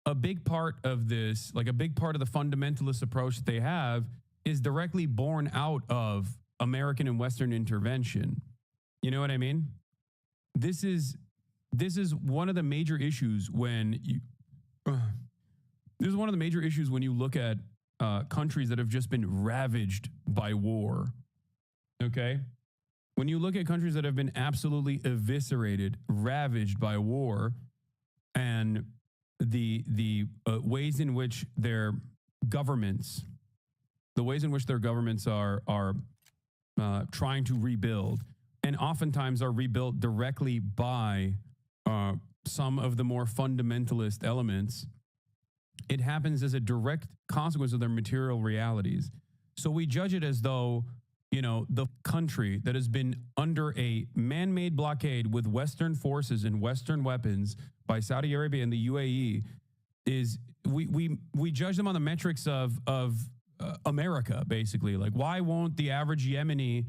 a big part of this, like a big part of the fundamentalist approach that they have, is directly born out of American and Western intervention. You know what I mean? This is one of the major issues when you this is one of the major issues when you look at countries that have just been ravaged by war. Okay? When you look at countries that have been absolutely eviscerated, ravaged by war, and the ways in which their governments, are trying to rebuild, and oftentimes are rebuilt directly by some of the more fundamentalist elements, it happens as a direct consequence of their material realities. So we judge it as though, you know, the country that has been under a man-made blockade with Western forces and Western weapons by Saudi Arabia and the UAE is, we judge them on the metrics of America, basically. Like, why won't the average Yemeni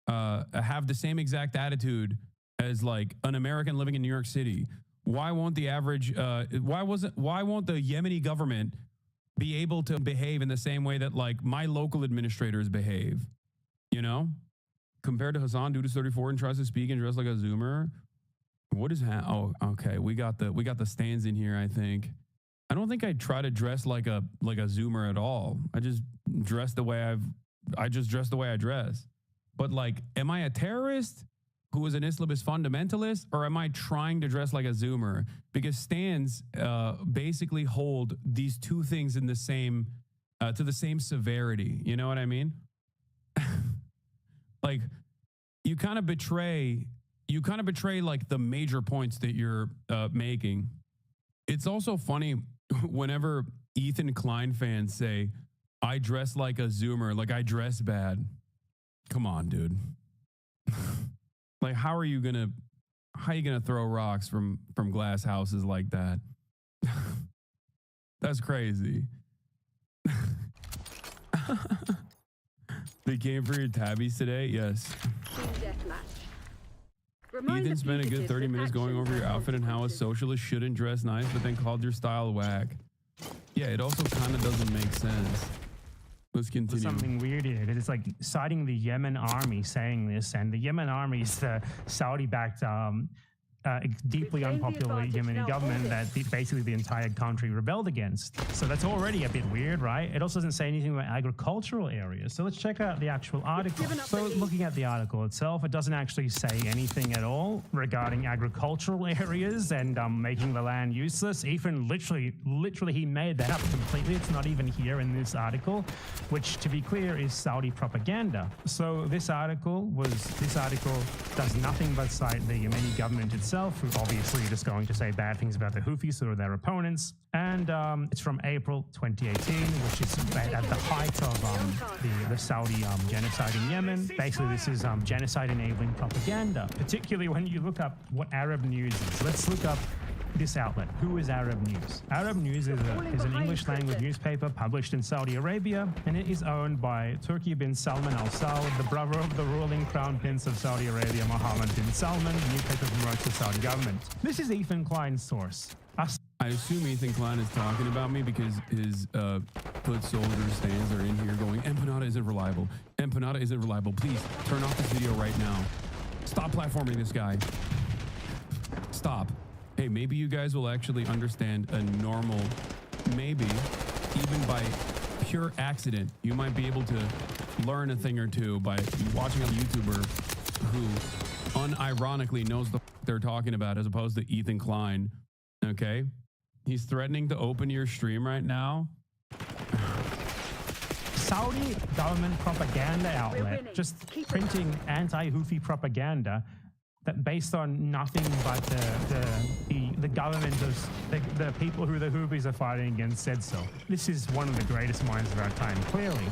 have the same exact attitude as like an American living in New York City? Why won't the average, why won't the Yemeni government be able to behave in the same way that like my local administrators behave? You know, compared to Hassan, dude is 34 and tries to speak and dress like a Zoomer. What is oh, okay. We got the stands in here, I think. I don't think I try to dress like a Zoomer at all. I just dress the way I dress the way I dress. But like, am I a terrorist who is an Islamist fundamentalist, or am I trying to dress like a Zoomer? Because stands basically hold these two things in the same to the same severity. You know what I mean? Like, you kind of betray like the major points that you're making. It's also funny whenever Ethan Klein fans say, I dress like a Zoomer, like I dress bad. Come on, dude. Like, how are you gonna throw rocks from glass houses like that? That's crazy. They came for your tabbies today? Yes. Ethan spent a good 30 minutes going over your outfit and how a socialist shouldn't dress nice, but then called your style whack. Yeah, it also kind of doesn't make sense. Let's continue. There's something weird here. It's like citing the Yemen army saying this, and the Yemen army is the Saudi-backed, deeply unpopular Yemeni government that basically the entire country rebelled against. So that's already a bit weird, right? It also doesn't say anything about agricultural areas. So let's check out the actual article. So looking at the article itself, it doesn't actually say anything at all regarding agricultural areas and making the land useless. Ethan literally he made that up completely. It's not even here in this article, which, to be clear, is Saudi propaganda. So this article does nothing but cite the Yemeni government itself, who obviously just going to say bad things about the Houthis, who are their opponents. And it's from April 2018, which is at the height of the Saudi genocide in Yemen. Basically, this is genocide-enabling propaganda, particularly when you look up what Arab News is. Let's look up this outlet. Who is Arab News? Arab News is an English-language newspaper published in Saudi Arabia, and it is owned by Turki bin Salman Al Saud, the brother of the ruling crown prince of Saudi Arabia, Mohammed bin Salman. The newspaper promotes the Saudi government. This is Ethan Klein's source. I assume Ethan Klein is talking about me because his foot soldier stands are in here going, Empanada isn't reliable. Empanada isn't reliable. Please turn off this video right now. Stop platforming this guy. Stop. Hey, maybe you guys will actually understand a normal, maybe even by pure accident, you might be able to learn a thing or two by watching a YouTuber who unironically knows the they're talking about, as opposed to Ethan Klein. Okay? He's threatening to open your stream right now. Saudi government propaganda outlet just printing anti-Houthi propaganda that based on nothing but the government of the people who the Houthis are fighting against said so. This is one of the greatest minds of our time, clearly.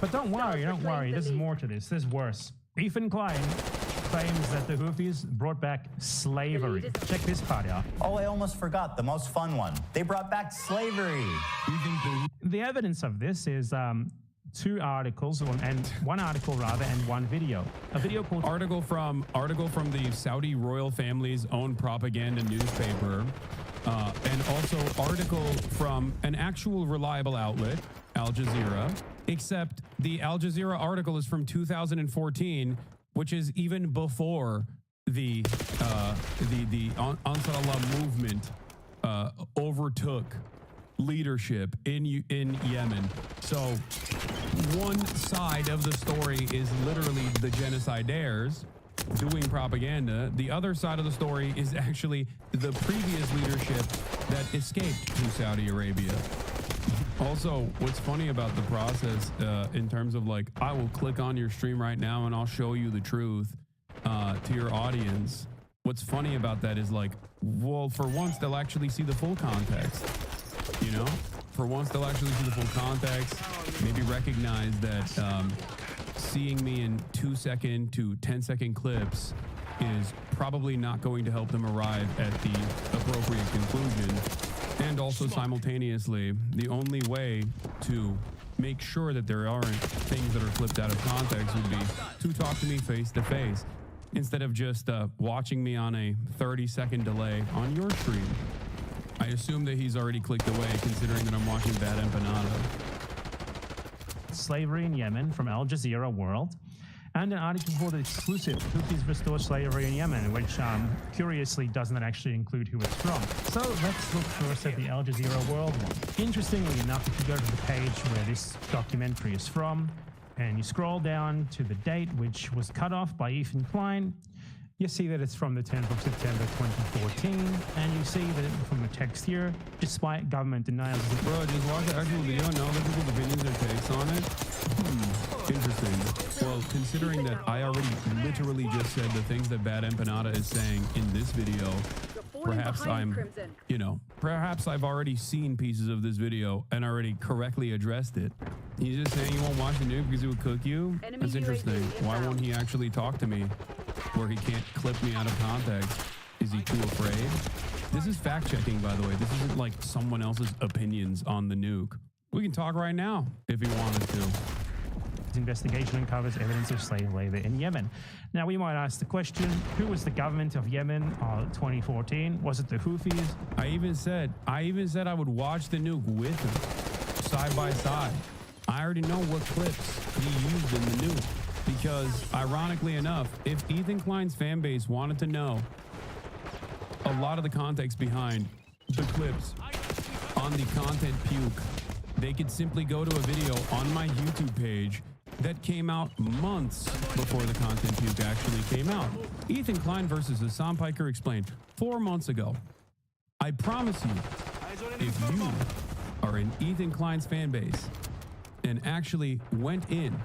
But don't worry, there's more to this. There's worse. Ethan Klein claims that the Houthis brought back slavery. Check this part out. Oh, I almost forgot the most fun one. They brought back slavery. The evidence of this is two articles, one article and one video. A video called article from the Saudi royal family's own propaganda newspaper. and also article from an actual reliable outlet, Al Jazeera, except the Al Jazeera article is from 2014, which is even before the Ansar Allah movement overtook leadership in Yemen. So one side of the story is literally the genocidaires doing propaganda. The other side of the story is actually the previous leadership that escaped to Saudi Arabia. Also, what's funny about the process in terms of like, I will click on your stream right now and I'll show you the truth to your audience. What's funny about that is like, well, for once they'll actually see the full context. You know, for once they'll actually see the full context, maybe recognize that seeing me in 2-second to 10-second clips is probably not going to help them arrive at the appropriate conclusion. And also simultaneously, the only way to make sure that there aren't things that are flipped out of context would be to talk to me face to face instead of just watching me on a 30-second delay on your stream. I assume that he's already clicked away, considering that I'm watching Bad Empanada. Slavery in Yemen from Al Jazeera World, and an article called Exclusive, Houthis Restore Slavery in Yemen, which curiously doesn't actually include who it's from. So let's look first at the Al Jazeera World one. Interestingly enough, if you go to the page where this documentary is from, and you scroll down to the date, which was cut off by Ethan Klein, you see that it's from the 10th of September 2014, and you see that from the text here, despite government denials. Bro, just watch the actual video and know the people's opinions or takes on it. Interesting. Well, considering that I already literally just said the things that Bad Empanada is saying in this video, perhaps perhaps I've already seen pieces of this video and already correctly addressed it. He's just saying he won't watch the nuke because it would cook you? That's interesting. Why won't he actually talk to me where he can't clip me out of context? Is he too afraid? This is fact checking, by the way. This isn't like someone else's opinions on the nuke. We can talk right now if he wanted to. Investigation uncovers evidence of slave labor in Yemen. Now, we might ask the question, who was the government of Yemen in 2014? Was it the Houthis? I even said I would watch the nuke with him, side by side. I already know what clips he used in the nuke, because ironically enough, if Ethan Klein's fan base wanted to know a lot of the context behind the clips on the content puke, they could simply go to a video on my YouTube page that came out months before the content puke actually came out. Ethan Klein versus Hassan Piker Explained 4 months ago. I promise you, if you are in Ethan Klein's fan base and actually went in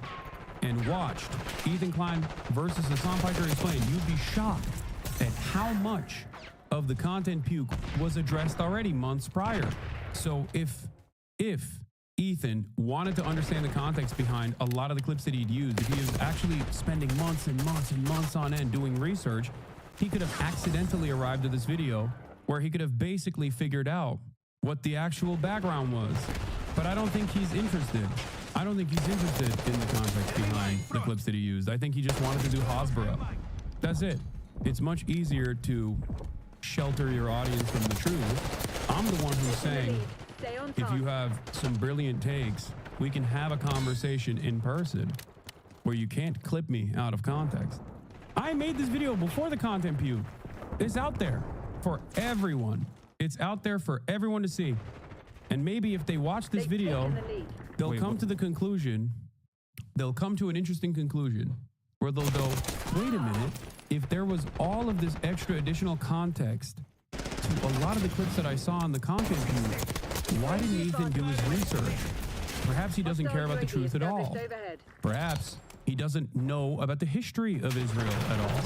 and watched Ethan Klein versus Hassan Piker Explained, you'd be shocked at how much of the content puke was addressed already months prior. So if Ethan wanted to understand the context behind a lot of the clips that he'd used, if he was actually spending months and months and months on end doing research, he could have accidentally arrived at this video where he could have basically figured out what the actual background was. But I don't think he's interested. I don't think he's interested in the context behind the clips that he used. I think he just wanted to do Hasbara. That's it. It's much easier to shelter your audience from the truth. I'm the one who's saying, if you have some brilliant takes, we can have a conversation in person where you can't clip me out of context. I made this video before the content puke. It's out there for everyone. It's out there for everyone to see. And maybe if they watch this video, they'll come to the conclusion, they'll come to an interesting conclusion where they'll go, wait a minute, if there was all of this extra additional context to a lot of the clips that I saw on the content puke, why didn't Ethan do his research? Perhaps he doesn't care about the truth at all. Perhaps he doesn't know about the history of Israel at all.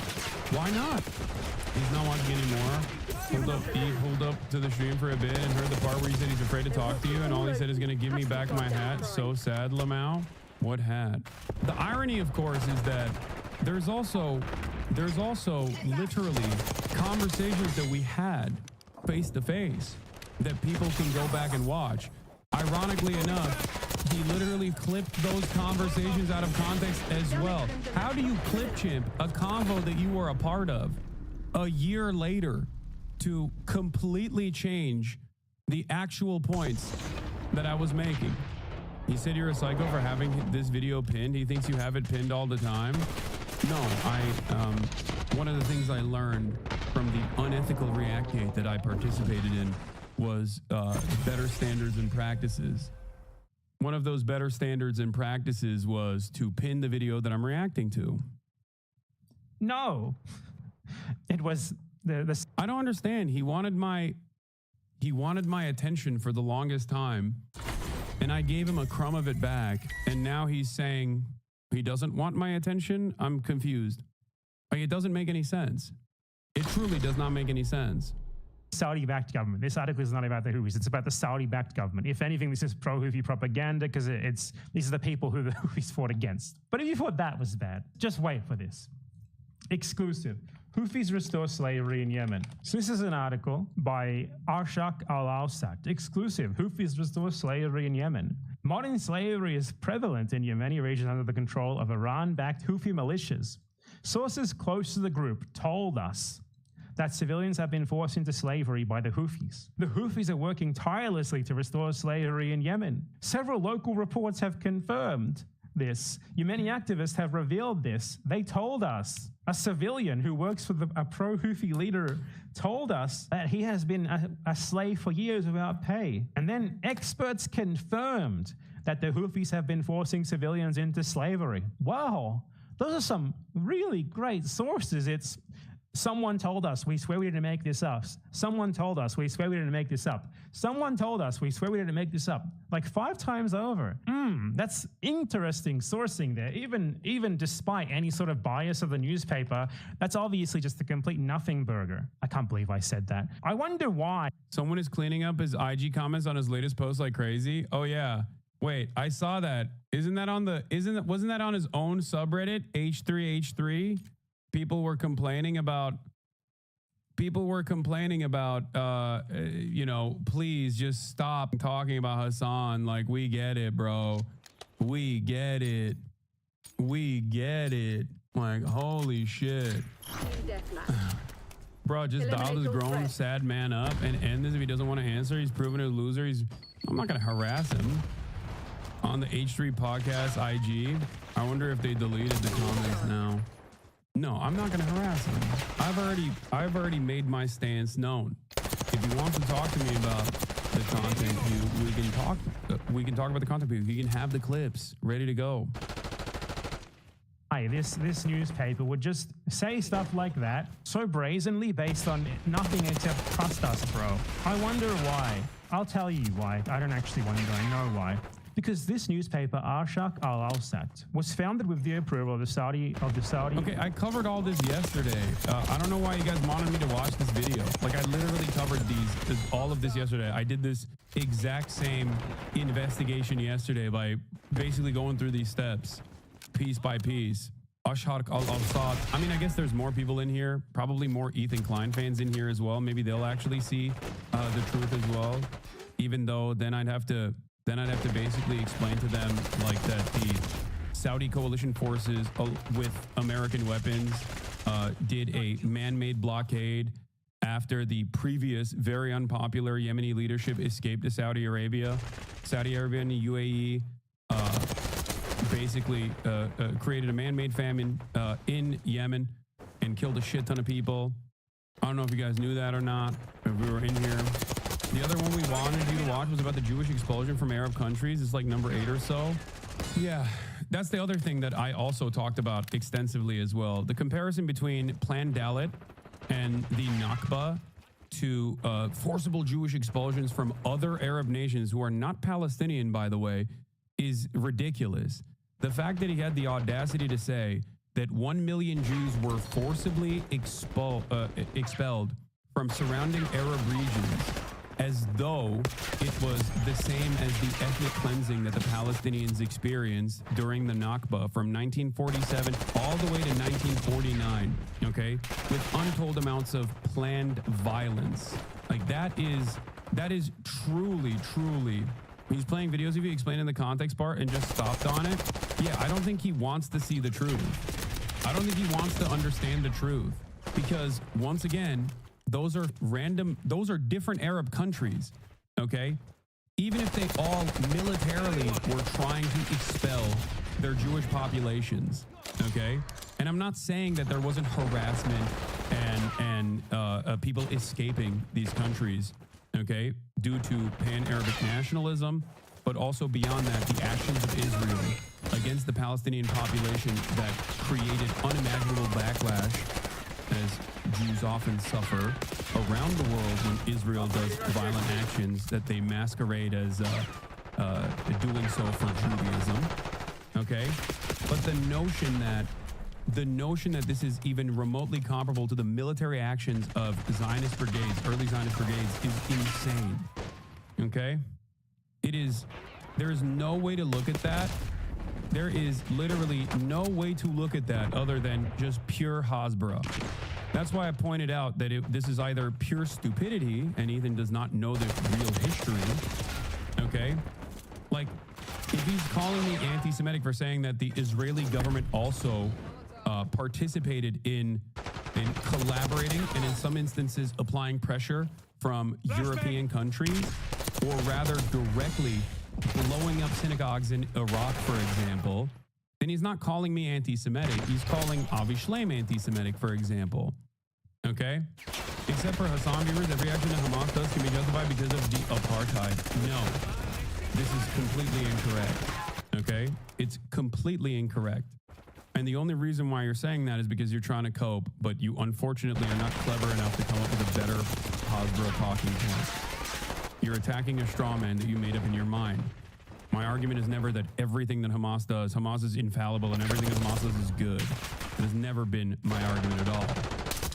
Why not? He's not watching anymore. He pulled up to the stream for a bit and heard the part where he said he's afraid to talk to you, and all he said is going to give me back my hat. So sad, Lamau. What hat? The irony, of course, is that there's also literally conversations that we had face to face that people can go back and watch. Ironically enough, he literally clipped those conversations out of context as well. How do you clip chimp a convo that you were a part of a year later? to completely change the actual points that I was making. He said you're a psycho for having this video pinned. He thinks you have it pinned all the time. No, one of the things I learned from the unethical reactate that I participated in was better standards and practices. One of those better standards and practices was to pin the video that I'm reacting to. No, it was the I don't understand. He wanted my attention for the longest time, and I gave him a crumb of it back, and now he's saying he doesn't want my attention. I'm confused. Like, it doesn't make any sense. It truly does not make any sense. Saudi-backed government. This article is not about the Houthis. It's about the Saudi-backed government. If anything, this is pro-Houthi propaganda because these are the people who the Houthis fought against. But if you thought that was bad, just wait for this. Exclusive. Houthis restore slavery in Yemen. So this is an article by Arshak Al-Awsat. Exclusive. Houthis restore slavery in Yemen. Modern slavery is prevalent in Yemeni regions under the control of Iran-backed Houthi militias. Sources close to the group told us that civilians have been forced into slavery by the Houthis. The Houthis are working tirelessly to restore slavery in Yemen. Several local reports have confirmed this. Yemeni activists have revealed this. They told us. A civilian who works for a pro-Houthi leader told us that he has been a slave for years without pay. And then experts confirmed that the Houthis have been forcing civilians into slavery. Wow, those are some really great sources. It's someone told us, we swear we didn't make this up. Someone told us, we swear we didn't make this up. Someone told us, we swear we didn't make this up. Like 5 times over. That's interesting sourcing there. Even despite any sort of bias of the newspaper, that's obviously just a complete nothing burger. I can't believe I said that. I wonder why. Someone is cleaning up his IG comments on his latest post like crazy. Oh yeah. Wait, I saw that. Wasn't that on his own subreddit, H3H3? People were complaining about, please just stop talking about Hassan. Like, we get it, bro. We get it. We get it. Like, holy shit. Bro, just dial this grown, sad man up and end this if he doesn't want to answer. He's proven a loser. I'm not going to harass him. On the H3 podcast IG, I wonder if they deleted the comments now. No, I'm not going to harass him. I've already made my stance known. If he wants to talk to me about the content, we can talk about the content. He can have the clips ready to go. This newspaper would just say stuff like that so brazenly based on nothing except trust us, bro. I wonder why. I'll tell you why. I don't actually wonder. I know why. Because this newspaper, Arshak Al-Awsat, was founded with the approval of the Saudi. Okay, I covered all this yesterday. I don't know why you guys wanted me to watch this video. Like, I literally covered all of this yesterday. I did this exact same investigation yesterday by basically going through these steps, piece by piece. Arshak Al-Awsat. I mean, I guess there's more people in here, probably more Ethan Klein fans in here as well. Maybe they'll actually see the truth as well. Even though then I'd have to basically explain to them like that the Saudi coalition forces with American weapons did a man-made blockade after the previous very unpopular Yemeni leadership escaped to Saudi Arabia. Saudi Arabia and the UAE basically created a man-made famine in Yemen and killed a shit ton of people. I don't know if you guys knew that or not, if we were in here. The other one we wanted you to watch was about the Jewish expulsion from Arab countries. It's like number 8 or so. Yeah, that's the other thing that I also talked about extensively as well. The comparison between Plan Dalit and the Nakba to forcible Jewish expulsions from other Arab nations who are not Palestinian, by the way, is ridiculous. The fact that he had the audacity to say that 1 million Jews were forcibly expelled from surrounding Arab regions, as though it was the same as the ethnic cleansing that the Palestinians experienced during the Nakba from 1947 all the way to 1949, okay, with untold amounts of planned violence. Like, that is truly, he's playing videos of you explaining the context part and just stopped on it. Yeah, I don't think he wants to see the truth. I don't think he wants to understand the truth, because once again, those are random, those are different Arab countries, okay? Even if they all militarily were trying to expel their Jewish populations, okay? And I'm not saying that there wasn't harassment and people escaping these countries, okay, due to pan-Arabic nationalism, but also beyond that, the actions of Israel against the Palestinian population that created unimaginable backlash, as Jews often suffer around the world when Israel does violent actions that they masquerade as doing so for Judaism, okay? But the notion that this is even remotely comparable to the military actions of Zionist brigades, early Zionist brigades, is insane, okay? There is no way to look at that. There is literally no way to look at that other than just pure Hasbara. That's why I pointed out that this is either pure stupidity and Ethan does not know the real history, okay? Like, if he's calling me anti-Semitic for saying that the Israeli government also participated in collaborating and in some instances applying pressure from European countries, or rather directly blowing up synagogues in Iraq, for example, then he's not calling me anti-Semitic. He's calling Avi Shlaim anti-Semitic, for example. Okay? Except for Hassan viewers, every action that Hamas does can be justified because of the apartheid. No. This is completely incorrect. Okay? It's completely incorrect. And the only reason why you're saying that is because you're trying to cope, but you unfortunately are not clever enough to come up with a better Hasbara talking point. You're attacking a straw man that you made up in your mind. My argument is never that everything that Hamas does, Hamas is infallible and everything that Hamas does is good. It has never been my argument at all.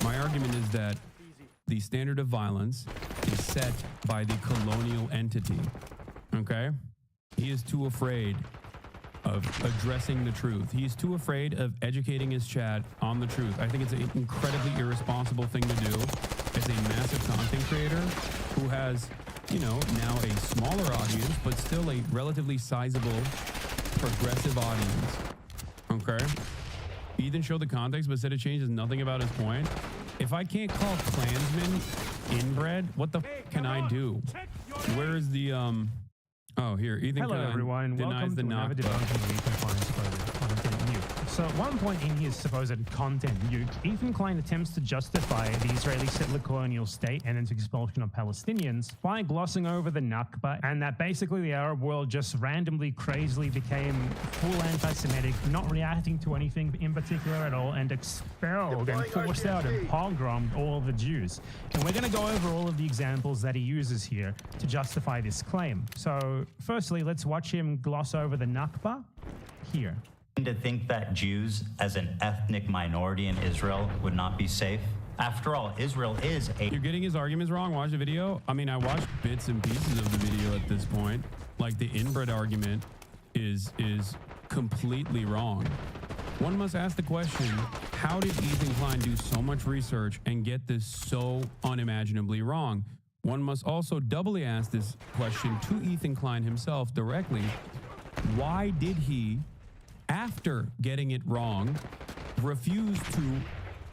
My argument is that the standard of violence is set by the colonial entity. Okay? He is too afraid of addressing the truth. He is too afraid of educating his chat on the truth. I think it's an incredibly irresponsible thing to do as a massive content creator who has, you know, now a smaller audience, but still a relatively sizable progressive audience. Okay? Ethan showed the context, but said it changes nothing about his point. If I can't call Klansmen inbred, what the can I do? Where is the Oh, here. Ethan Hello, everyone. denies Welcome the to another knockback. debunking of Ethan Klein's supposed content nuke. So at one point in his supposed content nuke, Ethan Klein attempts to justify the Israeli settler colonial state and its expulsion of Palestinians by glossing over the Nakba, and that basically the Arab world just randomly, crazily became full anti-Semitic, not reacting to anything in particular at all, and expelled and forced out and pogromed all of the Jews. And we're going to go over all of the examples that he uses here to justify this claim. So firstly, let's watch him gloss over the Nakba here. To think that Jews as an ethnic minority in Israel would not be safe. After all, Israel is a... You're getting his arguments wrong. Watch the video. I mean, I watched bits and pieces of the video at this point. Like, the inbred argument is completely wrong. One must ask the question, how did Ethan Klein do so much research and get this so unimaginably wrong? One must also doubly ask this question to Ethan Klein himself directly. Why did he, after getting it wrong, refuse to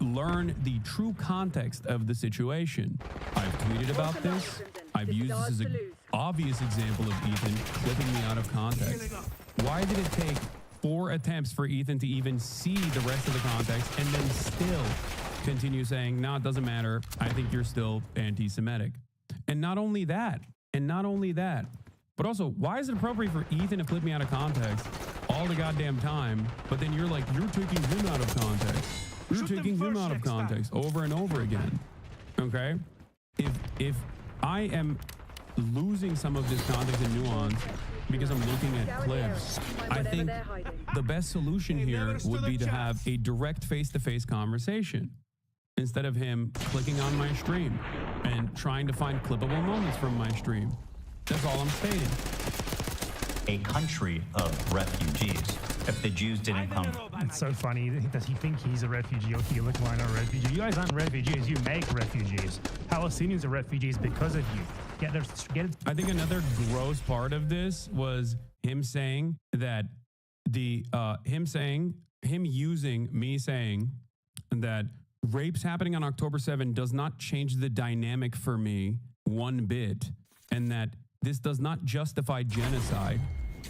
learn the true context of the situation? I've tweeted about this. I've used this as an obvious example of Ethan clipping me out of context. Why did it take 4 attempts for Ethan to even see the rest of the context and then still continue saying, no, it doesn't matter. I think you're still anti-Semitic. And not only that, but also, why is it appropriate for Ethan to clip me out of context all the goddamn time, but then you're like, you're taking him out of context. You're taking him out of context over and over again. Okay? If I am losing some of this context and nuance because I'm looking at clips, I think the best solution here would be to have a direct face-to-face conversation instead of him clicking on my stream and trying to find clippable moments from my stream. That's all I'm stating. A country of refugees. If the Jews didn't come... It's so funny. Does he think he's a refugee or Felix Klein a refugee? You guys aren't refugees. You make refugees. Palestinians are refugees because of you. Get it. I think another gross part of this was him saying that me saying that rapes happening on October 7 does not change the dynamic for me one bit, and that this does not justify genocide.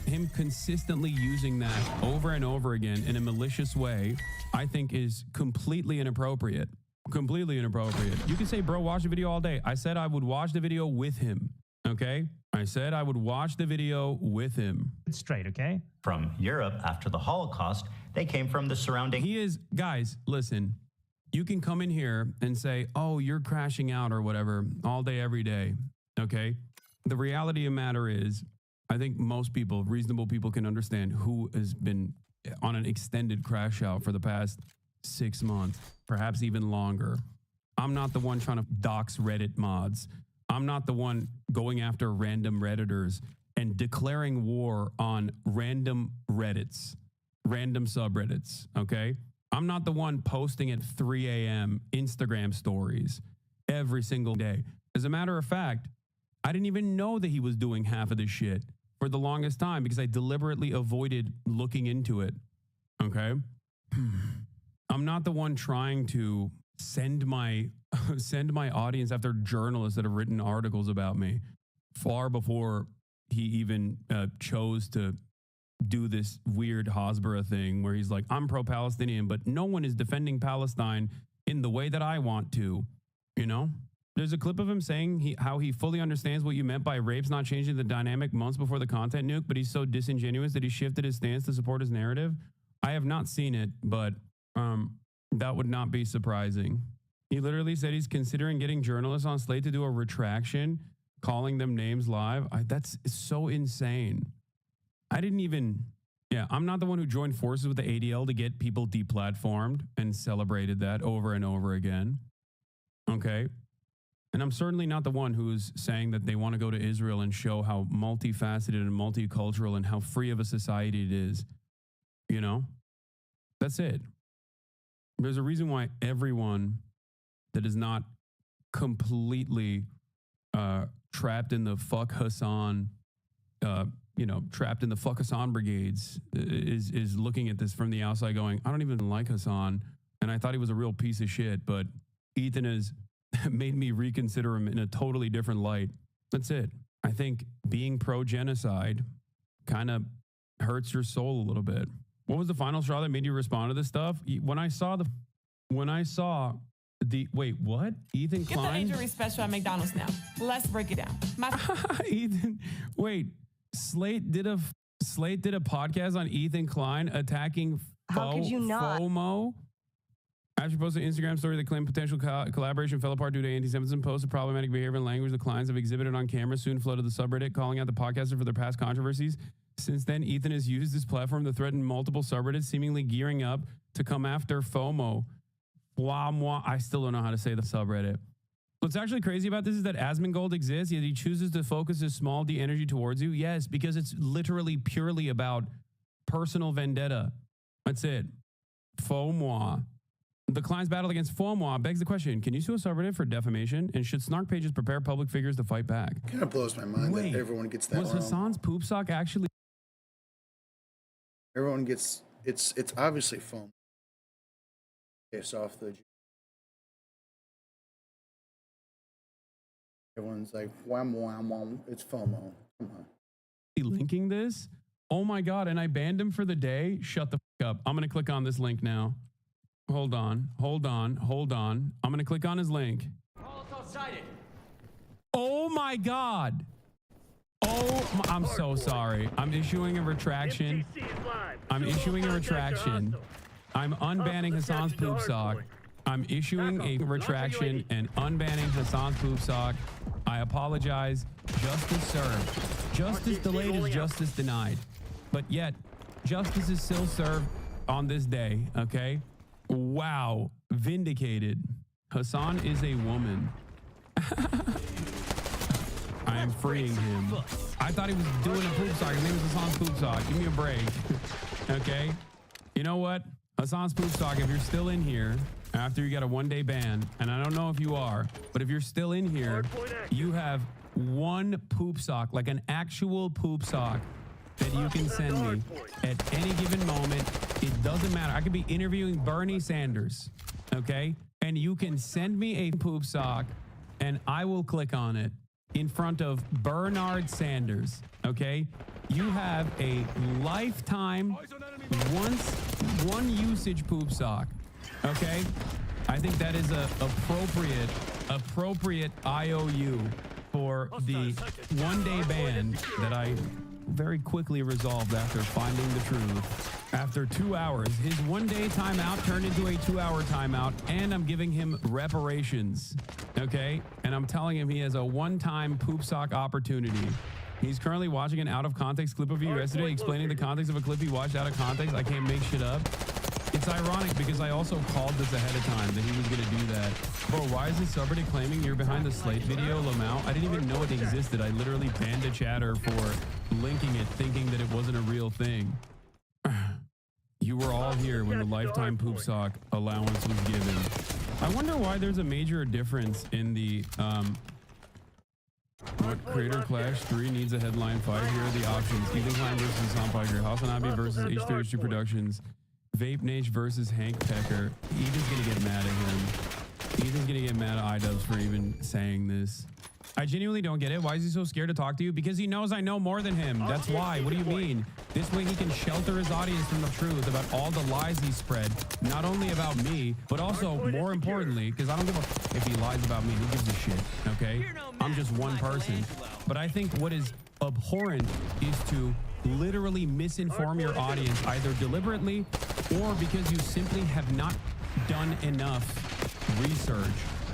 Him consistently using that over and over again in a malicious way, I think is completely inappropriate. Completely inappropriate. You can say, bro, watch the video all day. I said I would watch the video with him. Okay? I said I would watch the video with him. It's straight, okay? From Europe after the Holocaust, they came from the surrounding. He is, guys, listen, you can come in here and say, oh, you're crashing out or whatever all day, every day. Okay? The reality of the matter is, I think most people, reasonable people, can understand who has been on an extended crash out for the past 6 months, perhaps even longer. I'm not the one trying to dox Reddit mods. I'm not the one going after random Redditors and declaring war on random Reddits, random subreddits, okay? I'm not the one posting at 3 a.m. Instagram stories every single day. As a matter of fact, I didn't even know that he was doing half of this shit for the longest time because I deliberately avoided looking into it, okay? I'm not the one trying to send my audience after journalists that have written articles about me far before he even chose to do this weird Hasbara thing where he's like, I'm pro-Palestinian, but no one is defending Palestine in the way that I want to, you know? There's a clip of him saying how he fully understands what you meant by rapes not changing the dynamic months before the content nuke, but he's so disingenuous that he shifted his stance to support his narrative. I have not seen it, but that would not be surprising. He literally said he's considering getting journalists on Slate to do a retraction, calling them names live. That's so insane. I didn't even, I'm not the one who joined forces with the ADL to get people deplatformed and celebrated that over and over again. Okay. And I'm certainly not the one who's saying that they want to go to Israel and show how multifaceted and multicultural and how free of a society it is. You know, that's it. There's a reason why everyone that is not completely trapped in the fuck Hassan, trapped in the fuck Hassan brigades is looking at this from the outside going, I don't even like Hassan. And I thought he was a real piece of shit, but Ethan has made me reconsider him in a totally different light. That's it. I think being pro-genocide kind of hurts your soul a little bit. What was the final straw that made you respond to this stuff? When I saw wait, what? Ethan Klein? Get the injury special at McDonald's now. Let's break it down. Ethan, wait. Slate did a podcast on Ethan Klein attacking How could you not? FOMO. After posting an Instagram story that claimed potential collaboration fell apart due to anti-Semitism, posts of problematic behavior and language the Kleins have exhibited on camera soon flooded the subreddit, calling out the podcaster for their past controversies. Since then, Ethan has used this platform to threaten multiple subreddits, seemingly gearing up to come after FOMO. I still don't know how to say the subreddit. What's actually crazy about this is that Asmongold exists, yet he chooses to focus his small d energy towards you. Yes, because it's literally purely about personal vendetta. That's it. FOMO. The Klein's battle against FOMO begs the question, can you sue a subreddit for defamation? And should snark pages prepare public figures to fight back? Kind of blows my mind that everyone gets that was wrong. Hassan's poop sock actually... Everyone gets... It's obviously foam. Based off the... Everyone's like, wham, wham, wham. It's FOMO. Come on. Linking this? Oh my God, and I banned him for the day? Shut the fuck up. I'm going to click on this link now. Hold on. I'm going to click on his link. Oh my God. I'm so sorry. I'm issuing a retraction. I'm unbanning Hassan's poop sock. I'm issuing a retraction and unbanning Hassan's poop sock. I apologize. Justice served. Justice delayed is justice denied. But yet, justice is still served on this day, okay? Wow. Vindicated. Hassan is a woman. I am freeing him. I thought he was doing a poop sock. His name was Hassan's poop sock. Give me a break. Okay? You know what? Hassan's poop sock, if you're still in here after you got a one-day ban, and I don't know if you are, but if you're still in here, you have one poop sock, like an actual poop sock that you can send me at any given moment. It doesn't matter. I could be interviewing Bernie Sanders, okay? and you can send me a poop sock and I will click on it in front of Bernard Sanders, okay? You have a lifetime one usage poop sock, okay? I think that is a appropriate IOU for the one-day ban that I very quickly resolved after finding the truth. After 2 hours, his one-day timeout turned into a 2-hour timeout, and I'm giving him reparations, okay? And I'm telling him he has a one-time poop sock opportunity. He's currently watching an out-of-context clip of you yesterday, explaining the context of a clip he watched out of context. I can't make shit up. It's ironic because I also called this ahead of time that he was going to do that. Bro, why is this subreddit claiming you're behind the Slate video, Lamau? I didn't even know it existed. I literally banned a chatter for linking it, thinking that it wasn't a real thing. You were all here when the lifetime poop sock allowance was given. I wonder why there's a major difference in the what Creator Clash 3 needs a headline fight. Here are the options. Ethan Klein versus Hassan Piker, Hassan versus H3H2 Productions, Vape Nage versus Hank Pecker. Ethan's gonna get mad at him. Ethan's gonna get mad at iDubbbz for even saying this. I genuinely don't get it. Why is he so scared to talk to you? Because he knows I know more than him. That's why. What do you mean? This way he can shelter his audience from the truth about all the lies he spread, not only about me, but also more importantly, because I don't give a if he lies about me, who gives a shit, okay? I'm just one person. But I think what is abhorrent is to literally misinform your audience either deliberately or because you simply have not done enough research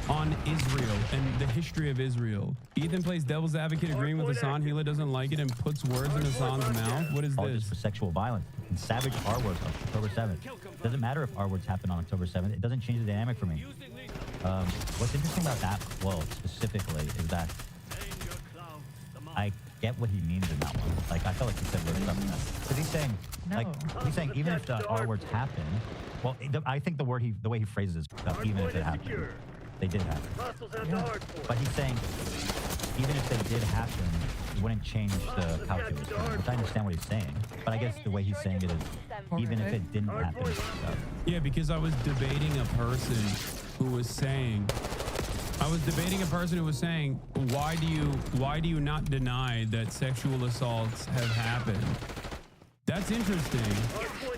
on Israel and the history of Israel. Ethan plays devil's advocate agreeing with Hassan. Hila doesn't like it and puts words in Hassan's mouth. What is this? For sexual violence and savage R words on October 7th. Doesn't matter if R words happen on October 7th. It doesn't change the dynamic for me. What's interesting about that quote specifically is that I get what he means in that one. Like, I felt like he said weird stuff in that. Because he's saying, he's saying even if the R words happen, well, I think the way he phrases it, even if it happened. They did happen. Yeah. But he's saying, even if they did happen, it wouldn't change the calculus, which I understand what he's saying. But I guess the way he's saying it is, even if it didn't happen. Yeah, because I was debating a person who was saying, why do you not deny that sexual assaults have happened? That's interesting.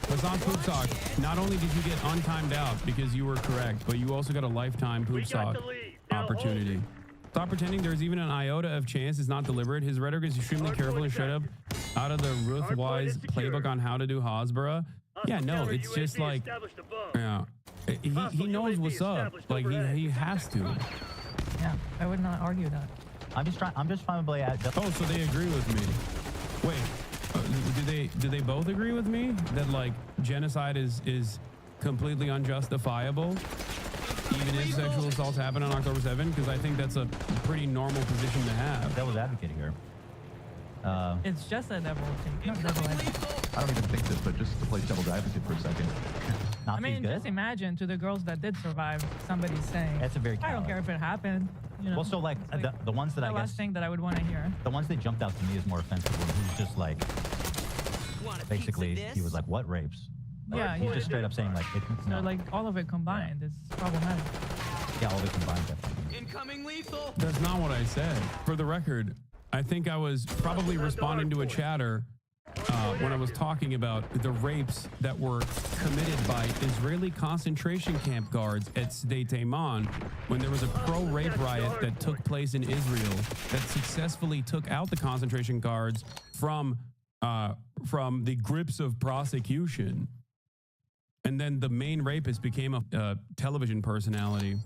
Hassan Poop Sock, not only did you get untimed out because you were correct, but you also got a lifetime Poop Sock opportunity. Stop pretending there's even an iota of chance it's not deliberate. His rhetoric is extremely careful and straight up out of the Ruth Wise playbook on how to do Hasbara. Yeah, no, it's just like, yeah, he knows what's up. Like, he has to. Yeah, I would not argue that. I'm just probably at. Oh, so they agree with me. Wait. Do they both agree with me that like genocide is completely unjustifiable even if sexual assaults happen on October 7th? Because I think that's a pretty normal position to have. Devil's advocate here. It's just a devil thing. Not devil advocate. I don't even think this, but just to play devil's advocate for a second. I mean, just imagine to the girls that did survive, somebody saying, that's a very I don't care if it happened. You know, well, so like the ones that I guess the last thing that I would want to hear. The ones that jumped out to me as more offensive were who's just like basically he was like, what rapes? Like, Yeah, he's just straight up saying like so like all of it combined is problematic. Yeah, all of it combined definitely. Incoming lethal. That's not what I said. For the record, I think I was probably responding to a chatter when I was talking about the rapes that were committed by Israeli concentration camp guards at Sde Taiman when there was a pro-rape riot that took place in Israel that successfully took out the concentration guards from the grips of prosecution. And then the main rapist became a television personality.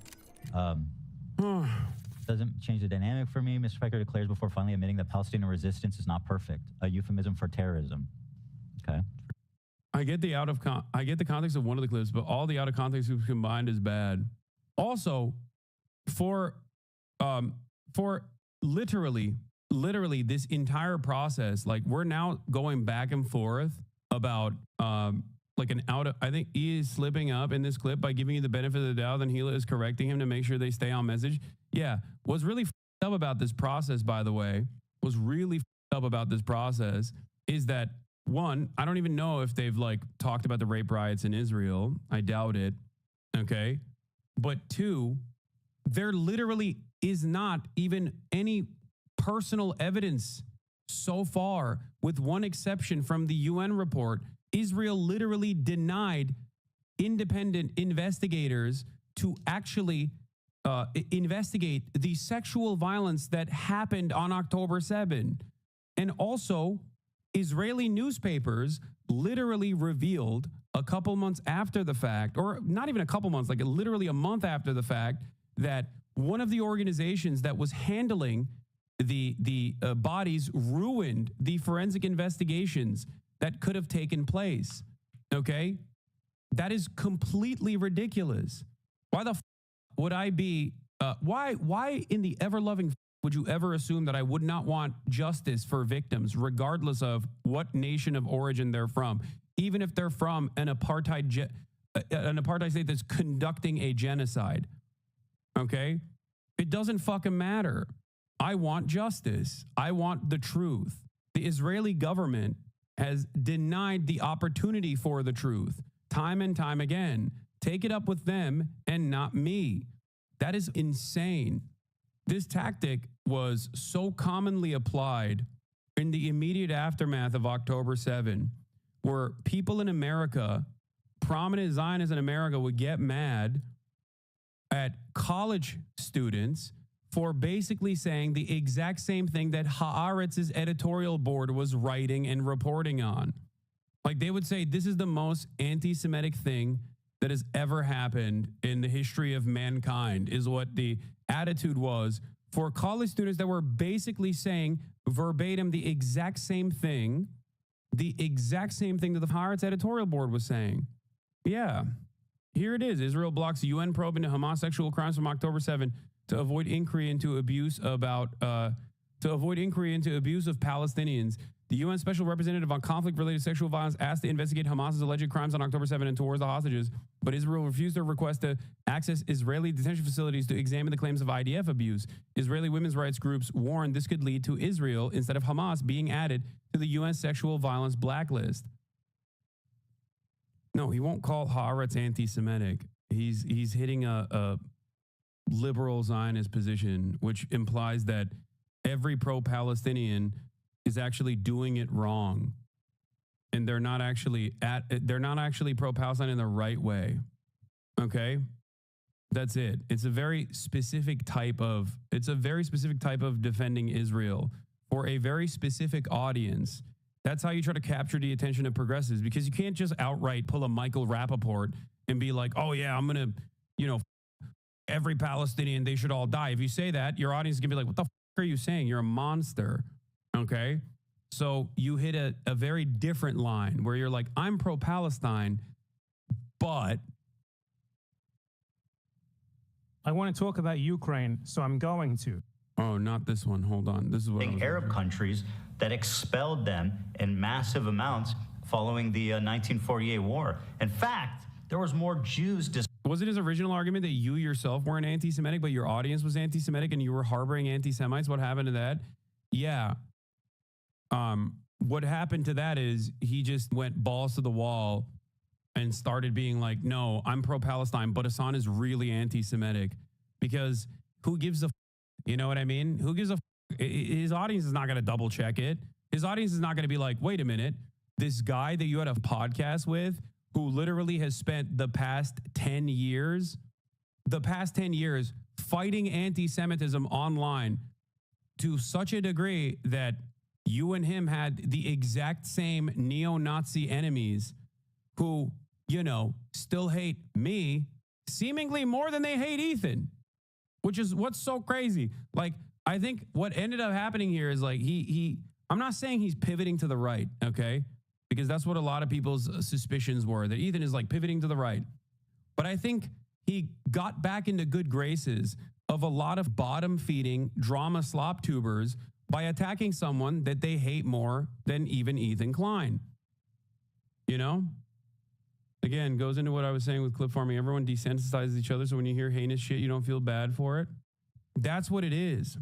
Doesn't change the dynamic for me. Mr. Specker declares before finally admitting that Palestinian resistance is not perfect, a euphemism for terrorism. Okay. I get the context of one of the clips, but all the out of context clips combined is bad. Also, for literally this entire process, like we're now going back and forth about like I think he is slipping up in this clip by giving you the benefit of the doubt, and Hila is correcting him to make sure they stay on message. Yeah, what's really up about this process, by the way, is that one, I don't even know if they've like talked about the rape riots in Israel. I doubt it. Okay. But two, there literally is not even any personal evidence so far, with one exception from the UN report. Israel literally denied independent investigators to actually investigate the sexual violence that happened on October 7. And also, Israeli newspapers literally revealed a couple months after the fact, or not even a couple months, like literally a month after the fact, that one of the organizations that was handling the bodies ruined the forensic investigations that could have taken place. Okay? That is completely ridiculous. Why the would I be, why in the ever-loving would you ever assume that I would not want justice for victims, regardless of what nation of origin they're from, even if they're from an apartheid state that's conducting a genocide? Okay? It doesn't fucking matter. I want justice. I want the truth. The Israeli government has denied the opportunity for the truth time and time again. Take it up with them and not me. That is insane. This tactic was so commonly applied in the immediate aftermath of October 7, where people in America, prominent Zionists in America, would get mad at college students for basically saying the exact same thing that Haaretz's editorial board was writing and reporting on. Like, they would say, this is the most anti-Semitic thing that has ever happened in the history of mankind, is what the attitude was for college students that were basically saying verbatim the exact same thing that the Haaretz editorial board was saying. Yeah, here it is. Israel blocks UN probe into Hamas sexual crimes from October 7 to avoid inquiry into abuse of Palestinians. The UN Special Representative on Conflict-Related Sexual Violence asked to investigate Hamas's alleged crimes on October 7 and towards the hostages, but Israel refused their request to access Israeli detention facilities to examine the claims of IDF abuse. Israeli women's rights groups warned this could lead to Israel, instead of Hamas, being added to the UN sexual violence blacklist. No, he won't call Haaretz anti-Semitic. He's hitting a liberal Zionist position, which implies that every pro-Palestinian is actually doing it wrong, and they're not actually pro-Palestine in the right way. Okay, that's it. It's a very specific type of defending Israel for a very specific audience. That's how you try to capture the attention of progressives, because you can't just outright pull a Michael Rappaport and be like, oh yeah, I'm gonna, every Palestinian, they should all die. If you say that, your audience is gonna be like, what the are you saying? You're a monster. Okay? So you hit a very different line where you're like, I'm pro-Palestine, but I want to talk about Ukraine, so I'm going to. Oh, not this one. Hold on. This is what Arab countries that expelled them in massive amounts following the 1948 war. In fact, there was more Jews. Was it his original argument that you yourself weren't anti-Semitic, but your audience was anti-Semitic and you were harboring anti-Semites? What happened to that? Yeah. What happened to that is he just went balls to the wall and started being like, no, I'm pro-Palestine, but Hassan is really anti-Semitic, because who gives a you know what I mean? Who gives a his audience is not going to double check it. His audience is not going to be like, wait a minute, this guy that you had a podcast with who literally has spent the past 10 years fighting anti-Semitism online to such a degree that you and him had the exact same neo-Nazi enemies who, still hate me seemingly more than they hate Ethan, which is what's so crazy. Like, I think what ended up happening here is like I'm not saying he's pivoting to the right, okay? Because that's what a lot of people's suspicions were, that Ethan is like pivoting to the right. But I think he got back into good graces of a lot of bottom-feeding drama slop tubers by attacking someone that they hate more than even Ethan Klein. Again, goes into what I was saying with clip farming. Everyone desensitizes each other, so when you hear heinous shit, you don't feel bad for it. That's what it is.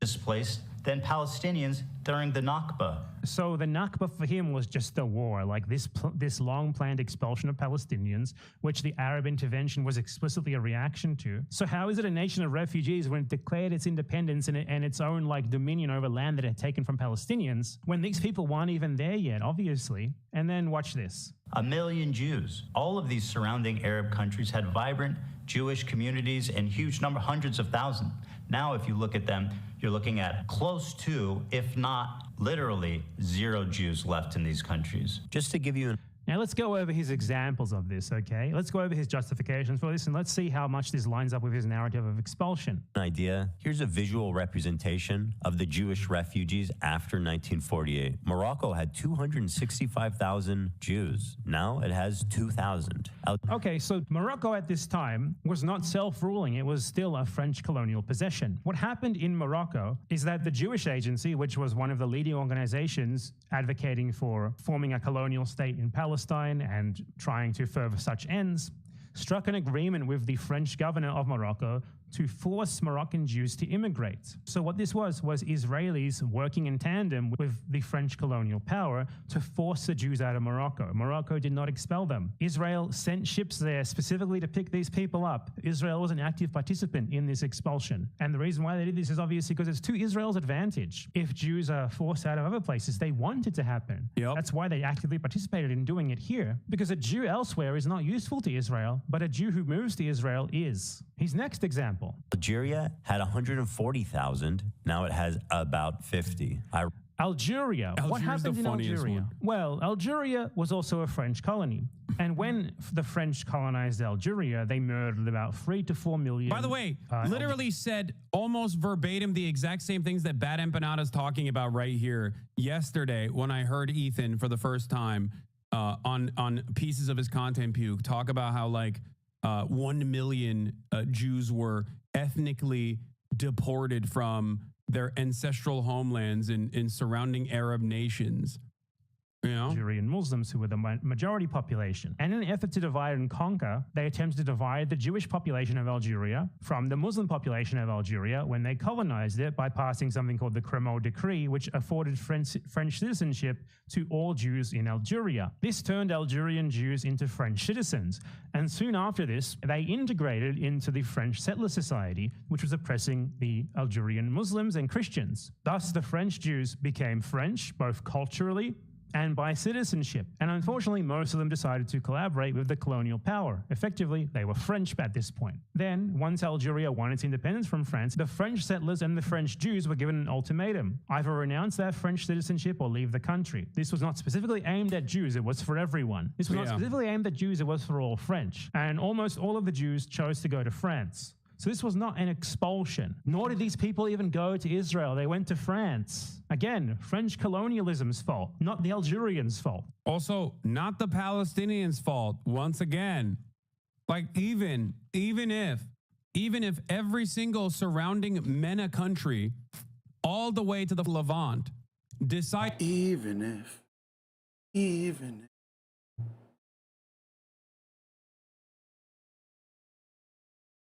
displaced than Palestinians during the Nakba. So the Nakba for him was just a war, like this long-planned expulsion of Palestinians, which the Arab intervention was explicitly a reaction to. So how is it a nation of refugees when it declared its independence and its own like dominion over land that it had taken from Palestinians when these people weren't even there yet, obviously? And then watch this. 1 million Jews. All of these surrounding Arab countries had vibrant Jewish communities and huge number, hundreds of thousands. Now, if you look at them, you're looking at close to, if not literally, 0 Jews left in these countries. Just to give you an Now let's go over his examples of this, okay? Let's go over his justifications for this and let's see how much this lines up with his narrative of expulsion. Idea. Here's a visual representation of the Jewish refugees after 1948. Morocco had 265,000 Jews. Now it has 2,000. Okay, so Morocco at this time was not self-ruling. It was still a French colonial possession. What happened in Morocco is that the Jewish Agency, which was one of the leading organizations advocating for forming a colonial state in Palestine and trying to further such ends, struck an agreement with the French governor of Morocco to force Moroccan Jews to immigrate. So what this was Israelis working in tandem with the French colonial power to force the Jews out of Morocco. Morocco did not expel them. Israel sent ships there specifically to pick these people up. Israel was an active participant in this expulsion. And the reason why they did this is obviously because it's to Israel's advantage. If Jews are forced out of other places, they want it to happen. Yep. That's why they actively participated in doing it here. Because a Jew elsewhere is not useful to Israel, but a Jew who moves to Israel is. His next example. Algeria had 140,000. Now it has about 50. Algeria. What Algeria's happened the in funniest Algeria? one. Well, Algeria was also a French colony. And when the French colonized Algeria, they murdered about 3 to 4 million. By the way, literally said almost verbatim the exact same things that Bad Empanada's talking about right here yesterday when I heard Ethan for the first time on pieces of his content puke talk about how like 1 million Jews were ethnically deported from their ancestral homelands in surrounding Arab nations. You know? Algerian Muslims who were the majority population. And in an effort to divide and conquer, they attempted to divide the Jewish population of Algeria from the Muslim population of Algeria when they colonized it by passing something called the Crémeau Decree, which afforded French citizenship to all Jews in Algeria. This turned Algerian Jews into French citizens. And soon after this, they integrated into the French settler society, which was oppressing the Algerian Muslims and Christians. Thus, the French Jews became French, both culturally and by citizenship. And unfortunately, most of them decided to collaborate with the colonial power. Effectively, they were French at this point. Then, once Algeria won its independence from France, the French settlers and the French Jews were given an ultimatum: either renounce their French citizenship or leave the country. This was not specifically aimed at Jews, it was for everyone. This was not specifically aimed at Jews, it was for all French. And almost all of the Jews chose to go to France. So this was not an expulsion, nor did these people even go to Israel. They went to France. Again, French colonialism's fault, not the Algerians' fault. Also, not the Palestinians' fault. Once again, like even if every single surrounding MENA country, all the way to the Levant, decide, Even if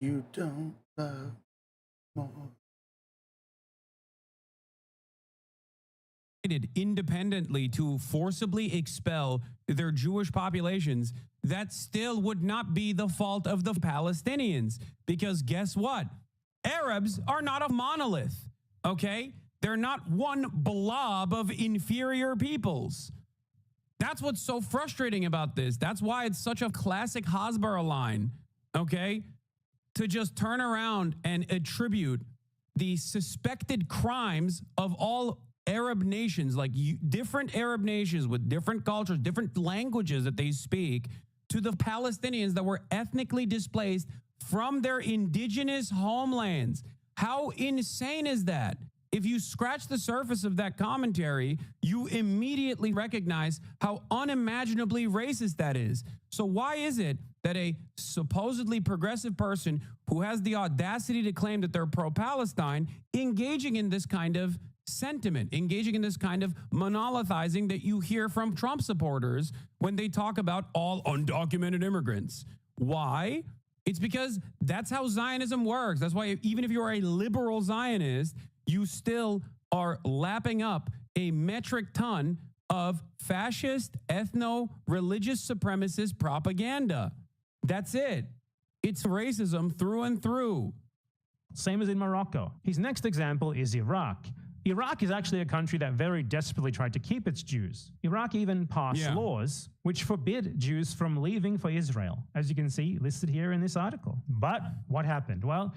you don't love more. independently to forcibly expel their Jewish populations, that still would not be the fault of the Palestinians. Because guess what? Arabs are not a monolith, okay? They're not one blob of inferior peoples. That's what's so frustrating about this. That's why it's such a classic Hasbara line, okay? To just turn around and attribute the suspected crimes of all Arab nations, like different Arab nations with different cultures, different languages that they speak, to the Palestinians that were ethnically displaced from their indigenous homelands. How insane is that? If you scratch the surface of that commentary, you immediately recognize how unimaginably racist that is. So why is it that a supposedly progressive person who has the audacity to claim that they're pro-Palestine engaging in this kind of sentiment, engaging in this kind of monolithizing that you hear from Trump supporters when they talk about all undocumented immigrants? Why? It's because that's how Zionism works. That's why even if you're a liberal Zionist, you still are lapping up a metric ton of fascist, ethno-religious supremacist propaganda. That's it. It's racism through and through. Same as in Morocco. His next example is Iraq. Iraq is actually a country that very desperately tried to keep its Jews. Iraq even passed laws which forbid Jews from leaving for Israel, as you can see listed here in this article. But what happened? Well,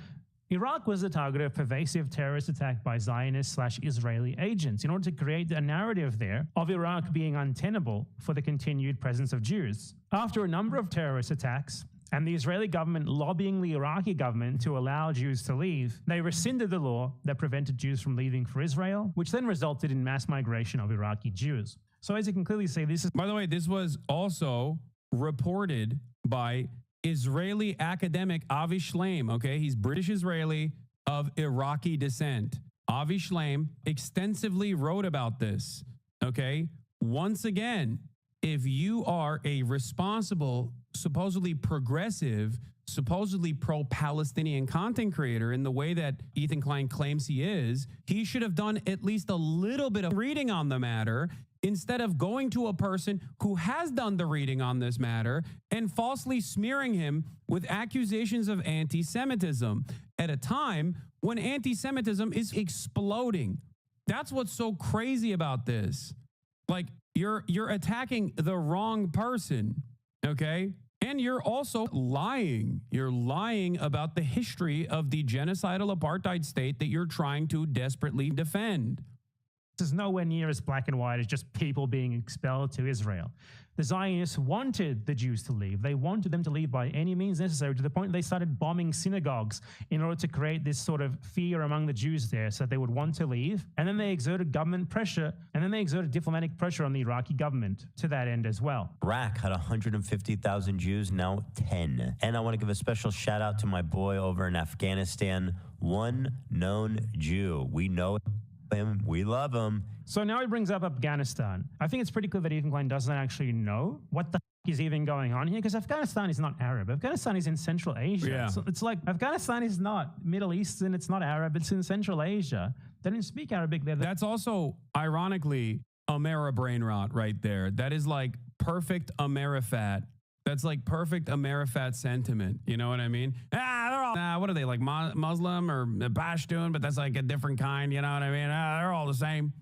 Iraq was the target of pervasive terrorist attack by Zionist/Israeli agents in order to create a narrative there of Iraq being untenable for the continued presence of Jews. After a number of terrorist attacks, and the Israeli government lobbying the Iraqi government to allow Jews to leave, they rescinded the law that prevented Jews from leaving for Israel, which then resulted in mass migration of Iraqi Jews. So as you can clearly see, this is... By the way, this was also reported by Israeli academic Avi Shlaim, okay? He's British-Israeli of Iraqi descent. Avi Shlaim extensively wrote about this, okay? Once again, if you are a responsible, supposedly progressive, supposedly pro-Palestinian content creator in the way that Ethan Klein claims he is, he should have done at least a little bit of reading on the matter instead of going to a person who has done the reading on this matter and falsely smearing him with accusations of anti-Semitism at a time when anti-Semitism is exploding. That's what's so crazy about this. Like, you're attacking the wrong person, okay? And you're also lying. You're lying about the history of the genocidal apartheid state that you're trying to desperately defend. This is nowhere near as black and white as just people being expelled to Israel. The Zionists wanted the Jews to leave. They wanted them to leave by any means necessary, to the point they started bombing synagogues in order to create this sort of fear among the Jews there so that they would want to leave. And then they exerted government pressure, and then they exerted diplomatic pressure on the Iraqi government to that end as well. Iraq had 150,000 Jews, now 10. And I want to give a special shout out to my boy over in Afghanistan, one known Jew. We know him, we love him. So now he brings up Afghanistan. I think it's pretty clear that Ethan Klein doesn't actually know what the is even going on here, because Afghanistan is not Arab. Afghanistan is in Central Asia. Yeah. So it's like Afghanistan is not Middle Eastern, it's not Arab, it's in Central Asia. They didn't speak Arabic there. That's also, ironically, Amera brain rot right there. That is like perfect Amerifat. That's like perfect Amerifat sentiment. You know what I mean? They're all, what are they, like Muslim or Pashtun, but that's like a different kind, you know what I mean? They're all the same.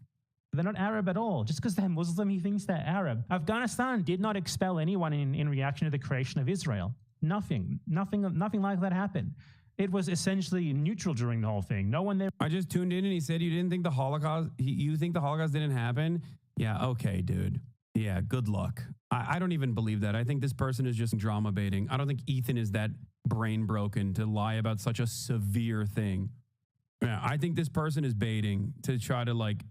They're not Arab at all. Just because they're Muslim, he thinks they're Arab. Afghanistan did not expel anyone in reaction to the creation of Israel. Nothing like that happened. It was essentially neutral during the whole thing. No one there. I just tuned in and he said, you didn't think the Holocaust, you think the Holocaust didn't happen? Yeah, okay, dude. Yeah, good luck. I don't even believe that. I think this person is just drama baiting. I don't think Ethan is that brain broken to lie about such a severe thing. Yeah, I think this person is baiting to try to like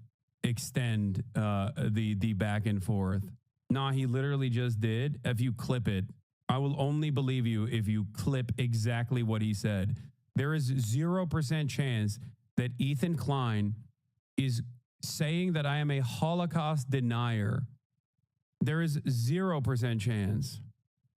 extend the back and forth. Nah, he literally just did. If you clip it, I will only believe you if you clip exactly what he said. There is 0% chance that Ethan Klein is saying that I am a Holocaust denier. There is 0% chance.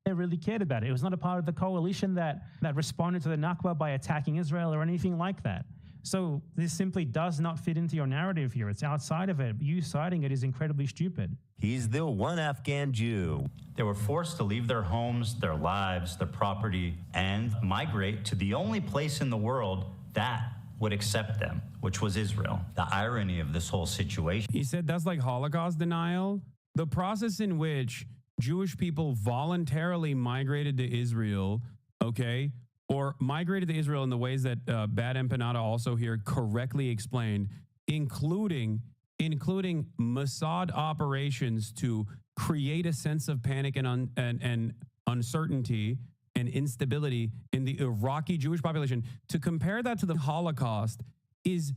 They really cared about it. It was not a part of the coalition that responded to the Nakba by attacking Israel or anything like that. So this simply does not fit into your narrative here. It's outside of it. You citing it is incredibly stupid. He's the one Afghan Jew. They were forced to leave their homes, their lives, their property, and migrate to the only place in the world that would accept them, which was Israel. The irony of this whole situation. He said that's like Holocaust denial. The process in which Jewish people voluntarily migrated to Israel, okay, or migrated to Israel in the ways that Bad Empanada also here correctly explained, including Mossad operations to create a sense of panic and uncertainty and instability in the Iraqi Jewish population. To compare that to the Holocaust is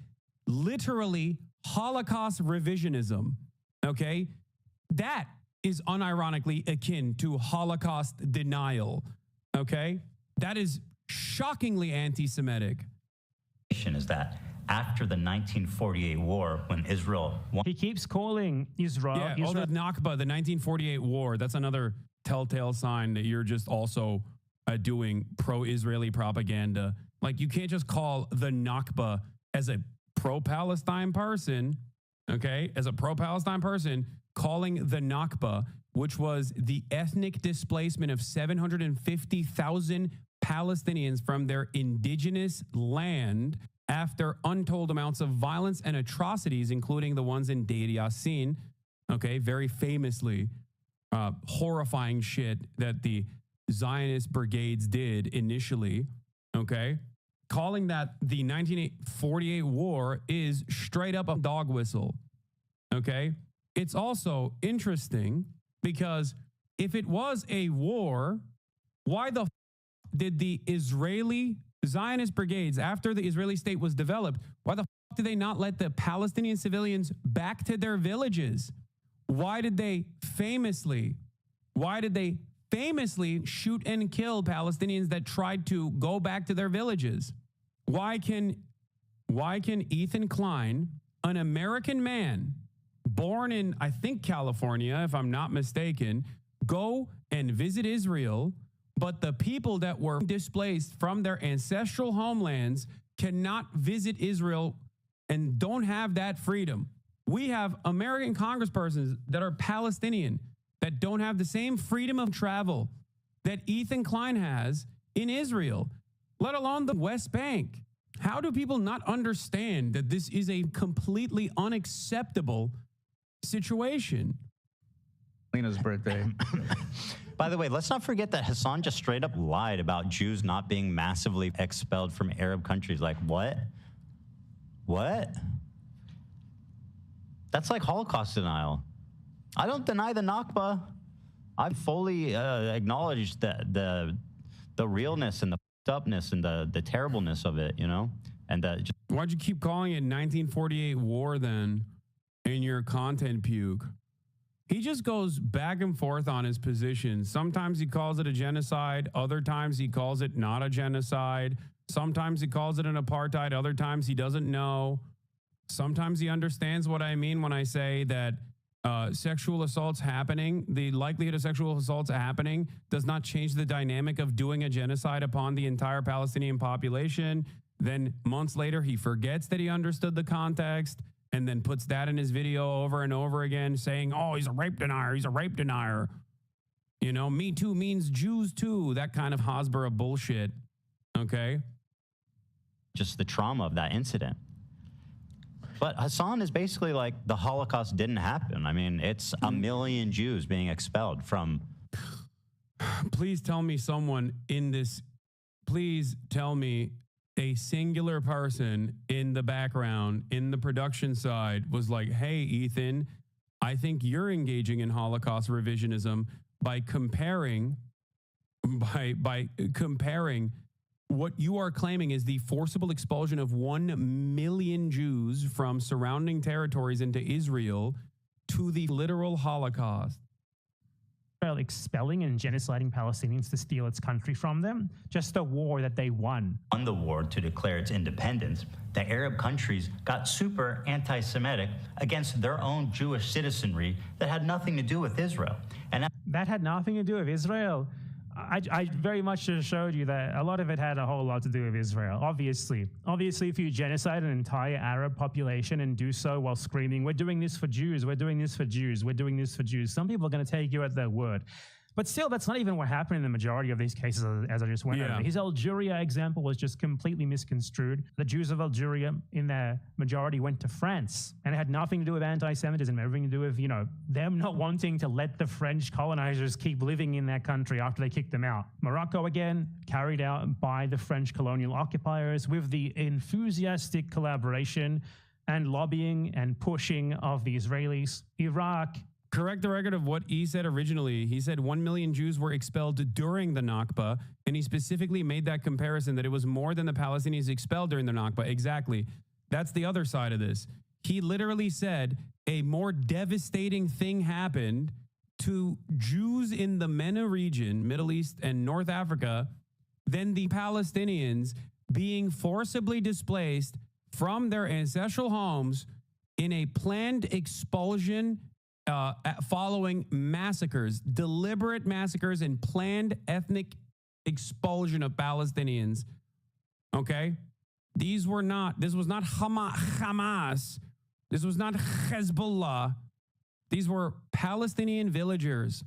literally Holocaust revisionism, okay? That is unironically akin to Holocaust denial, okay? That is shockingly anti-Semitic. Is that after the 1948 war, when Israel won. He keeps calling Israel. Yeah, the Nakba, the 1948 war, that's another telltale sign that you're just also doing pro-Israeli propaganda. Like, you can't just call the Nakba as a pro-Palestine person, okay, as a pro-Palestine person, calling the Nakba, which was the ethnic displacement of 750,000 Palestinians from their indigenous land after untold amounts of violence and atrocities, including the ones in Deir Yassin, okay, very famously, horrifying shit that the Zionist brigades did initially, okay? Calling that the 1948 war is straight up a dog whistle, okay? It's also interesting because if it was a war, why the did the Israeli Zionist brigades, after the Israeli state was developed, why the did they not let the Palestinian civilians back to their villages? Why did they famously shoot and kill Palestinians that tried to go back to their villages? Why can Ethan Klein, an American man born in, I think, California, if I'm not mistaken, go and visit Israel, but the people that were displaced from their ancestral homelands cannot visit Israel and don't have that freedom? We have American congresspersons that are Palestinian that don't have the same freedom of travel that Ethan Klein has in Israel, let alone the West Bank. How do people not understand that this is a completely unacceptable situation? Lena's birthday. By the way, let's not forget that Hassan just straight up lied about Jews not being massively expelled from Arab countries. Like, what? What? That's like Holocaust denial. I don't deny the Nakba. I fully acknowledge the realness and the upness and the terribleness of it, you know? And why'd you keep calling it 1948 war then in your content puke? He just goes back and forth on his position. Sometimes he calls it a genocide. Other times he calls it not a genocide. Sometimes he calls it an apartheid. Other times he doesn't know. Sometimes he understands what I mean when I say that sexual assaults happening, the likelihood of sexual assaults happening does not change the dynamic of doing a genocide upon the entire Palestinian population. Then months later, he forgets that he understood the context and then puts that in his video over and over again, saying, oh, he's a rape denier. He's a rape denier. You know, Me Too means Jews too. That kind of Hasbara bullshit. Okay. just the trauma of that incident. But Hassan is basically like the Holocaust didn't happen. I mean, it's a million Jews being expelled from. Please tell me someone in this, please tell me a singular person in the background, in the production side was like, hey, Ethan, I think you're engaging in Holocaust revisionism by comparing what you are claiming is the forcible expulsion of 1 million Jews from surrounding territories into Israel to the literal Holocaust. Expelling and genociding Palestinians to steal its country from them, just a war that they won. On the war to declare its independence, the Arab countries got super anti-Semitic against their own Jewish citizenry that had nothing to do with Israel. And that had nothing to do with Israel. I very much just showed you that a lot of it had a whole lot to do with Israel, obviously. Obviously, if you genocide an entire Arab population and do so while screaming, we're doing this for Jews, we're doing this for Jews, we're doing this for Jews, some people are going to take you at their word. But still, that's not even what happened in the majority of these cases, as I just went over. His Algeria example was just completely misconstrued. The Jews of Algeria, in their majority, went to France, and it had nothing to do with anti-Semitism, everything to do with, you know, them not wanting to let the French colonizers keep living in their country after they kicked them out. Morocco, again, carried out by the French colonial occupiers with the enthusiastic collaboration and lobbying and pushing of the Israelis. Iraq, correct the record of what he said originally. He said 1 million Jews were expelled during the Nakba, and he specifically made that comparison that it was more than the Palestinians expelled during the Nakba. Exactly. That's the other side of this. He literally said a more devastating thing happened to Jews in the MENA region, Middle East and North Africa, than the Palestinians being forcibly displaced from their ancestral homes in a planned expulsion following massacres, deliberate massacres and planned ethnic expulsion of Palestinians. Okay? This was not Hamas. This was not Hezbollah. These were Palestinian villagers.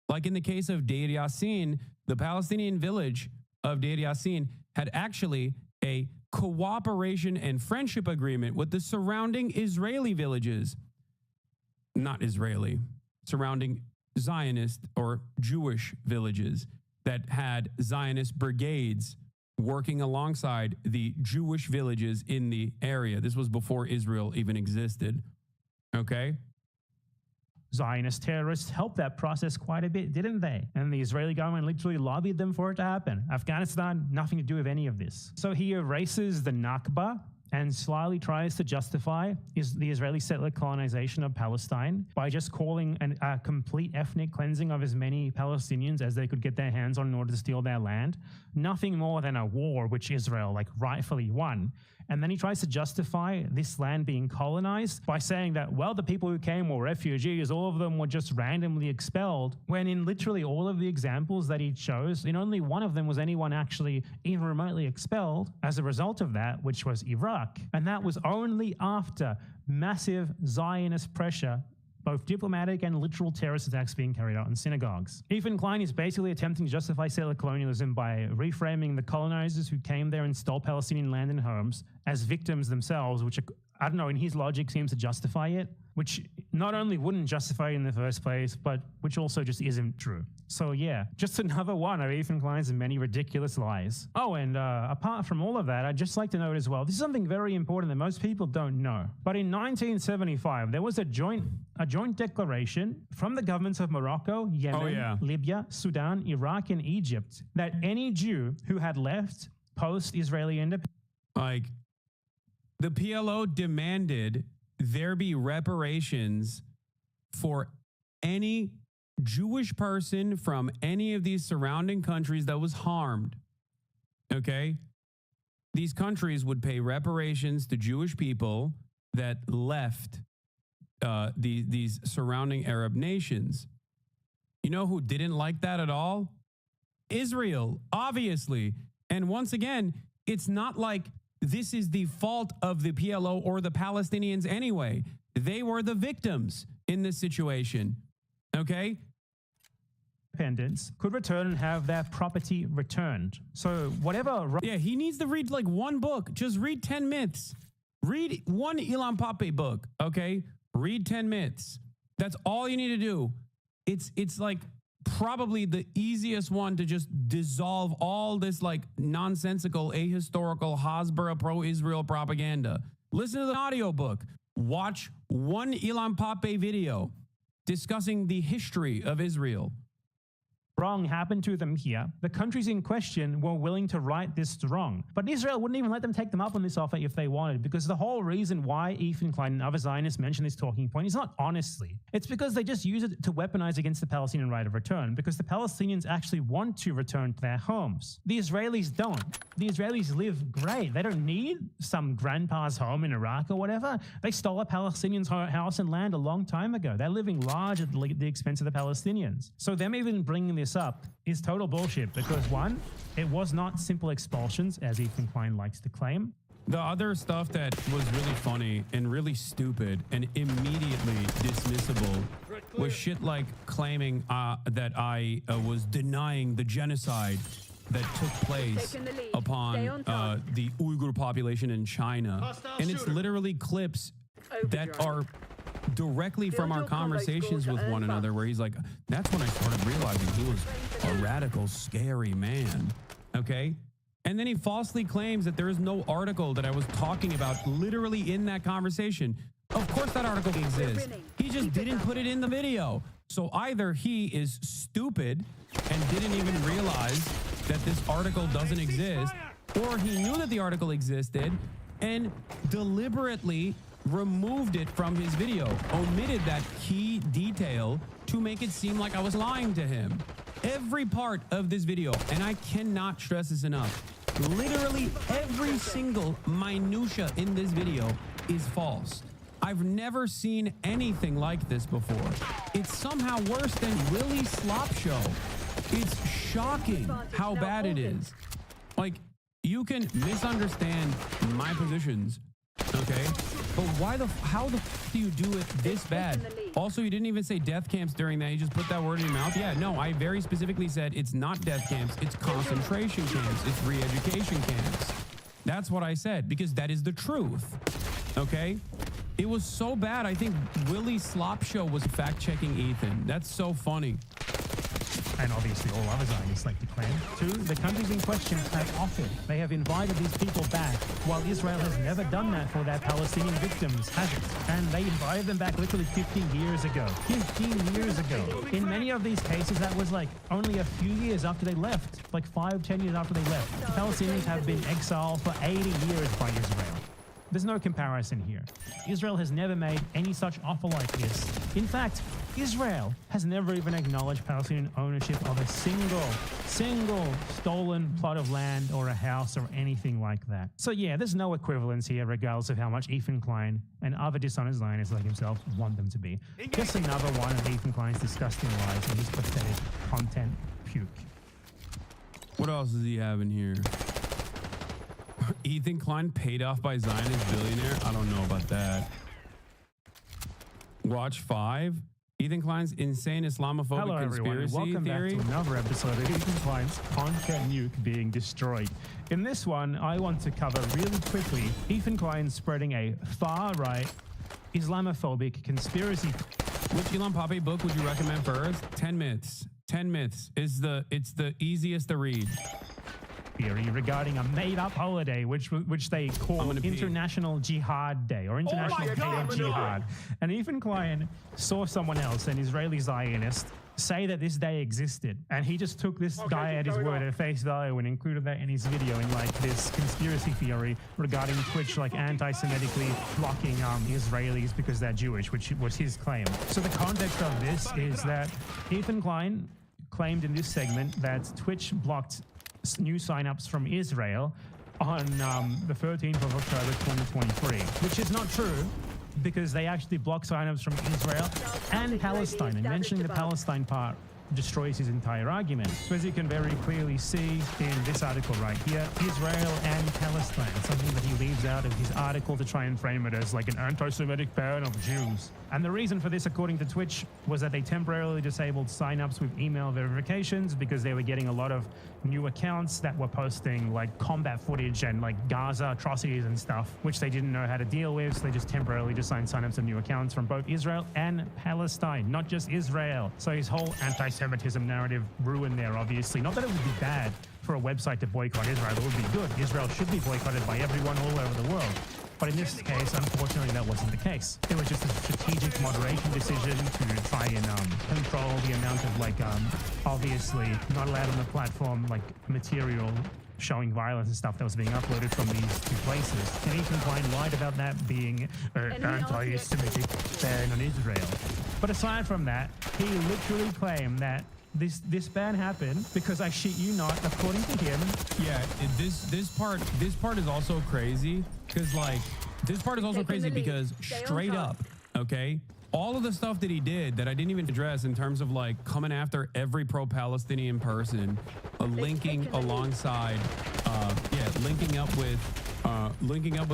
Like in the case of Deir Yassin, the Palestinian village of Deir Yassin had actually a cooperation and friendship agreement with the surrounding Israeli villages. Not Israeli, surrounding Zionist or Jewish villages that had Zionist brigades working alongside the Jewish villages in the area. This was before Israel even existed. Okay? Zionist terrorists helped that process quite a bit, didn't they? And the Israeli government literally lobbied them for it to happen. Afghanistan, nothing to do with any of this. So he erases the Nakba and slyly tries to justify the Israeli settler colonization of Palestine by just calling a complete ethnic cleansing of as many Palestinians as they could get their hands on in order to steal their land. Nothing more than a war which Israel rightfully won. And then he tries to justify this land being colonized by saying that, well, the people who came were refugees, all of them were just randomly expelled, when in literally all of the examples that he chose, in only one of them was anyone actually even remotely expelled as a result of that, which was Iraq. And that was only after massive Zionist pressure, both diplomatic and literal terrorist attacks being carried out in synagogues. Ethan Klein is basically attempting to justify settler colonialism by reframing the colonizers who came there and stole Palestinian land and homes as victims themselves, which, I don't know, in his logic seems to justify it, which not only wouldn't justify it in the first place, but which also just isn't true. So yeah, just another one of Ethan Klein's many ridiculous lies. Oh, and apart from all of that, I'd just like to note as well, this is something very important that most people don't know. But in 1975, there was a joint declaration from the governments of Morocco, Yemen, Libya, Sudan, Iraq, and Egypt that any Jew who had left post-Israeli independence, the PLO demanded there be reparations for any Jewish person from any of these surrounding countries that was harmed. Okay? These countries would pay reparations to Jewish people that left these surrounding Arab nations. You know who didn't like that at all? Israel, obviously. And once again, it's not like this is the fault of the PLO or the Palestinians anyway. They were the victims in this situation. Okay? independence could return and have their property returned. So whatever... Yeah, he needs to read like one book. Just read 10 myths. Read one Ilan Pape book, okay? Read 10 myths. That's all you need to do. It's like probably the easiest one to just dissolve all this like nonsensical, ahistorical, Hasbara pro-Israel propaganda. Listen to the audiobook. Watch one Ilan Pape video discussing the history of Israel. Wrong happened to them here. The countries in question were willing to right this wrong. But Israel wouldn't even let them take them up on this offer if they wanted, because the whole reason why Ethan Klein and other Zionists mention this talking point is not honestly. It's because they just use it to weaponize against the Palestinian right of return, because the Palestinians actually want to return to their homes. The Israelis don't. The Israelis live great. They don't need some grandpa's home in Iraq or whatever. They stole a Palestinian's house and land a long time ago. They're living large at the expense of the Palestinians. So them even bringing this up is total bullshit, because one, it was not simple expulsions as Ethan Klein likes to claim. The other stuff that was really funny and really stupid and immediately dismissible was shit like claiming that I was denying the genocide that took place upon the Uyghur population in China. And it's literally clips that are directly from our conversations with one another, where he's like, that's when I started realizing he was a radical, scary man. Okay? And then he falsely claims that there is no article that I was talking about literally in that conversation. Of course that article exists. He just didn't put it in the video. So either he is stupid and didn't even realize that this article doesn't exist, or he knew that the article existed and deliberately removed it from his video, omitted that key detail to make it seem like I was lying to him. Every part of this video, and I cannot stress this enough, literally every single minutia in this video is false. I've never seen anything like this before. It's somehow worse than Willie Slop Show. It's shocking how bad it is. Like, you can misunderstand my positions, okay? But how the f do you do it this bad? Also, you didn't even say death camps during that. You just put that word in your mouth. Yeah, no, I very specifically said it's not death camps. It's concentration camps. It's re-education camps. That's what I said, because that is the truth, okay? It was so bad. I think Willie Slopshow was fact-checking Ethan. That's so funny. And obviously all other Zionists like to claim. Two, the countries in question have offered. They have invited these people back, while Israel has never done that for their Palestinian victims, has it? And they invited them back literally 15 years ago. 15 years ago. In many of these cases, that was like only a few years after they left. Like 5, 10 years after they left. The Palestinians have been exiled for 80 years by Israel. There's no comparison here. Israel has never made any such offer like this. In fact, Israel has never even acknowledged Palestinian ownership of a single stolen plot of land or a house or anything like that. So yeah, there's no equivalence here regardless of how much Ethan Klein and other dishonest Zionists like himself want them to be. Just another one of Ethan Klein's disgusting lies and his pathetic content puke. What else does he have in here? Ethan Klein paid off by Zionist billionaire? I don't know about that. Watch 5. Ethan Klein's insane Islamophobic Hello, conspiracy everyone. Welcome theory. back to another episode of Ethan Klein's content nuke being destroyed. In this one, I want to cover really quickly Ethan Klein spreading a far-right Islamophobic conspiracy. Which Elon Pape book would you recommend first? 10 Myths. 10 Myths is it's the easiest to read. Theory regarding a made-up holiday, which they call International Jihad Day or International Day of Jihad. And Ethan Klein saw someone else, an Israeli Zionist, say that this day existed, and he just took this guy at his word at face value and included that in his video in like this conspiracy theory regarding Twitch like anti-Semitically blocking Israelis because they're Jewish, which was his claim. So the context of this is that Ethan Klein claimed in this segment that Twitch blocked new signups from Israel on the 13th of October 2023, which is not true because they actually block signups from Israel and Palestine, and mentioning the Palestine part destroys his entire argument. So as you can very clearly see in this article right here, Israel and Palestine, something that he leaves out of his article to try and frame it as like an anti-Semitic ban of Jews. And the reason for this, according to Twitch, was that they temporarily disabled signups with email verifications because they were getting a lot of new accounts that were posting like combat footage and like Gaza atrocities and stuff, which they didn't know how to deal with. So they just temporarily assigned signups of new accounts from both Israel and Palestine, not just Israel. So his whole anti-Semitism narrative ruined there, obviously. Not that it would be bad for a website to boycott Israel. It would be good. Israel should be boycotted by everyone all over the world. But in this case, unfortunately, that wasn't the case. It was just a strategic moderation decision to try and control the amount of, like, obviously not allowed on the platform, like, material showing violence and stuff that was being uploaded from these two places. And Ethan Klein lied about that being an anti-Semitic ban on Israel. But aside from that, he literally claimed that this ban happened because, I shit you not, according to him. Yeah, this part is also crazy because like this part is also crazy because straight up, okay, all of the stuff that he did that I didn't even address in terms of like coming after every pro-Palestinian person, linking alongside, linking up with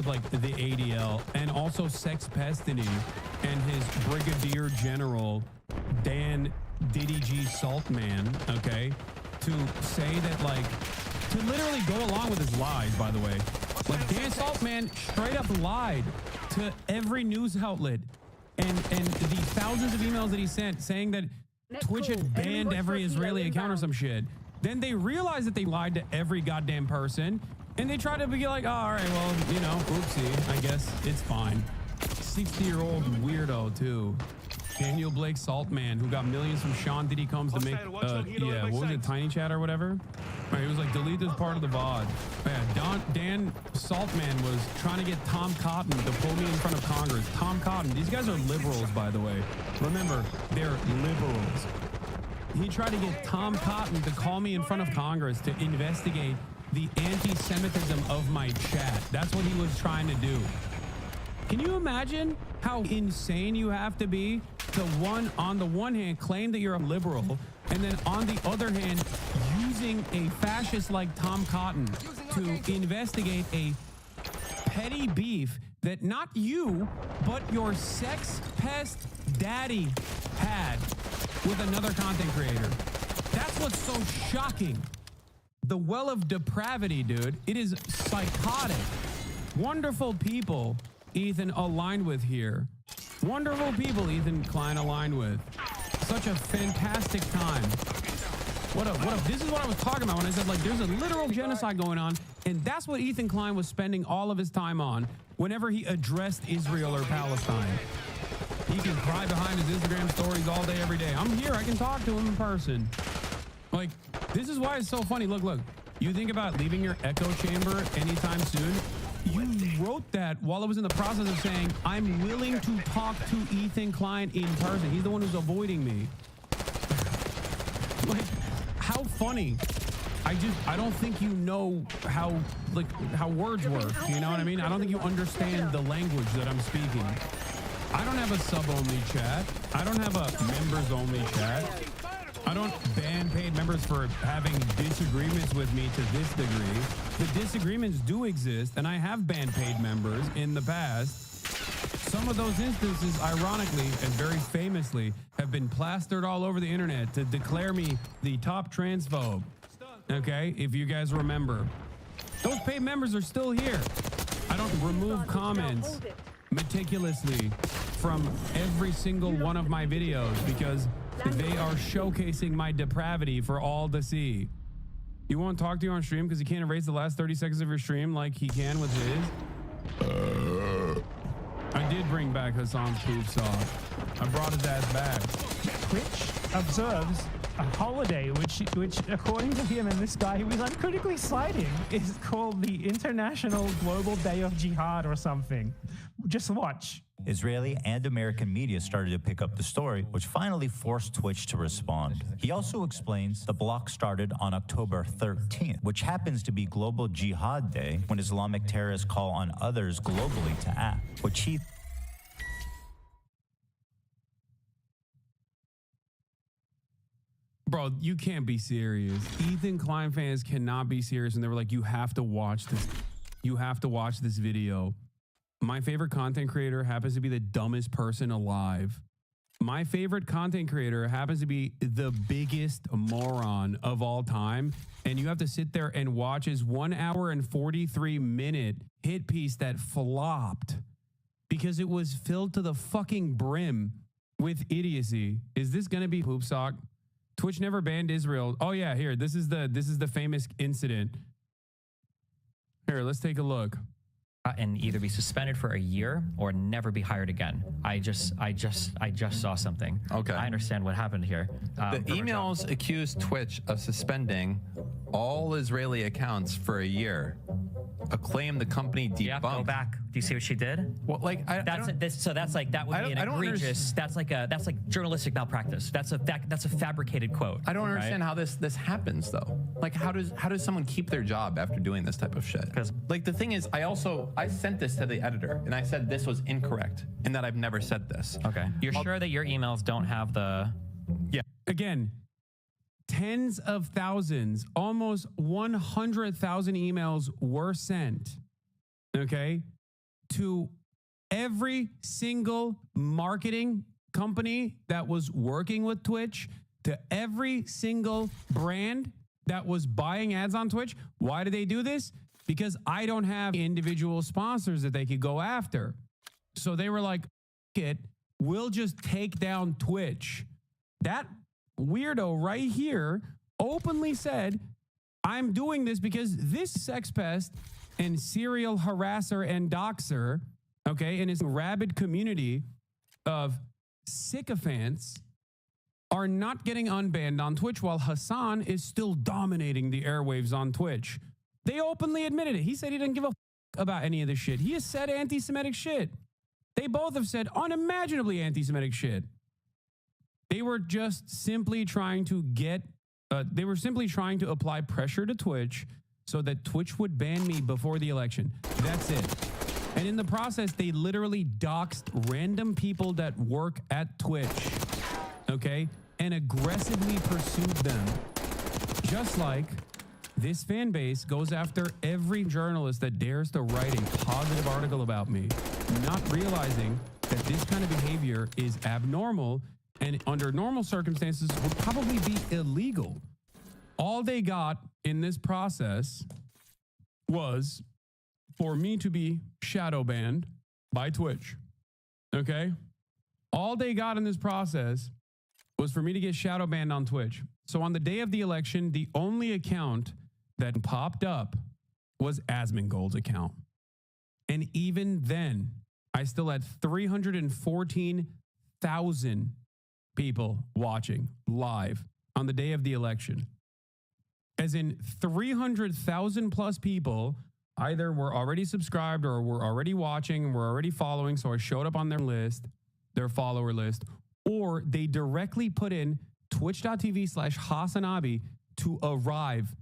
like the ADL and also Sex Pestiny and his Brigadier General Dan Diddy G Saltman, okay, to say that like, to literally go along with his lies, by the way. Like Dan Saltman straight up lied to every news outlet and the thousands of emails that he sent saying that Twitch had banned every Israeli account or some shit. Then they realized that they lied to every goddamn person and they tried to be like, oh, all right, well, you know, oopsie, I guess it's fine. 60-year-old weirdo too. Daniel Blake Saltman, who got millions from Sean Diddy Combs to make, what was it, Tiny Chat or whatever? Right, he was like, delete this part of the VOD. Yeah, Dan Saltman was trying to get Tom Cotton to pull me in front of Congress. Tom Cotton, these guys are liberals, by the way. Remember, they're liberals. He tried to get Tom Cotton to call me in front of Congress to investigate the anti-Semitism of my chat. That's what he was trying to do. Can you imagine how insane you have to be to on the one hand, claim that you're a liberal, and then on the other hand, using a fascist like Tom Cotton to investigate a petty beef that not you, but your sex pest daddy had with another content creator. That's what's so shocking. The well of depravity, dude. It is psychotic. Wonderful people Ethan aligned with here. Wonderful people Ethan Klein aligned with. Such a fantastic time. This is what I was talking about when I said, like, there's a literal genocide going on, and that's what Ethan Klein was spending all of his time on whenever he addressed Israel or Palestine. He can cry behind his Instagram stories all day, every day. I'm here. I can talk to him in person. Like, this is why it's so funny. Look. You think about leaving your echo chamber anytime soon. You wrote that while I was in the process of saying, I'm willing to talk to Ethan Klein in person. He's the one who's avoiding me. Like, how funny. I don't think you know how words work. You know what I mean? I don't think you understand the language that I'm speaking. I don't have a sub-only chat. I don't have a members-only chat. I don't ban paid members for having disagreements with me to this degree. The disagreements do exist, and I have banned paid members in the past. Some of those instances, ironically and very famously, have been plastered all over the internet to declare me the top transphobe. Okay, if you guys remember. Those paid members are still here. I don't remove comments meticulously from every single one of my videos because they are showcasing my depravity for all to see. You won't talk to you on stream because he can't erase the last 30 seconds of your stream like he can with his? I did bring back Hassan's poop saw. I brought his ass back. Twitch observes a holiday which according to him and this guy who is uncritically citing is called the International Global Day of Jihad or something. Just watch. Israeli and American media started to pick up the story, which finally forced Twitch to respond. He also explains the block started on October 13th, which happens to be Global Jihad Day, when Islamic terrorists call on others globally to act, which he... Bro, you can't be serious. Ethan Klein fans cannot be serious. And they were like, you have to watch this. You have to watch this video. My favorite content creator happens to be the dumbest person alive. My favorite content creator happens to be the biggest moron of all time. And you have to sit there and watch his 1 hour and 43-minute hit piece that flopped because it was filled to the fucking brim with idiocy. Is this going to be poop sock? Twitch never banned Israel. Oh yeah, here. This is the famous incident. Here, let's take a look. And either be suspended for a year or never be hired again. I just saw something. Okay. I understand what happened here. The emails accused Twitch of suspending all Israeli accounts for a year. A claim the company debunked. You have to go back. Do you see what she did? Well, like that would be an egregious. That's like journalistic malpractice. That's a fabricated quote. I don't understand how this happens though. Like how does someone keep their job after doing this type of shit? Because like the thing is, I sent this to the editor and I said this was incorrect and that I've never said this. Okay. You're sure that your emails don't have the? Yeah. Again, tens of thousands, almost 100,000 emails were sent, okay, to every single marketing company that was working with Twitch, to every single brand that was buying ads on Twitch. Why do they do this? Because I don't have individual sponsors that they could go after. So they were like, it, we'll just take down Twitch. That weirdo right here openly said, I'm doing this because this sex pest and serial harasser and doxer, okay, and his rabid community of sycophants are not getting unbanned on Twitch while Hassan is still dominating the airwaves on Twitch. They openly admitted it. He said he didn't give a about any of this shit. He has said anti-Semitic shit. They both have said unimaginably anti-Semitic shit. They were just simply trying to apply pressure to Twitch so that Twitch would ban me before the election. That's it. And in the process, they literally doxed random people that work at Twitch, okay, and aggressively pursued them. Just like This fan base goes after every journalist that dares to write a positive article about me, not realizing that this kind of behavior is abnormal and under normal circumstances would probably be illegal. All they got in this process was for me to be shadow banned by Twitch. Okay? All they got in this process was for me to get shadow banned on Twitch. So on the day of the election, the only account that popped up was Asmongold's account. And even then, I still had 314,000 people watching live on the day of the election. As in 300,000 plus people either were already subscribed or were already watching, were already following. So I showed up on their list, their follower list, or they directly put in twitch.tv/Hasanabi to arrive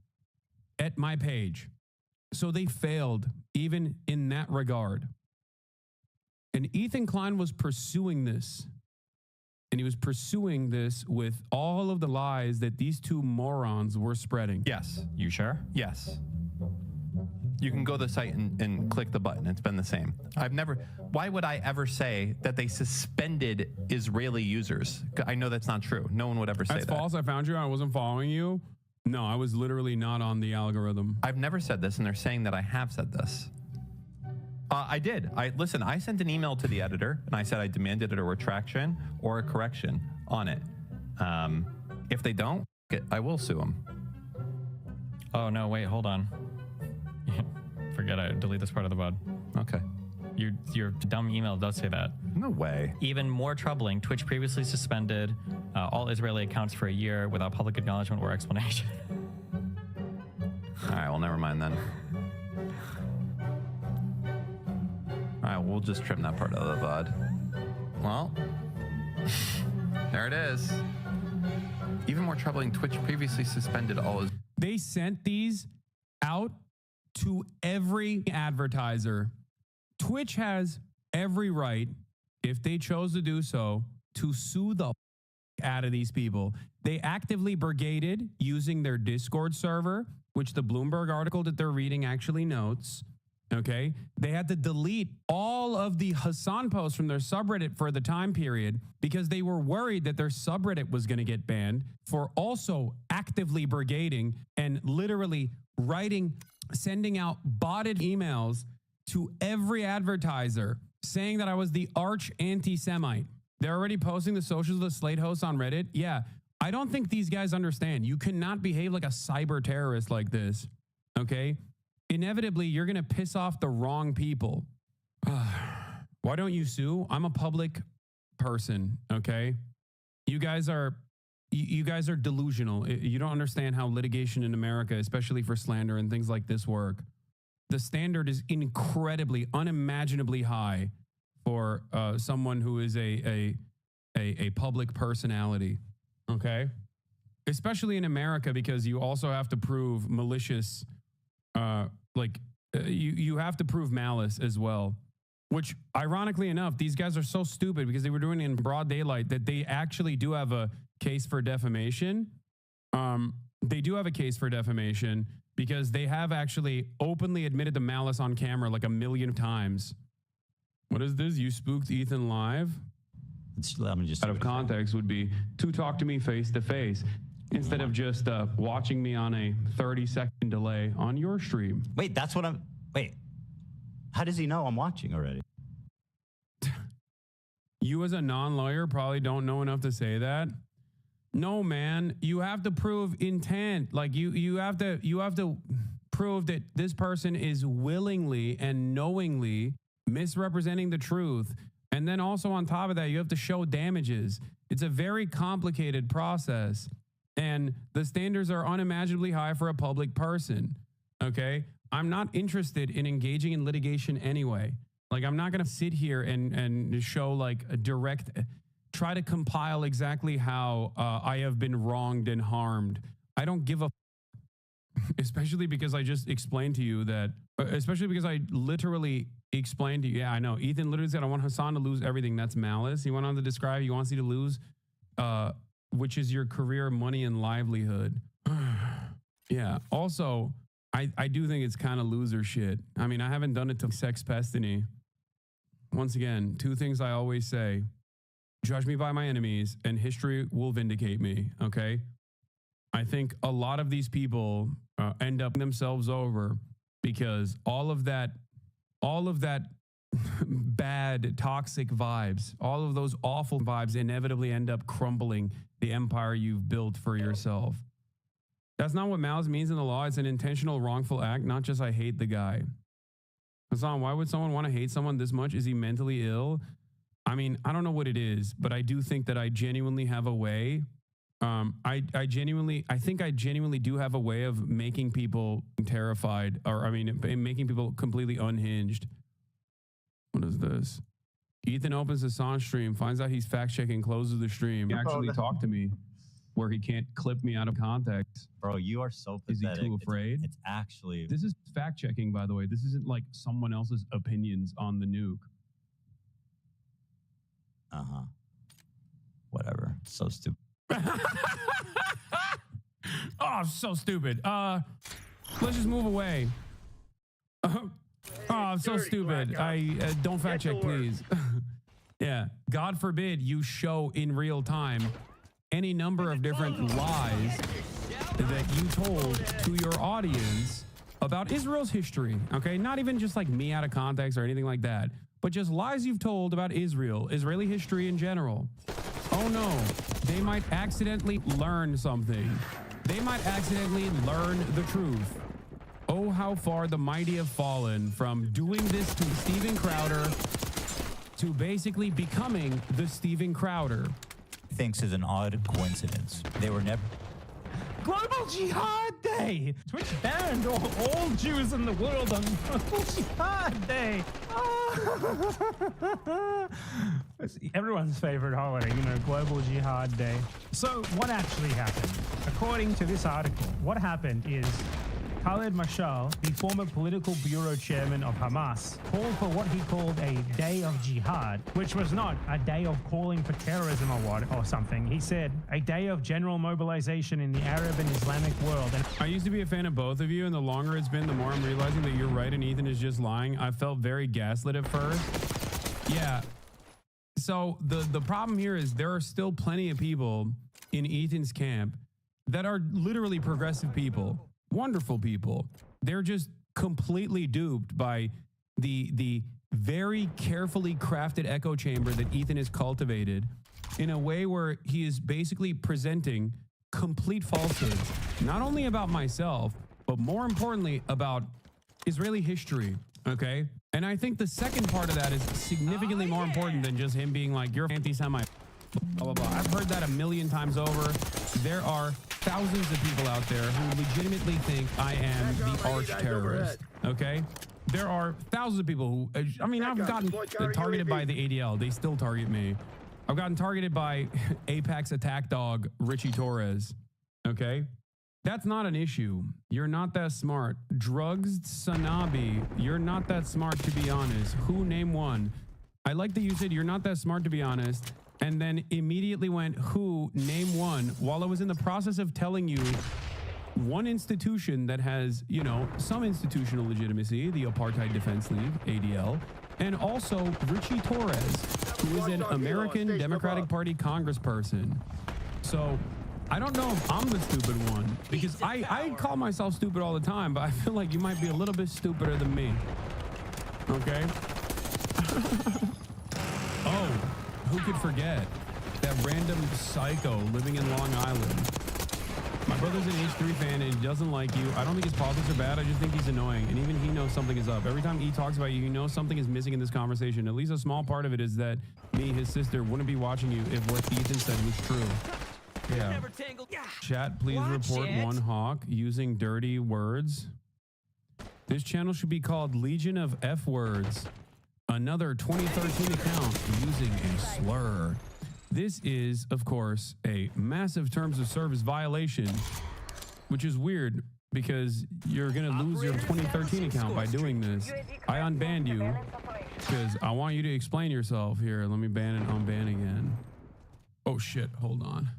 at my page. So they failed even in that regard. And Ethan Klein was pursuing this. And he was pursuing this with all of the lies that these two morons were spreading. Yes. You sure? Yes. You can go to the site and click the button. It's been the same. Why would I ever say that they suspended Israeli users? I know that's not true. No one would ever say that. That's false. I found you. I wasn't following you. No, I was literally not on the algorithm. I've never said this, and they're saying that I have said this. I did. Listen, I sent an email to the editor, and I said I demanded a retraction or a correction on it. If they don't, I will sue them. Oh, no, wait, hold on. Forget I delete this part of the VOD. Okay. Your dumb email does say that. No way. Even more troubling, Twitch previously suspended all Israeli accounts for a year without public acknowledgement or explanation. All right, well, never mind then. All right, we'll just trim that part out of the VOD. Well, there it is. Even more troubling, Twitch previously suspended all his... They sent these out to every advertiser. Twitch has every right, if they chose to do so, to sue the out of these people. They actively brigaded using their Discord server, which the Bloomberg article that they're reading actually notes. Okay. They had to delete all of the Hassan posts from their subreddit for the time period because they were worried that their subreddit was going to get banned for also actively brigading and literally sending out botted emails to every advertiser saying that I was the arch anti-Semite. They're already posting the socials of the Slate hosts on Reddit. Yeah. I don't think these guys understand. You cannot behave like a cyber terrorist like this. Okay. Inevitably, you're going to piss off the wrong people. Why don't you sue? I'm a public person, okay? You guys are delusional. You don't understand how litigation in America, especially for slander and things like this, work. The standard is incredibly, unimaginably high for someone who is a public personality, okay? Especially in America, because you also have to prove malicious. You have to prove malice as well, which ironically enough, these guys are so stupid because they were doing it in broad daylight that they actually do have a case for defamation. They do have a case for defamation because they have actually openly admitted to malice on camera like 1 million times. What is this? You spooked Ethan live? Let me just out of context would be to talk to me face to face. Instead of just watching me on a 30-second delay on your stream. Wait, wait. How does he know I'm watching already? You as a non-lawyer probably don't know enough to say that. No, man, you have to prove intent. Like you have to prove that this person is willingly and knowingly misrepresenting the truth. And then also on top of that, you have to show damages. It's a very complicated process. And the standards are unimaginably high for a public person. Okay. I'm not interested in engaging in litigation anyway. Like, I'm not going to sit here and show like a direct, try to compile exactly how I have been wronged and harmed. I don't give a, especially because I just explained to you that, especially because I literally explained to you. Yeah, I know. Ethan literally said, I want Hassan to lose everything. That's malice. He went on to describe, he wants you to lose, which is your career, money, and livelihood. Yeah. Also, I do think it's kind of loser shit. I mean, I haven't done it to Sex Pestiny. Once again, two things I always say: judge me by my enemies, and history will vindicate me. Okay. I think a lot of these people end up themselves over because all of that bad, toxic vibes, all of those awful vibes inevitably end up crumbling the empire you've built for yourself. That's not what malice means in the law. It's an intentional wrongful act, not just I hate the guy. Hassan, why would someone want to hate someone this much? Is he mentally ill? I mean, I don't know what it is, but I do think that I genuinely have a way. I think I genuinely do have a way of making people terrified, or I mean, making people completely unhinged. What is this? Ethan opens Hassan's stream, finds out he's fact checking, closes the stream. He actually talked to me where he can't clip me out of context. Bro, you are so pathetic. Is he too afraid? It's actually... This is fact checking, by the way. This isn't like someone else's opinions on the nuke. Uh-huh. Whatever. So stupid. Oh, so stupid. Let's just move away. Oh, I'm so stupid. Don't fact check, please. Yeah. God forbid you show in real time any number of different lies that you told to your audience about Israel's history. Okay. Not even just like me out of context or anything like that, but just lies you've told about Israel, Israeli history in general. Oh no, they might accidentally learn something. They might accidentally learn the truth. Oh, how far the mighty have fallen from doing this to Steven Crowder to basically becoming the Steven Crowder. Thinks is an odd coincidence. They were never... Global Jihad Day! Twitch banned all Jews in the world on Global Jihad Day! It's everyone's favorite holiday, you know, Global Jihad Day. So what actually happened? According to this article, what happened is Khaled Mashal, the former political bureau chairman of Hamas, called for what he called a day of jihad, which was not a day of calling for terrorism or something. He said a day of general mobilization in the Arab and Islamic world. And I used to be a fan of both of you, and the longer it's been, the more I'm realizing that you're right and Ethan is just lying. I felt very gaslit at first. Yeah. So the problem here is there are still plenty of people in Ethan's camp that are literally progressive people. Wonderful people. They're just completely duped by the very carefully crafted echo chamber that Ethan has cultivated in a way where he is basically presenting complete falsehoods, not only about myself, but more importantly about Israeli history. Okay. And I think the second part of that is significantly more important than just him being like, you're anti-Semite. Blah, blah, blah. I've heard that a million times over. There are thousands of people out there who legitimately think I am the arch terrorist. Okay? There are thousands of people who, I mean, I've gotten targeted by the ADL. They still target me. I've gotten targeted by Apex attack dog, Richie Torres. Okay? That's not an issue. You're not that smart. Drugs, Sanabi, you're not that smart, to be honest. Who? Name one. I like that you said you're not that smart, to be honest, and then immediately went, who? Name one, while I was in the process of telling you one institution that has, you know, some institutional legitimacy, the Apartheid Defense League, ADL, and also Richie Torres, who is an American Democratic Party congressperson. So I don't know if I'm the stupid one, because I call myself stupid all the time, but I feel like you might be a little bit stupider than me. Okay? Oh, who could forget that random psycho living in Long Island? My brother's an H3 fan and he doesn't like you. I don't think his politics are bad. I just think he's annoying. And even he knows something is up. Every time he talks about you, he knows something is missing in this conversation. At least a small part of it is that me, his sister, wouldn't be watching you if what Ethan said was true. Yeah. Chat, please report one hawk using dirty words. This channel should be called Legion of F Words. Another 2013 account using a slur. This is, of course, a massive terms of service violation, which is weird because you're going to lose your 2013 account by doing this. I unbanned you because I want you to explain yourself here. Let me ban and unban again. Oh, shit. Hold on.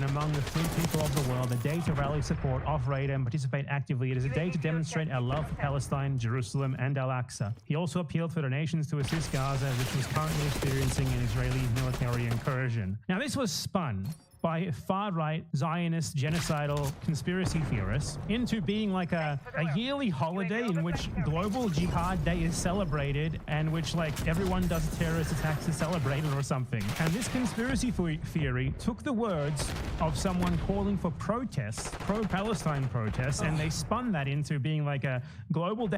and among the free people of the world, a day to rally support, operate, and participate actively. It is a day to demonstrate our love for Palestine, Jerusalem, and Al-Aqsa. He also appealed for donations to assist Gaza, which was currently experiencing an Israeli military incursion. Now, this was spun by far-right Zionist genocidal conspiracy theorists into being like a yearly holiday in which Global Jihad Day is celebrated and which like everyone does terrorist attacks to celebrate it or something. And this conspiracy theory took the words of someone calling for protests, pro-Palestine protests, and they spun that into being like a global day.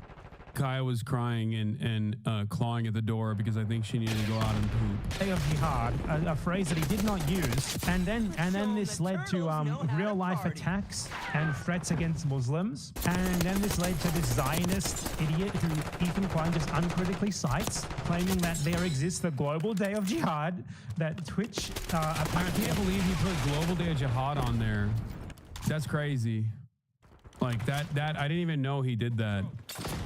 Kaya was crying and clawing at the door because I think she needed to go out and poop. Day of Jihad, a phrase that he did not use, and then this led to real life attacks and threats against Muslims, and then this led to this Zionist idiot who Ethan Klein just uncritically cites, claiming that there exists the Global Day of Jihad that Twitch apparently. I can't believe you put Global Day of Jihad on there. That's crazy. Like that I didn't even know he did that.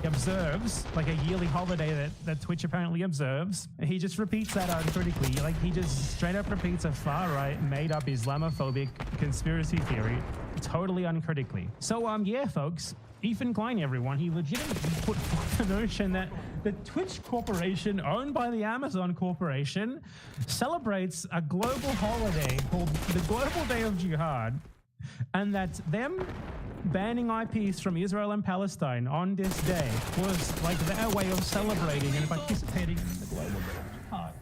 He observes like a yearly holiday that Twitch apparently observes. He just repeats that uncritically. Like he just straight up repeats a far right made up Islamophobic conspiracy theory totally uncritically. So yeah, folks, Ethan Klein, everyone, he legitimately put forth the notion that the Twitch corporation owned by the Amazon corporation celebrates a global holiday called the Global Day of Jihad, and that them banning IPs from Israel and Palestine on this day was like their way of celebrating and participating in the global day of jihad.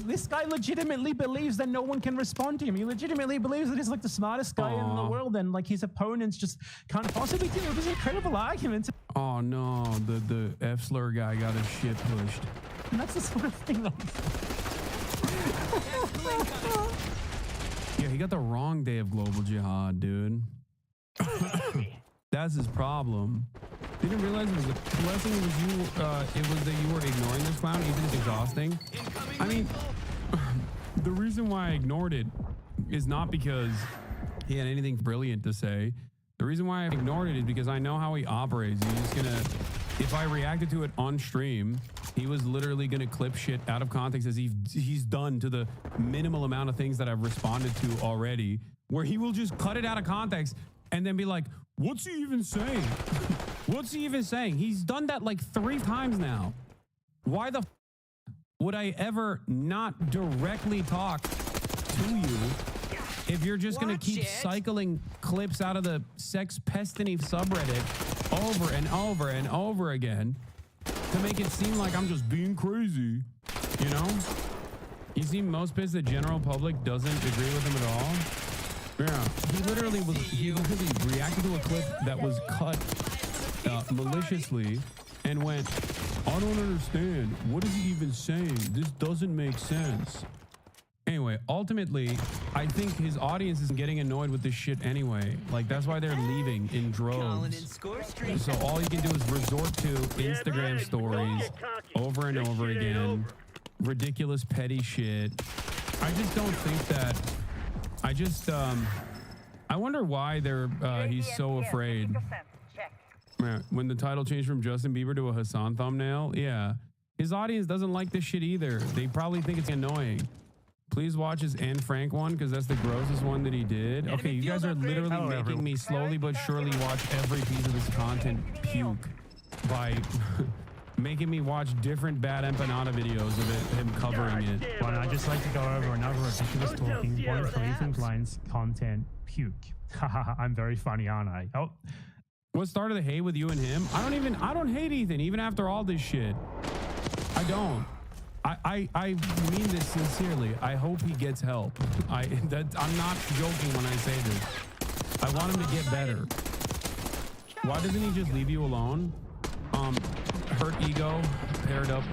This guy legitimately believes that no one can respond to him. He legitimately believes that he's like the smartest guy in the world, and like his opponents just can't possibly give him these incredible arguments. Oh no, the F slur guy got his shit pushed. And that's the sort of thing that yeah, he got the wrong day of Global Jihad, dude. That's his problem. You didn't realize it was a blessing. It was that you were ignoring this clown. Even it's exhausting. I mean, the reason why I ignored it is not because he had anything brilliant to say. The reason why I ignored it is because I know how he operates. He's just gonna, if I reacted to it on stream, he was literally gonna clip shit out of context as he's done to the minimal amount of things that I've responded to already, where he will just cut it out of context and then be like, what's he even saying? What's he even saying? He's done that like 3 times now. Why the would I ever not directly talk to you if you're just going to keep cycling clips out of the Sex Pestiny subreddit over and over and over again to make it seem like I'm just being crazy, you know? You seem most pissed the general public doesn't agree with him at all. Yeah, he literally reacted to a clip that was cut maliciously and went, I don't understand. What is he even saying? This doesn't make sense. Anyway, ultimately, I think his audience is getting annoyed with this shit anyway. Like, that's why they're leaving in droves. So all you can do is resort to Instagram stories over and over again. Ridiculous, petty shit. I just don't think that... I wonder why he's so afraid. When the title changed from Justin Bieber to a Hassan thumbnail, yeah. His audience doesn't like this shit either. They probably think it's annoying. Please watch his Anne Frank one, because that's the grossest one that he did. Okay, you guys are literally making me slowly but surely watch every piece of this content puke by making me watch different bad empanada videos of him covering it. Well, I'd just like to go over another ridiculous talking point from Ethan Klein's content puke. Haha, I'm very funny, aren't I? Oh. What started the hate with you and him? I don't hate Ethan, even after all this shit. I don't. I mean this sincerely. I hope he gets help. I'm not joking when I say this. I want him to get better. Why doesn't he just leave you alone? Hurt ego paired up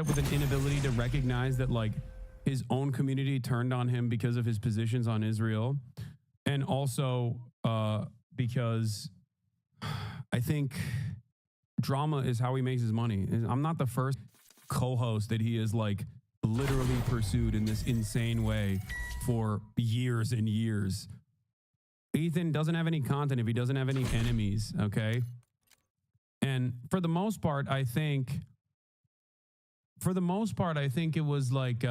with an inability to recognize that like his own community turned on him because of his positions on Israel, and also because I think drama is how he makes his money. I'm not the first co-host that he is like literally pursued in this insane way for years and years. Ethan doesn't have any content if he doesn't have any enemies, okay? And for the most part, I think it was like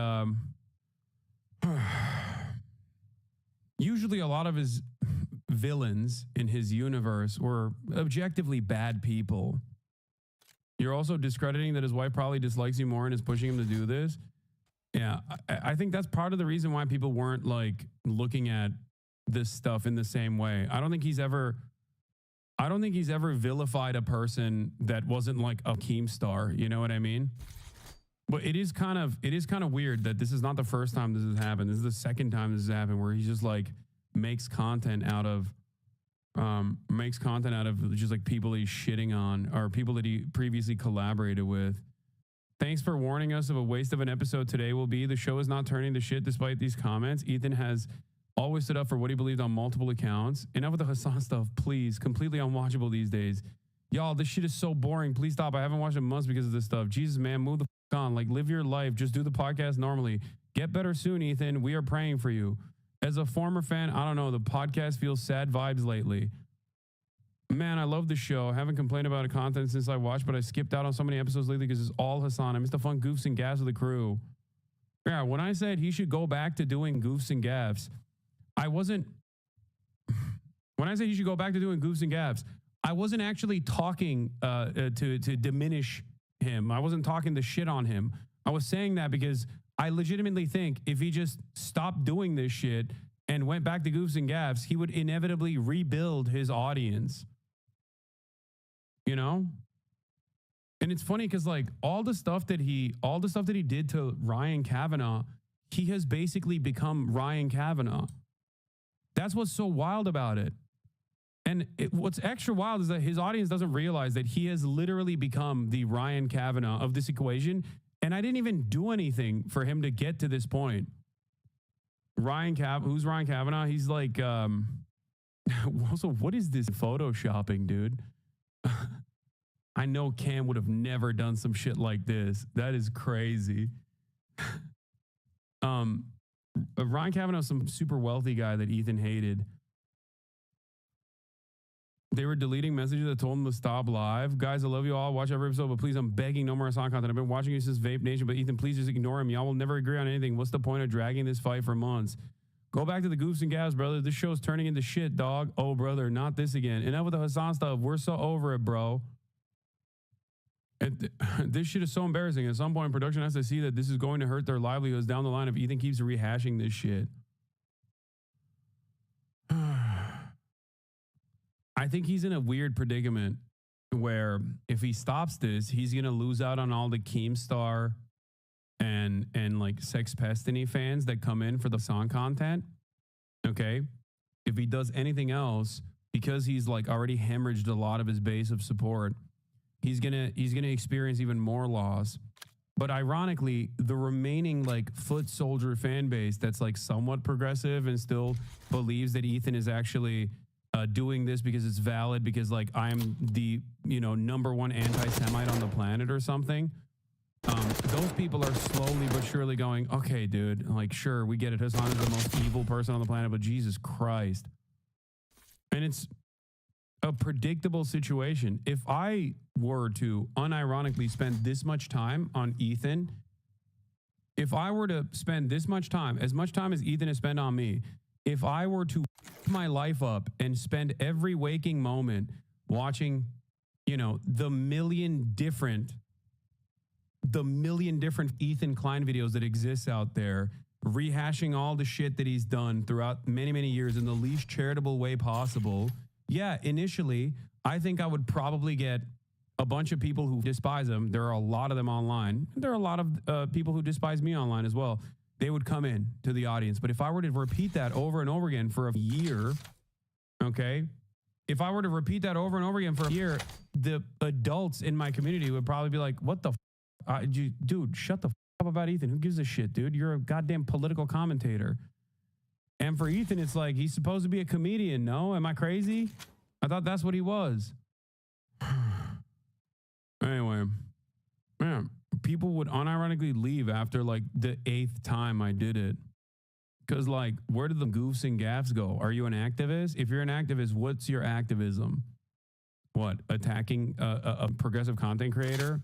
usually a lot of his villains in his universe were objectively bad people. You're also discrediting that his wife probably dislikes you more and is pushing him to do this. Yeah, I think that's part of the reason why people weren't like looking at this stuff in the same way. I don't think he's ever vilified a person that wasn't like a Keemstar. You know what I mean? But it is kind of weird that this is not the first time this has happened. This is the second time this has happened where he just like makes content out of just like people he's shitting on or people that he previously collaborated with. Thanks for warning us of a waste of an episode today will be. The show is not turning to shit despite these comments. Ethan has always stood up for what he believed on multiple accounts. Enough with the Hassan stuff, please. Completely unwatchable these days. Y'all, this shit is so boring. Please stop. I haven't watched in months because of this stuff. Jesus, man, move the fuck on. Like, live your life. Just do the podcast normally. Get better soon, Ethan. We are praying for you. As a former fan, I don't know. The podcast feels sad vibes lately. Man, I love the show. I haven't complained about the content since I watched, but I skipped out on so many episodes lately because it's all Hassan. I missed the fun goofs and gaffs of the crew. Yeah, when I said he should go back to doing goofs and gaffs, when I say he should go back to doing goofs and gaffs, I wasn't actually talking to diminish him. I wasn't talking to shit on him. I was saying that because I legitimately think if he just stopped doing this shit and went back to goofs and gaffs, he would inevitably rebuild his audience. You know? And it's funny because like all the stuff that he did to Ryan Kavanaugh, he has basically become Ryan Kavanaugh. That's what's so wild about it. And what's extra wild is that his audience doesn't realize that he has literally become the Ryan Kavanaugh of this equation. And I didn't even do anything for him to get to this point. Who's Ryan Kavanaugh? He's like, also, what is this photoshopping, dude? I know Cam would have never done some shit like this. That is crazy. Ryan Kavanaugh, some super wealthy guy that Ethan hated. They were deleting messages that told him to stop live. Guys, I love you all. Watch every episode, but please, I'm begging no more Hassan content. I've been watching you since Vape Nation, but Ethan, please just ignore him. Y'all will never agree on anything. What's the point of dragging this fight for months? Go back to the goofs and gaffs, brother. This show's turning into shit, dog. Oh, brother, not this again. Enough with the Hassan stuff. We're so over it, bro. This shit is so embarrassing. At some point, production has to see that this is going to hurt their livelihoods down the line if Ethan keeps rehashing this shit. I think he's in a weird predicament where if he stops this, he's going to lose out on all the Keemstar and like Sex Pestiny fans that come in for the song content. Okay. If he does anything else, because he's like already hemorrhaged a lot of his base of support, he's going to experience even more loss. But ironically, the remaining like foot soldier fan base that's like somewhat progressive and still believes that Ethan is actually doing this because it's valid, because like I'm the, number one anti-Semite on the planet or something. Those people are slowly but surely going, okay, dude, like, sure, we get it. Hassan is the most evil person on the planet, but Jesus Christ. And it's a predictable situation. If I were to unironically spend this much time on Ethan, if I were to spend this much time, as much time as Ethan has spent on me, if I were to my life up and spend every waking moment watching, the million different Ethan Klein videos that exists out there, rehashing all the shit that he's done throughout many, many years in the least charitable way possible. Yeah, initially, I think I would probably get a bunch of people who despise him. There are a lot of them online. There are a lot of people who despise me online as well. They would come in to the audience. But if I were to repeat that over and over again for a year, okay, if I were to repeat that over and over again for a year, the adults in my community would probably be like, what the dude, shut the up about Ethan. Who gives a shit, dude? You're a goddamn political commentator. And for Ethan, it's like, he's supposed to be a comedian. No? Am I crazy? I thought that's what he was. Anyway, man, people would unironically leave after like the 8th time I did it. Because like, where did the goofs and gaffs go? Are you an activist? If you're an activist, what's your activism? What? Attacking a progressive content creator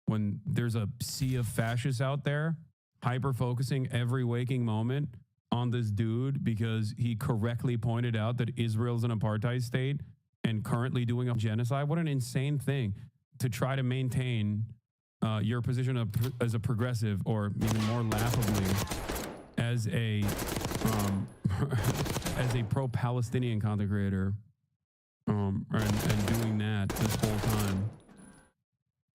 when there's a sea of fascists out there, hyper-focusing every waking moment on this dude because he correctly pointed out that Israel's an apartheid state and currently doing a genocide. What an insane thing to try to maintain your position as a progressive, or even more laughably as a as a pro-Palestinian content creator, and doing that this whole time.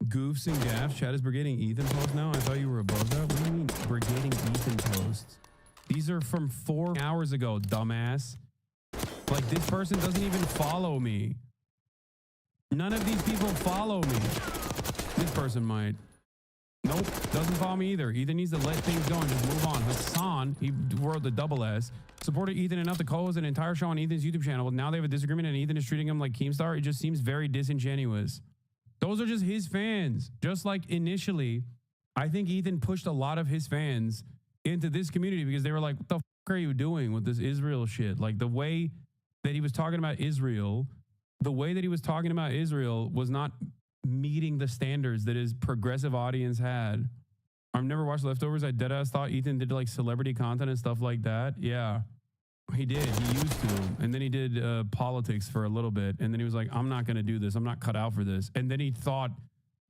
Goofs and gaffs. Chat is brigading Ethan posts now. I thought you were above that. What do you mean brigading Ethan posts? These are from 4 hours ago, dumbass. Like, this person doesn't even follow me. None of these people follow me. This person might. Nope, doesn't follow me either. Ethan needs to let things go and just move on. Hassan, he wrote the double S, supported Ethan enough to co-host an entire show on Ethan's YouTube channel. Now they have a disagreement and Ethan is treating him like Keemstar. It just seems very disingenuous. Those are just his fans. Just like initially, I think Ethan pushed a lot of his fans into this community because they were like, what the fuck are you doing with this Israel shit? Like, the way that he was talking about Israel, was not meeting the standards that his progressive audience had. I've never watched Leftovers. I deadass thought Ethan did like celebrity content and stuff like that. Yeah, he did. He used to. And then he did politics for a little bit. And then he was like, I'm not going to do this. I'm not cut out for this. And then he thought,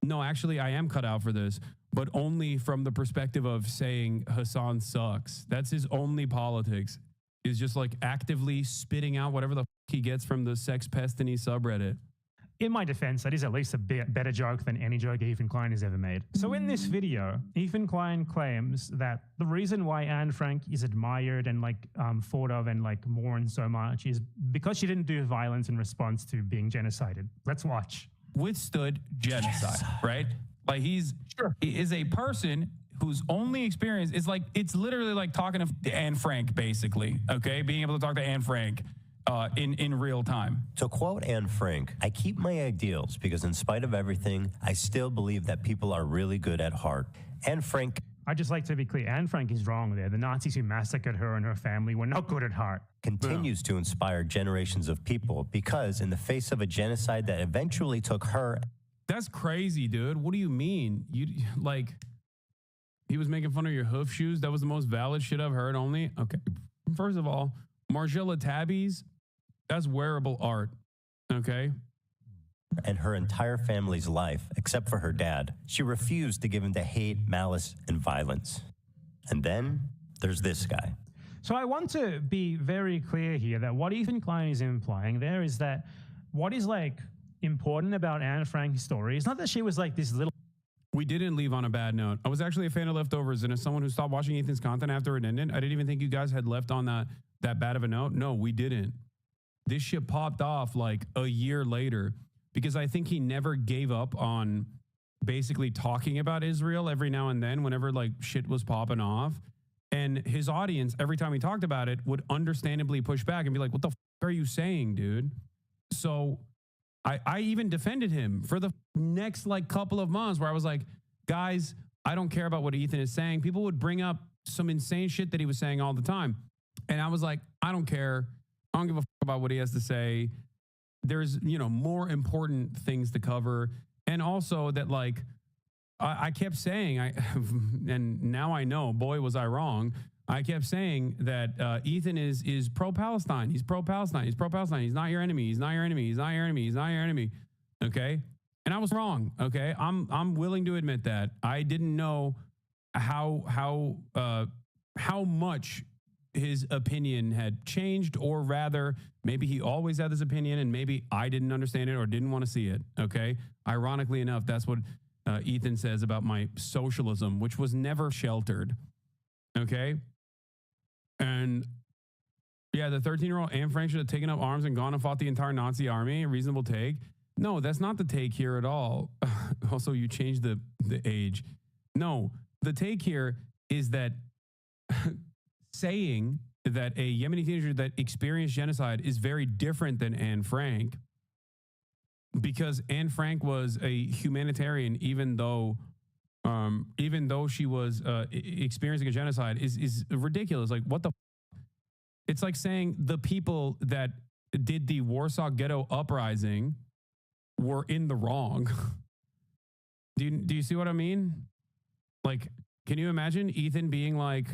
no, actually, I am cut out for this, but only from the perspective of saying Hassan sucks. That's his only politics, is just like actively spitting out whatever the fuck he gets from the Sex Pestiny subreddit. In my defense, that is at least a better joke than any joke Ethan Klein has ever made. So in this video, Ethan Klein claims that the reason why Anne Frank is admired and like thought of and like mourned so much is because she didn't do violence in response to being genocided. Let's watch. Withstood genocide, right? Like, he is a person whose only experience is like, it's literally like talking to Anne Frank, basically, okay? Being able to talk to Anne Frank in real time. To quote Anne Frank, I keep my ideals because in spite of everything, I still believe that people are really good at heart. Anne Frank... I'd just like to be clear, Anne Frank is wrong there. The Nazis who massacred her and her family were not good at heart. Continues to inspire generations of people because in the face of a genocide that eventually took her... That's crazy, dude. What do you mean? You like, he was making fun of your hoof shoes? That was the most valid shit I've heard only? Okay. First of all, Margiela Tabbies, that's wearable art, okay? And her entire family's life, except for her dad. She refused to give in to hate, malice, and violence. And then there's this guy. So I want to be very clear here that what Ethan Klein is implying there is that what is like important about Anne Frank's story is not that she was like this little... We didn't leave on a bad note. I was actually a fan of Leftovers, and as someone who stopped watching Ethan's content after it ended, I didn't even think you guys had left on that bad of a note. No, we didn't. This shit popped off like a year later because I think he never gave up on basically talking about Israel every now and then whenever like shit was popping off. And his audience, every time he talked about it, would understandably push back and be like, what the f are you saying, dude? So I even defended him for the next like couple of months where I was like, guys, I don't care about what Ethan is saying. People would bring up some insane shit that he was saying all the time. And I was like, I don't care. I don't give a f about what he has to say. There's, you know, more important things to cover. And also that like, I kept saying, and now I know, boy, was I wrong. I kept saying that Ethan is pro-Palestine. He's pro-Palestine. He's pro-Palestine. He's not your enemy. He's not your enemy. He's not your enemy. He's not your enemy. Okay. And I was wrong. Okay. I'm willing to admit that. I didn't know how much his opinion had changed, or rather, maybe he always had this opinion and maybe I didn't understand it or didn't want to see it. Okay. Ironically enough, that's what Ethan says about my socialism, which was never sheltered. Okay. And yeah, the 13-year-old Anne Frank should have taken up arms and gone and fought the entire Nazi army. A reasonable take. No, that's not the take here at all. Also, you changed the age. No, the take here is that saying that a Yemeni teenager that experienced genocide is very different than Anne Frank, because Anne Frank was a humanitarian, even though she was experiencing a genocide, is ridiculous. Like, what the f? It's like saying the people that did the Warsaw Ghetto Uprising were in the wrong. Do you see what I mean? Like, can you imagine Ethan being like,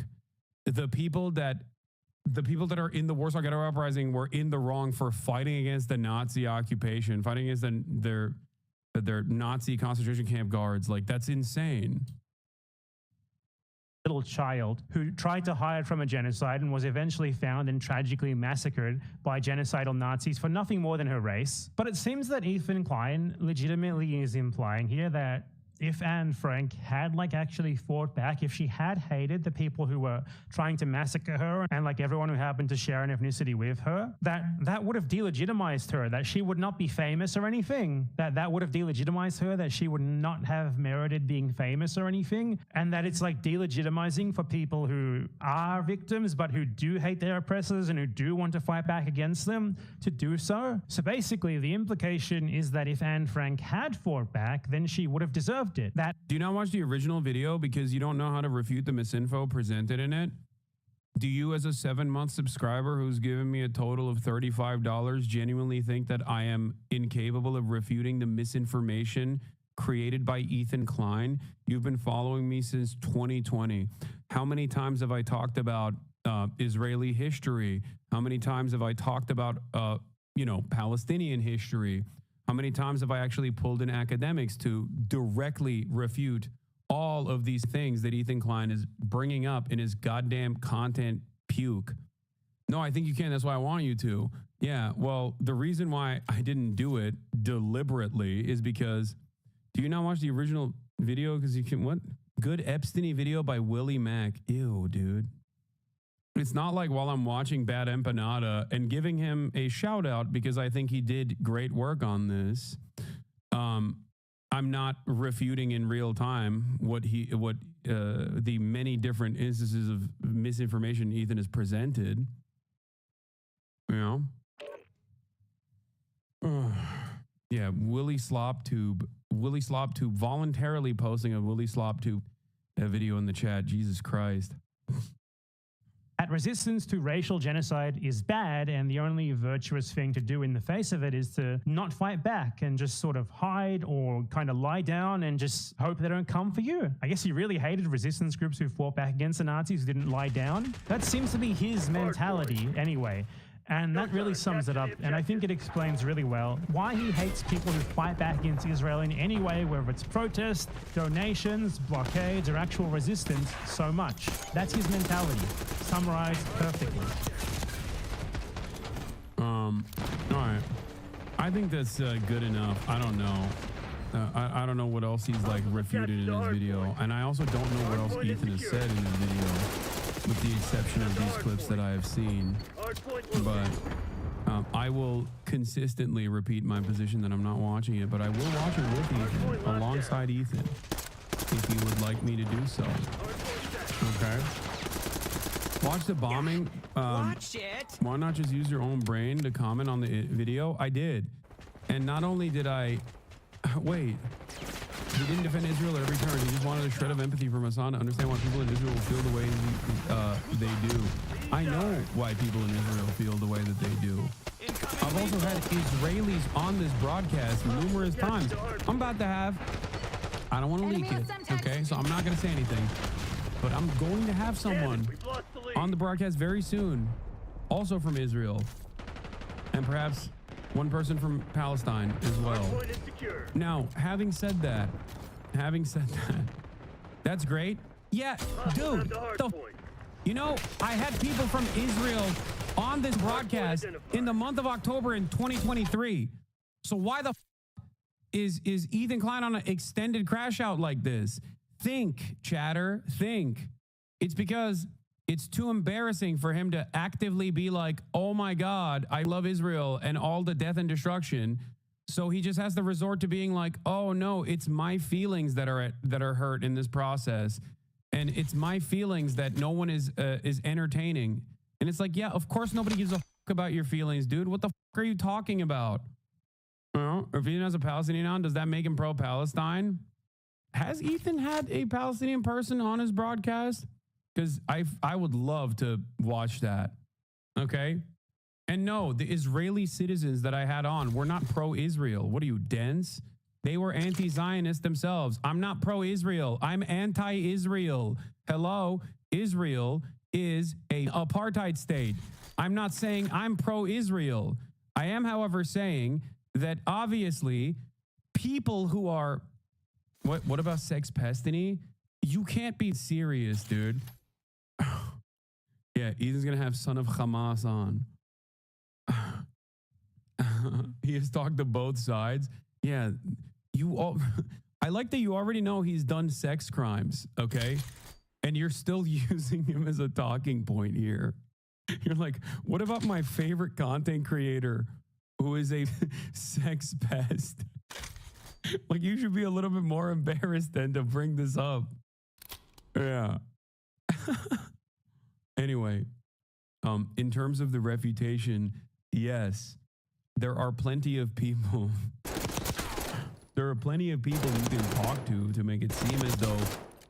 the people that the people that are in the Warsaw Ghetto Uprising were in the wrong for fighting against the Nazi occupation, fighting against their Nazi concentration camp guards. Like, that's insane. Little child who tried to hide from a genocide and was eventually found and tragically massacred by genocidal Nazis for nothing more than her race. But it seems that Ethan Klein legitimately is implying here that if Anne Frank had actually fought back, if she had hated the people who were trying to massacre her and everyone who happened to share an ethnicity with her, that would have delegitimized her, that she would not be famous or anything, that would have delegitimized her, that she would not have merited being famous or anything, and that it's delegitimizing for people who are victims but who do hate their oppressors and who do want to fight back against them to do so. So basically the implication is that if Anne Frank had fought back, then she would have deserved it. Do you not watch the original video because you don't know how to refute the misinfo presented in it? Do you, as a 7-month subscriber who's given me a total of $35, genuinely think that I am incapable of refuting the misinformation created by Ethan Klein? You've been following me since 2020. How many times have I talked about Israeli history? How many times have I talked about, Palestinian history? How many times have I actually pulled in academics to directly refute all of these things that Ethan Klein is bringing up in his goddamn content puke? No, I think you can. That's why I want you to. Yeah, well, the reason why I didn't do it deliberately is because, do you not watch the original video? Because you can, what? Good Epstein video by Willie Mack. Ew, dude. It's not like while I'm watching Bad Empanada and giving him a shout out because I think he did great work on this. I'm not refuting in real time what the many different instances of misinformation Ethan has presented. Yeah, Willie Sloptube voluntarily posting a Willie Sloptube video in the chat. Jesus Christ. That resistance to racial genocide is bad, and the only virtuous thing to do in the face of it is to not fight back and just sort of hide or kind of lie down and just hope they don't come for you. I guess he really hated resistance groups who fought back against the Nazis, who didn't lie down. That seems to be his mentality anyway. And that really sums it up, and I think it explains really well why he hates people who fight back against Israel in any way, whether it's protests, donations, blockades, or actual resistance, so much. That's his mentality, summarized perfectly. All right. I think that's good enough. I don't know. I don't know what else he's refuted in his video, and I also don't know what else Ethan has said in his video, with the exception of these clips that I have seen. But I will consistently repeat my position that I'm not watching it, but I will watch it with Ethan, alongside Ethan, if he would like me to do so. Okay. Watch the bombing. Watch it. Why not just use your own brain to comment on the video? I did. And not only did I... Wait. He didn't defend Israel at every turn. He just wanted a shred of empathy from Hassan to understand why people in Israel feel the way they do. I know why people in Israel feel the way that they do. I've also had Israelis on this broadcast numerous times. I'm about to have... I don't want to leak it, okay? So I'm not going to say anything. But I'm going to have someone on the broadcast very soon, also from Israel. And perhaps one person from Palestine as well. Now, having said that, that's great. Yeah, dude, I had people from Israel on this broadcast in the month of October in 2023. So why the is Ethan Klein on an extended crash out like this? Think, chatter, think. It's because it's too embarrassing for him to actively be like, oh my God, I love Israel and all the death and destruction. So he just has to resort to being like, oh no, it's my feelings that are hurt in this process. And it's my feelings that no one is entertaining. And it's like, yeah, of course nobody gives a fuck about your feelings, dude. What the fuck are you talking about? If Ethan has a Palestinian on, does that make him pro-Palestine? Has Ethan had a Palestinian person on his broadcast? Because I would love to watch that. Okay? And no, the Israeli citizens that I had on were not pro-Israel. What are you, dense? They were anti-Zionist themselves. I'm not pro-Israel. I'm anti-Israel. Hello? Israel is a apartheid state. I'm not saying I'm pro-Israel. I am, however, saying that obviously people who are, what about sex pestiny? You can't be serious, dude. Yeah, Ethan's going to have son of Hamas on. He has talked to both sides. Yeah, you all. I like that you already know he's done sex crimes, okay? And you're still using him as a talking point here. You're like, what about my favorite content creator who is a sex pest? Like, you should be a little bit more embarrassed than to bring this up. Yeah. Anyway, in terms of the refutation, yes, there are plenty of people. There are plenty of people you can talk to make it seem as though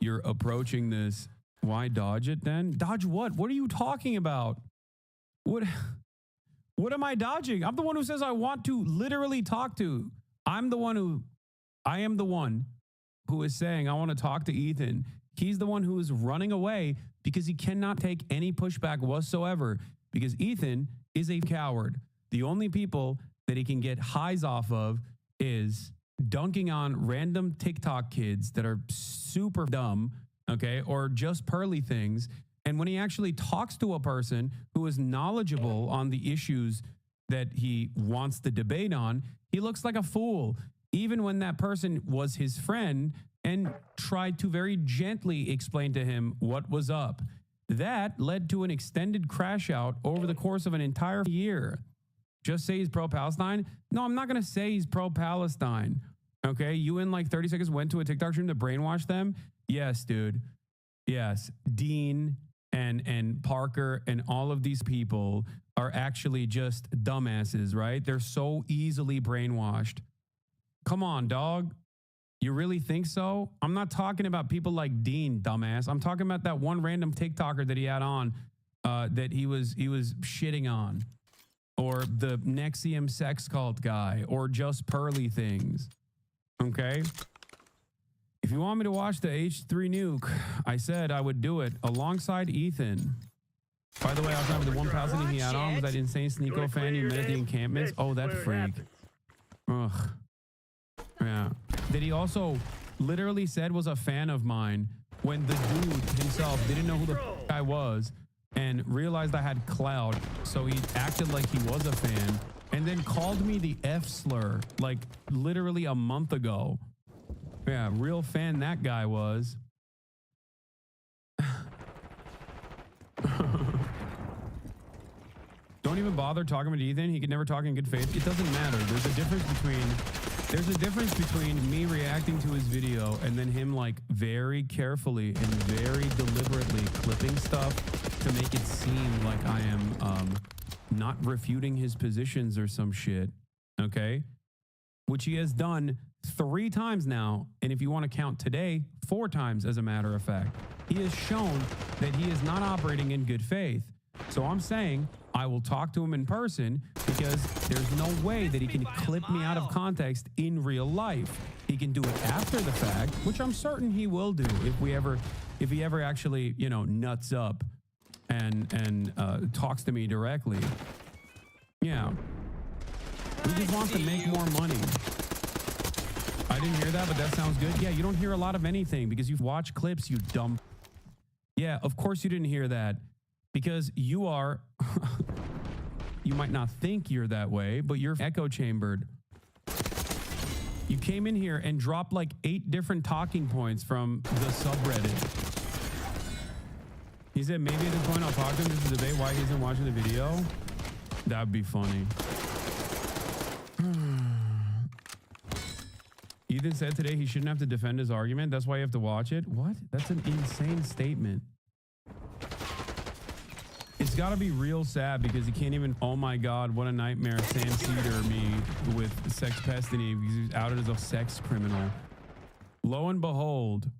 you're approaching this. Why dodge it then? Dodge what? What are you talking about? What am I dodging? I'm the one who says I want to literally talk to. I am the one who is saying I want to talk to Ethan. He's the one who is running away because he cannot take any pushback whatsoever because Ethan is a coward. The only people that he can get highs off of is dunking on random TikTok kids that are super dumb, okay, or just pearly things. And when he actually talks to a person who is knowledgeable on the issues that he wants to debate on, he looks like a fool, even when that person was his friend and tried to very gently explain to him what was up. That led to an extended crash out over the course of an entire year. Just say he's pro-Palestine? No, I'm not going to say he's pro-Palestine. Okay, you in like 30 seconds went to a TikTok stream to brainwash them? Yes, dude. Yes, Dean and Parker and all of these people are actually just dumbasses, right? They're so easily brainwashed. Come on, dog. You really think so? I'm not talking about people like Dean, dumbass. I'm talking about that one random TikToker that he had on that he was shitting on. Or the Nexium sex cult guy, or just pearly things. Okay? If you want me to watch the H3 nuke, I said I would do it alongside Ethan. By the way, I was having the one Palestinian he had on was that insane Sneeko fan you met at the encampments. Oh, that freak. Ugh. Yeah. That he also literally said was a fan of mine when the dude himself didn't know who the guy was and realized I had clout, so he acted like he was a fan and then called me the F slur like literally a month ago. Yeah, real fan that guy was. Don't even bother talking with Ethan. He could never talk in good faith. It doesn't matter. There's a difference between me reacting to his video and then him like very carefully and very deliberately clipping stuff to make it seem like I am not refuting his positions or some shit. Okay? Which he has done 3 times now. And if you want to count today, 4 times as a matter of fact. He has shown that he is not operating in good faith. So I'm saying I will talk to him in person because there's no way that he can clip me out of context in real life. He can do it after the fact, which I'm certain he will do if he ever actually, you know, nuts up and talks to me directly. Yeah. He just wants to make more money. I didn't hear that, but that sounds good. Yeah, you don't hear a lot of anything because you've watched clips, you dumb. Yeah, of course you didn't hear that. Because you are, you might not think you're that way, but you're echo chambered. You came in here and dropped like 8 different talking points from the subreddit. He said, maybe at this point I'll talk to him just to debate why he isn't watching the video. That'd be funny. Ethan said today he shouldn't have to defend his argument. That's why you have to watch it. What? That's an insane statement. It's got to be real sad because he can't even, oh my God, what a nightmare, Sam Cedar me with sex pestiny because he's outed as a sex criminal. Lo and behold,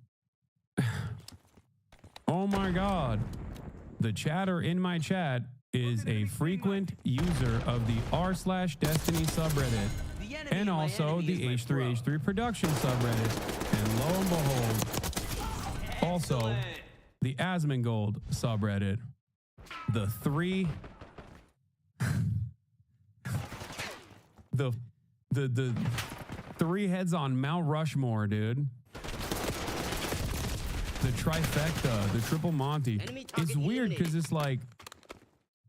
oh my God, the chatter in my chat is a frequent user of the r/Destiny subreddit and also the H3H3 production subreddit. And lo and behold, also the Asmongold subreddit, the three heads on Mount Rushmore, dude. The trifecta, the triple Monty. It's weird because it's like,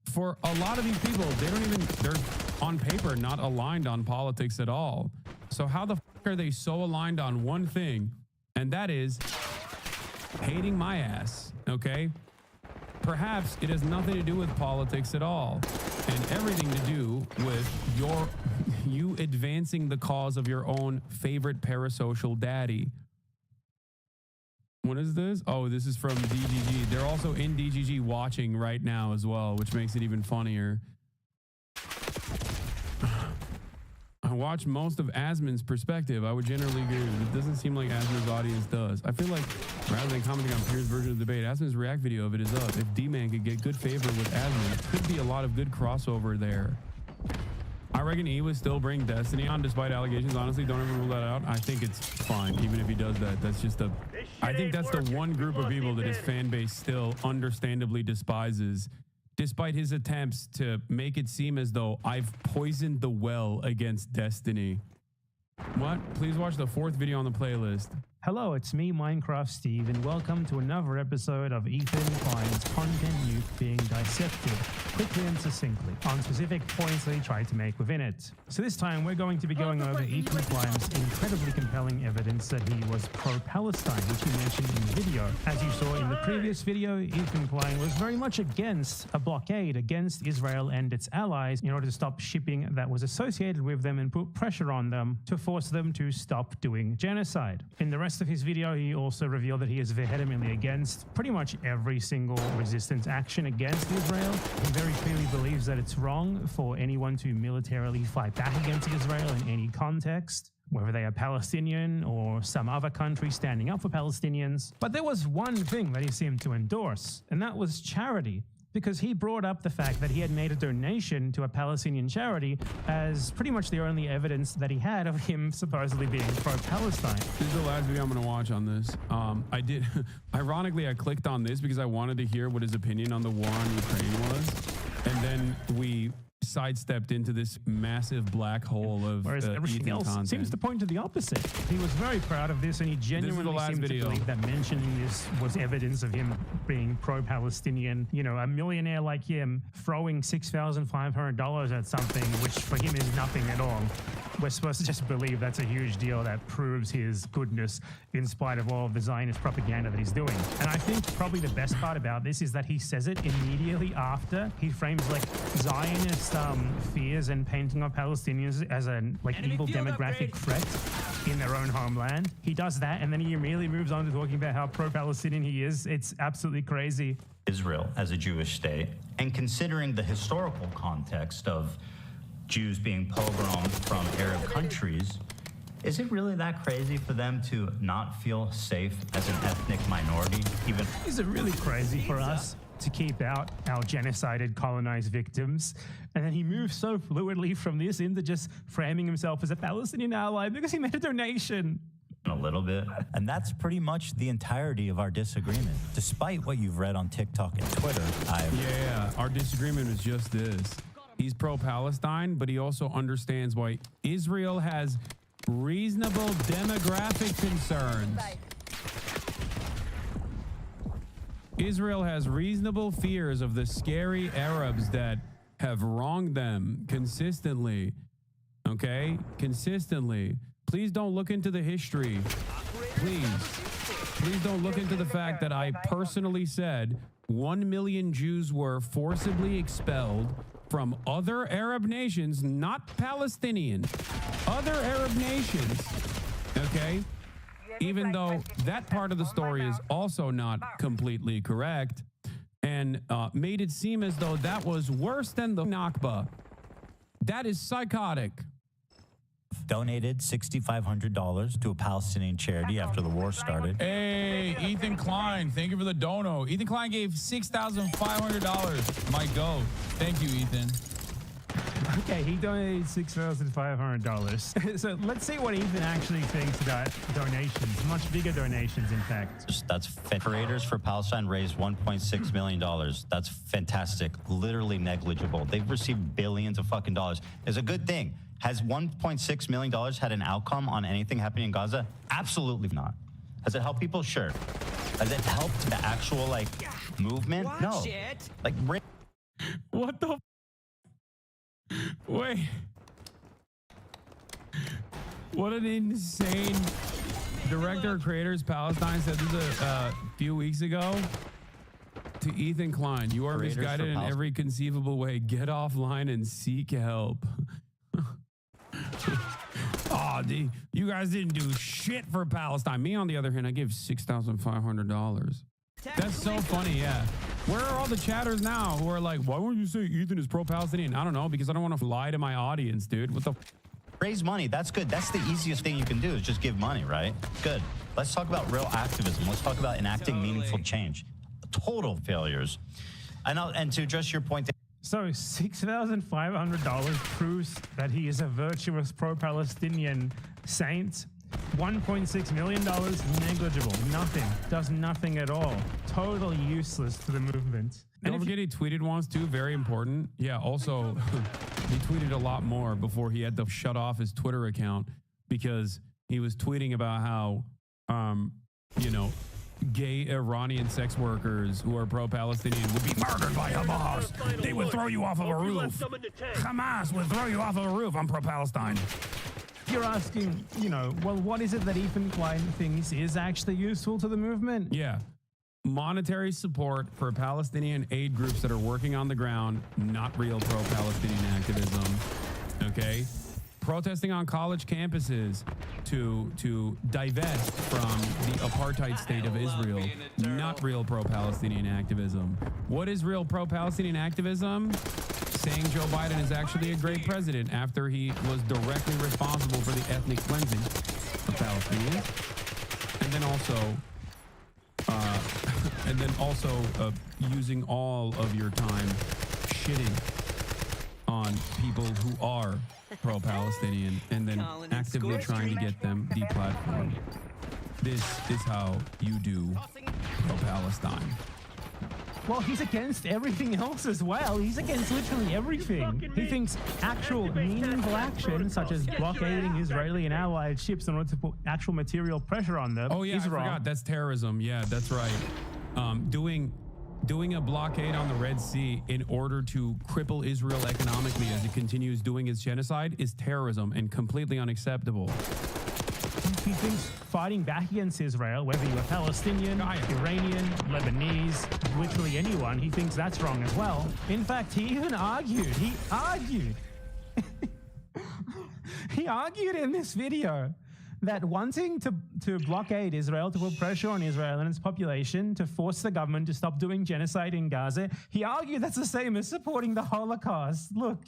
for a lot of these people, they're on paper not aligned on politics at all. So how the fuck are they so aligned on one thing? And that is hating my ass, okay? Perhaps it has nothing to do with politics at all and everything to do with you advancing the cause of your own favorite parasocial daddy. What is this? Oh, this is from DGG. They're also in DGG watching right now as well, which makes it even funnier. I watch most of Asmon's perspective. I would generally agree. It doesn't seem like Asmon's audience does. I feel like rather than commenting on Pierce's version of the debate, Asmon's react video of it is up. If D-Man could get good favor with Asmon, it could be a lot of good crossover there. I reckon he would still bring Destiny on despite allegations. Honestly, don't ever rule that out. I think it's fine, even if he does that. That's just I think that's the one group of people that his fan base still understandably despises, despite his attempts to make it seem as though I've poisoned the well against Destiny. What? Please watch the 4th video on the playlist. Hello, it's me, Minecraft Steve, and welcome to another episode of Ethan Klein's content nuke being dissected quickly and succinctly on specific points that he tried to make within it. So this time we're going to be going over Ethan Klein's incredibly compelling evidence that he was pro-Palestine, which he mentioned in the video. As you saw in the previous video, Ethan Klein was very much against a blockade against Israel and its allies in order to stop shipping that was associated with them and put pressure on them to force them to stop doing genocide. In the rest of his video, he also revealed that he is vehemently against pretty much every single resistance action against Israel. He very clearly believes that it's wrong for anyone to militarily fight back against Israel in any context, whether they are Palestinian or some other country standing up for Palestinians. But there was one thing that he seemed to endorse, and that was charity. Because he brought up the fact that he had made a donation to a Palestinian charity as pretty much the only evidence that he had of him supposedly being pro-Palestine. This is the last video I'm going to watch on this. Ironically, I clicked on this because I wanted to hear what his opinion on the war on Ukraine was. And then we sidestepped into this massive black hole of whereas everything else content. Seems to point to the opposite. He was very proud of this, and he genuinely seemed to believe that mentioning this was evidence of him being pro-Palestinian. You know, a millionaire like him throwing $6,500 at something, which for him is nothing at all. We're supposed to just believe that's a huge deal that proves his goodness in spite of all of the Zionist propaganda that he's doing. And I think probably the best part about this is that he says it immediately after he frames like Zionist fears and painting of Palestinians as an evil demographic threat in their own homeland. He does that, and then he immediately moves on to talking about how pro-Palestinian he is. It's absolutely crazy. Israel as a Jewish state, and considering the historical context of Jews being pogromed from Arab countries, is it really that crazy for them to not feel safe as an ethnic minority? Is it really crazy for us to keep out our genocided colonized victims? And then he moves so fluidly from this into just framing himself as a Palestinian ally because he made a donation. A little bit. And that's pretty much the entirety of our disagreement. Despite what you've read on TikTok and Twitter, our disagreement is just this. He's pro-Palestine, but he also understands why Israel has reasonable demographic concerns. Israel has reasonable fears of the scary Arabs that have wronged them consistently. Okay? Consistently. Please don't look into the history. Please don't look into the fact that I personally said 1 million Jews were forcibly expelled from other Arab nations, not Palestinian, other Arab nations, okay? Even though that part of the story is also not completely correct, and made it seem as though that was worse than the Nakba. That is psychotic. Donated $6,500 to a Palestinian charity after the war started. Hey, Ethan Klein, thank you for the dono. Ethan Klein gave $6,500. My go. Thank you, Ethan. Okay, he donated $6,500. So let's see what Ethan actually thinks about donations. Much bigger donations, in fact. That's Creators for Palestine raised $1.6 million. That's fantastic. Literally negligible. They've received billions of fucking dollars. It's a good thing. Has $1.6 million had an outcome on anything happening in Gaza? Absolutely not. Has it helped people? Sure. Has it helped the actual, like, movement? No. Like, what the? Wait. What an insane director of Creators Palestine said this a few weeks ago to Ethan Klein. You are misguided in every conceivable way. Get offline and seek help. Oh, you guys didn't do shit for Palestine. Me, on the other hand, I give $6,500. That's so funny, yeah. Where are all the chatters now who are like, why won't you say Ethan is pro-Palestinian? I don't know, because I don't want to lie to my audience, dude. What the? Raise money. That's good. That's the easiest thing you can do is just give money, right? Good. Let's talk about real activism. Let's talk about enacting meaningful change. Total failures. And to address your point. So $6,500 proves that he is a virtuous pro-Palestinian saint. $1.6 million, negligible, nothing, does nothing at all. Totally useless to the movement. Don't forget he tweeted once too, very important. Yeah, also, he tweeted a lot more before he had to shut off his Twitter account because he was tweeting about how, you know, gay Iranian sex workers who are pro-Palestinian would be murdered by Hamas. They would throw you off of a roof. Hamas would throw you off of a roof. I'm pro-Palestine. You're asking, you know, well, what is it that Ethan Klein thinks is actually useful to the movement? Yeah. Monetary support for Palestinian aid groups that are working on the ground, not real pro-Palestinian activism. Okay? Protesting on college campuses to divest from the apartheid state of Israel, not real pro-Palestinian activism. What is real pro-Palestinian activism? Saying Joe Biden is actually a great president after he was directly responsible for the ethnic cleansing of Palestinians. And then also using all of your time shitting on people who are pro-Palestinian and then actively trying to get them deplatformed. This is how you do pro-Palestine. Well, he's against everything else as well. He's against literally everything. He thinks actual meaningful action, such as blockading Israeli and allied ships in order to put actual material pressure on them, oh yeah, is I wrong. forgot. That's terrorism. Yeah, that's right. Doing a blockade on the Red Sea in order to cripple Israel economically as it continues doing its genocide is terrorism and completely unacceptable. He thinks fighting back against Israel, whether you're Palestinian, Iranian, Lebanese, literally anyone, he thinks that's wrong as well. In fact, he even argued. He argued in this video that wanting to blockade Israel, to put pressure on Israel and its population, to force the government to stop doing genocide in Gaza, he argued that's the same as supporting the Holocaust. Look,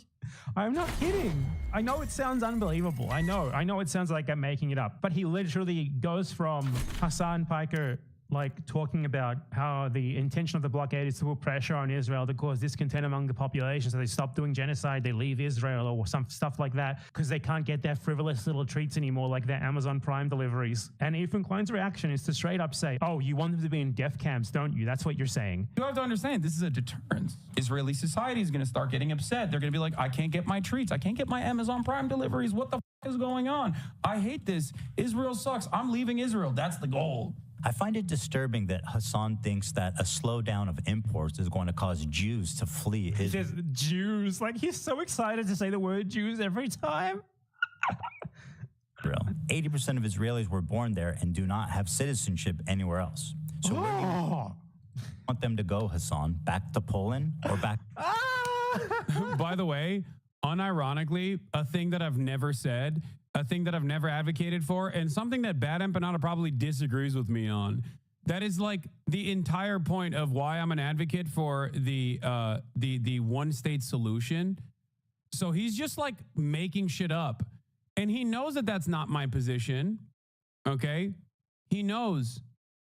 I'm not kidding. I know it sounds unbelievable. I know it sounds like I'm making it up. But he literally goes from Hassan Piker like talking about how the intention of the blockade is to put pressure on Israel to cause discontent among the population so they stop doing genocide, they leave Israel or some stuff like that because they can't get their frivolous little treats anymore like their Amazon Prime deliveries. And Ethan Klein's reaction is to straight up say, oh, you want them to be in death camps, don't you? That's what you're saying. You have to understand, this is a deterrence. Israeli society is going to start getting upset. They're going to be like, I can't get my treats. I can't get my Amazon Prime deliveries. What the is going on? I hate this. Israel sucks. I'm leaving Israel. That's the goal. I find it disturbing that Hassan thinks that a slowdown of imports is going to cause Jews to flee Israel. He says Jews. Like, he's so excited to say the word Jews every time. 80% of Israelis were born there and do not have citizenship anywhere else. So where do you want them to go, Hassan? Back to Poland or back? By the way, unironically, a thing that I've never said, a thing that I've never advocated for, and something that Bad Empanada probably disagrees with me on. That is like the entire point of why I'm an advocate for the one-state solution. So he's just like making shit up. And he knows that that's not my position, okay? He knows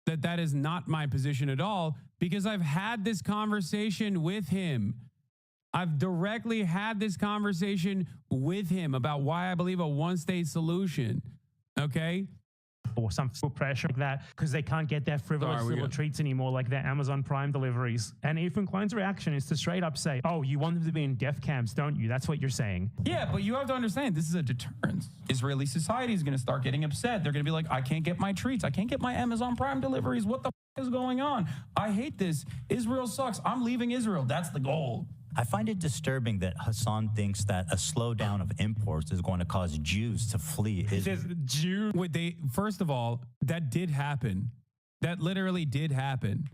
that that is not my position at all because I've had this conversation with him. I've directly had this conversation with him about why I believe a one-state solution. Okay? Or some pressure like that because they can't get their frivolous little treats anymore, like their Amazon Prime deliveries. And Ethan Klein's reaction is to straight up say, oh, you want them to be in death camps, don't you? That's what you're saying. Yeah, but you have to understand, this is a deterrence. Israeli society is going to start getting upset. They're going to be like, I can't get my treats. I can't get my Amazon Prime deliveries. What the is going on? I hate this. Israel sucks. I'm leaving Israel. That's the goal. I find it disturbing that Hassan thinks that a slowdown of imports is going to cause Jews to flee Israel. First of all, that did happen. That literally did happen.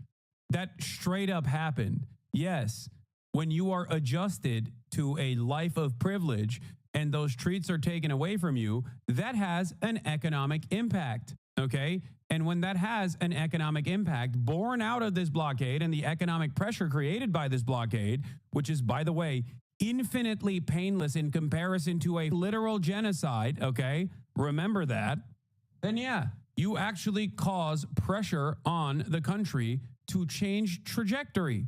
That straight up happened. Yes, when you are adjusted to a life of privilege and those treats are taken away from you, that has an economic impact, okay? And when that has an economic impact born out of this blockade and the economic pressure created by this blockade, which is, by the way, infinitely painless in comparison to a literal genocide, okay? Remember that. Then yeah, you actually cause pressure on the country to change trajectory.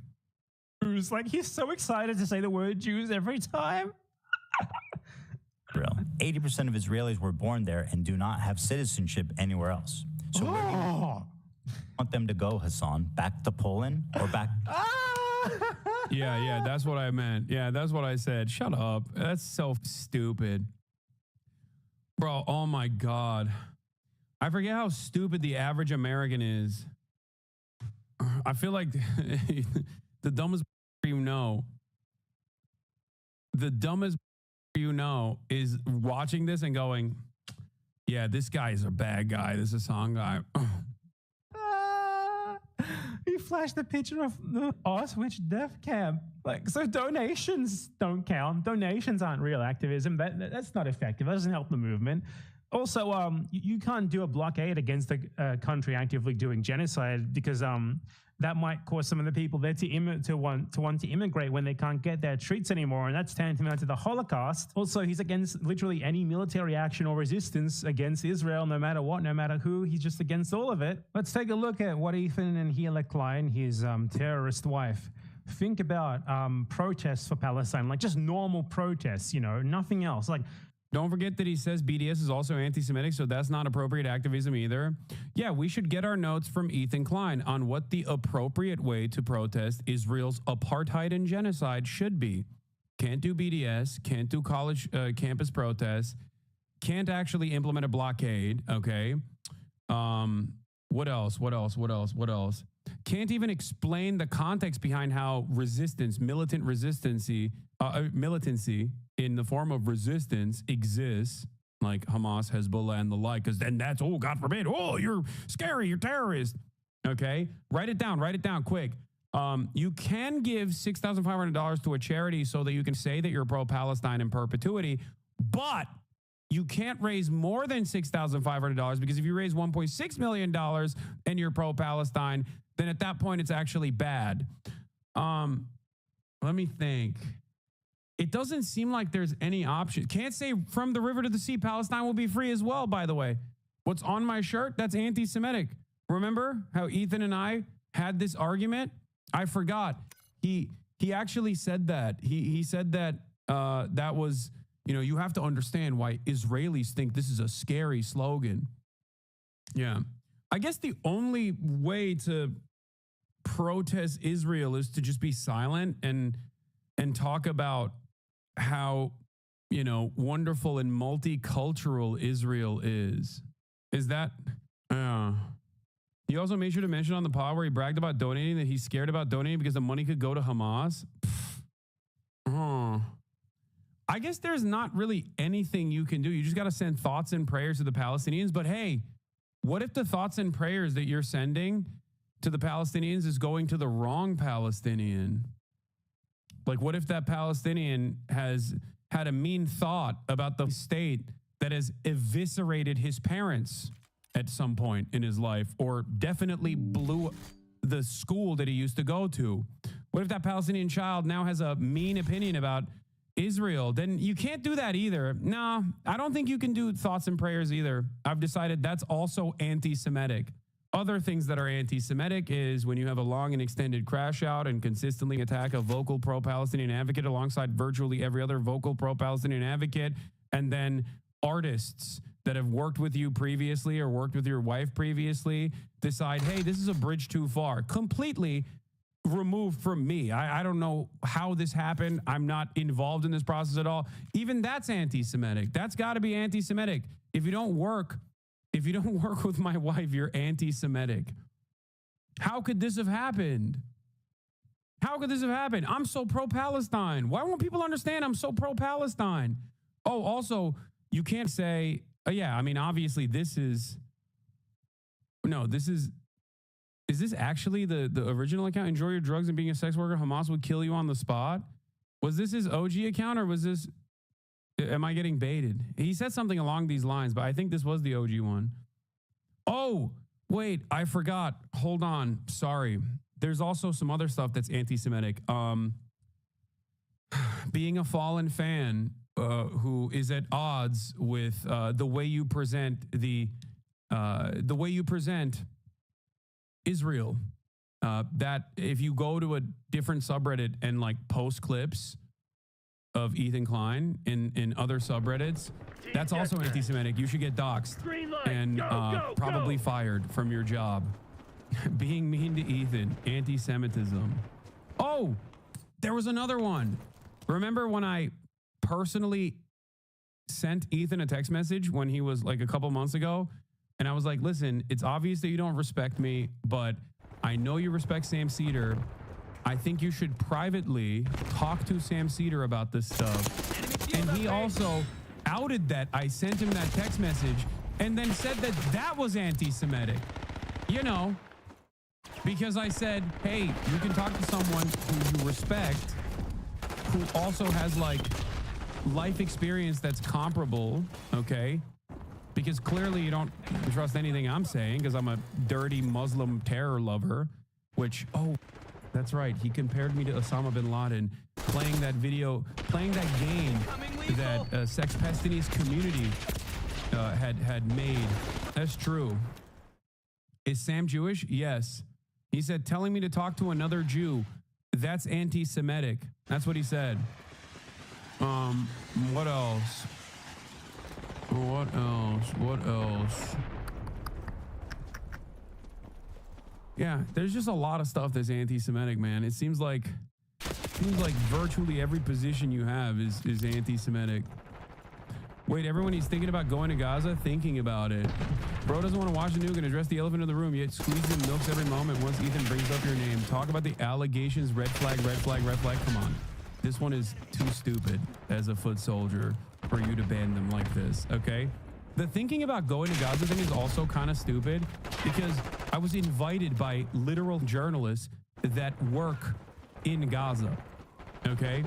Jews, like he's so excited to say the word Jews every time. 80% of Israelis were born there and do not have citizenship anywhere else. So where do you want them to go, Hassan? Back to Poland or back? Yeah, that's what I meant. Yeah, that's what I said. Shut up. That's so stupid. Bro, oh my God. I forget how stupid the average American is. I feel like the dumbest you know, is watching this and going, yeah, this guy is a bad guy. This is a song guy. He flashed the picture of the Auschwitz death camp. Like, so donations don't count. Donations aren't real activism. That's not effective. That doesn't help the movement. Also, you can't do a blockade against a country actively doing genocide because that might cause some of the people there to want to immigrate when they can't get their treats anymore, and that's tantamount to the Holocaust. Also, he's against literally any military action or resistance against Israel, no matter what, no matter who. He's just against all of it. Let's take a look at what Ethan and Hila Klein, his terrorist wife, think about protests for Palestine, like just normal protests, you know, nothing else. Like, don't forget that he says BDS is also anti-Semitic, so that's not appropriate activism either. Yeah, we should get our notes from Ethan Klein on what the appropriate way to protest Israel's apartheid and genocide should be. Can't do BDS, can't do college campus protests, can't actually implement a blockade, okay? What else? Can't even explain the context behind how militancy in the form of resistance exists, like Hamas, Hezbollah, and the like, because then that's, oh, God forbid, oh, you're scary, you're terrorist. Okay, write it down quick. You can give $6,500 to a charity so that you can say that you're pro-Palestine in perpetuity, but you can't raise more than $6,500 because if you raise $1.6 million and you're pro-Palestine, then at that point it's actually bad. Let me think. It doesn't seem like there's any option. Can't say from the river to the sea, Palestine will be free as well, by the way. What's on my shirt? That's anti-Semitic. Remember how Ethan and I had this argument? I forgot. He actually said that. He said that that was, you know, you have to understand why Israelis think this is a scary slogan. Yeah. I guess the only way to protest Israel is to just be silent and talk about how, you know, wonderful and multicultural Israel is. Is that? He also made sure to mention on the pod where he bragged about donating that he's scared about donating because the money could go to Hamas. I guess there's not really anything you can do. You just got to send thoughts and prayers to the Palestinians. But hey, what if the thoughts and prayers that you're sending to the Palestinians is going to the wrong Palestinian? Like, what if that Palestinian has had a mean thought about the state that has eviscerated his parents at some point in his life, or definitely blew the school that he used to go to? What if that Palestinian child now has a mean opinion about Israel? Then you can't do that either. No, I don't think you can do thoughts and prayers either. I've decided that's also anti-Semitic. Other things that are anti-Semitic is when you have a long and extended crash out and consistently attack a vocal pro-Palestinian advocate alongside virtually every other vocal pro-Palestinian advocate, and then artists that have worked with you previously or worked with your wife previously decide, hey, this is a bridge too far. Completely removed from me. I don't know how this happened. I'm not involved in this process at all. Even that's anti-Semitic. That's got to be anti-Semitic. If you don't work with my wife, you're anti-Semitic. How could this have happened? How could this have happened? I'm so pro-Palestine. Why won't people understand I'm so pro-Palestine? Oh, also, you can't say, yeah, I mean, obviously is this actually the original account? Enjoy your drugs and being a sex worker. Hamas would kill you on the spot. Was this his OG account or was this, am I getting baited? He said something along these lines, but I think this was the OG one. Oh, wait, I forgot. Hold on. Sorry. There's also some other stuff that's anti-Semitic. Being a fallen fan who is at odds with the way you present Israel. That if you go to a different subreddit and like post clips of Ethan Klein in other subreddits, that's also anti-Semitic. You should get doxxed and probably fired from your job. Being mean to Ethan, anti-Semitism. Oh, there was another one. Remember when I personally sent Ethan a text message when he was like a couple months ago? And I was like, listen, it's obvious that you don't respect me, but I know you respect Sam Cedar. I think you should privately talk to Sam Cedar about this stuff. And he also outed that I sent him that text message and then said that that was anti-Semitic. You know, because I said, hey, you can talk to someone who you respect, who also has like life experience that's comparable, okay? Because clearly you don't trust anything I'm saying because I'm a dirty Muslim terror lover, which, oh, that's right. He compared me to Osama bin Laden playing that game that Sex Pestini's community had made. That's true. Is Sam Jewish? Yes. He said, telling me to talk to another Jew, that's anti-Semitic. That's what he said. What else? What else? Yeah, there's just a lot of stuff that's anti-Semitic, man. It seems like virtually every position you have is anti-Semitic. Wait, everyone he's thinking about going to Gaza, thinking about it. Bro doesn't want to watch the nuke and address the elephant in the room, yet squeezes and milks every moment once Ethan brings up your name. Talk about the allegations, red flag, red flag, red flag. Come on. This one is too stupid as a foot soldier for you to ban them like this, okay? The thinking about going to Gaza thing is also kind of stupid because I was invited by literal journalists that work in Gaza, okay?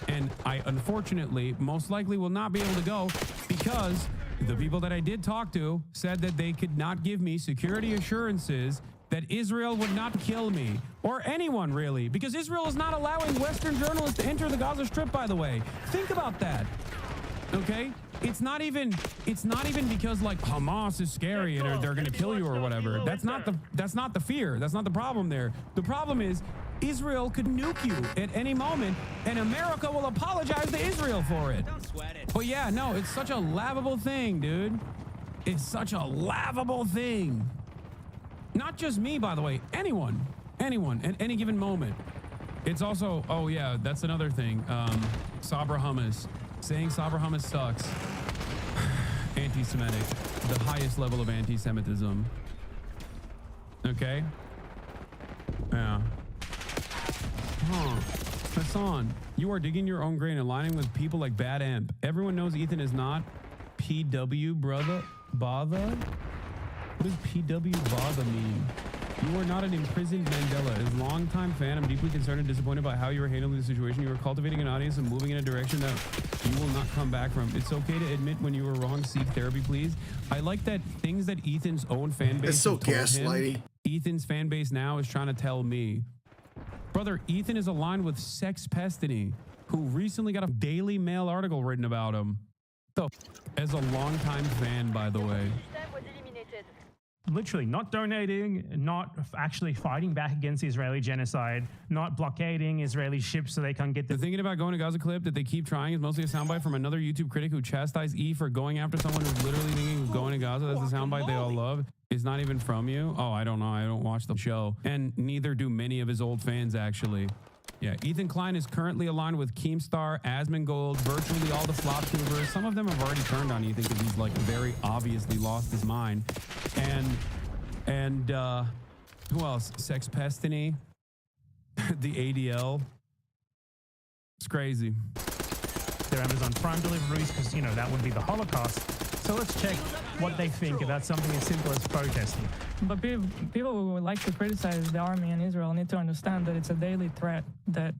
And I unfortunately most likely will not be able to go because the people that I did talk to said that they could not give me security assurances that Israel would not kill me or anyone really, because Israel is not allowing Western journalists to enter the Gaza Strip, by the way. Think about that. Okay? It's not even because like Hamas is scary and they're going to kill you or whatever. That's not the fear. That's not the problem there. The problem is Israel could nuke you at any moment and America will apologize to Israel for it. Don't sweat it. But yeah, no, it's such a laughable thing, dude. It's such a laughable thing. Not just me, by the way, anyone at any given moment. It's also, oh yeah, that's another thing. Sabra hummus. Saying Sabra hummus sucks. Anti-Semitic. The highest level of anti-Semitism. Okay? Yeah. Huh. Hassan, you are digging your own grave and aligning with people like Bad Amp. Everyone knows Ethan is not PW brother bother. What does PW bother mean? You are not an imprisoned Mandela. As a longtime fan, I'm deeply concerned and disappointed by how you are handling the situation. You are cultivating an audience and moving in a direction that you will not come back from. It's okay to admit when you were wrong. Seek therapy, please. I like that things that Ethan's own fan base. It's so have told gaslighty. him, Ethan's fan base now is trying to tell me. Brother, Ethan is aligned with Sex Pestiny, who recently got a Daily Mail article written about him. As a longtime fan, by the way. literally not donating, not actually fighting back against Israeli genocide, not blockading Israeli ships so they can't get the thinking about going to Gaza clip that they keep trying is mostly a soundbite from another YouTube critic who chastised E for going after someone who's literally thinking of going to Gaza. That's the soundbite they all love. It's not even from you. Oh, I don't know. I don't watch the show. And neither do many of his old fans, actually. Yeah, Ethan Klein is currently aligned with Keemstar, Asmongold, virtually all the flop tubers. Some of them have already turned on Ethan because he's like very obviously lost his mind. And who else? Sex Pestiny, the ADL. It's crazy. Their Amazon Prime deliveries, because, you know, that would be the Holocaust. So let's check what they think about something as simple as protesting. But people who would like to criticize the army in Israel need to understand that it's a daily threat that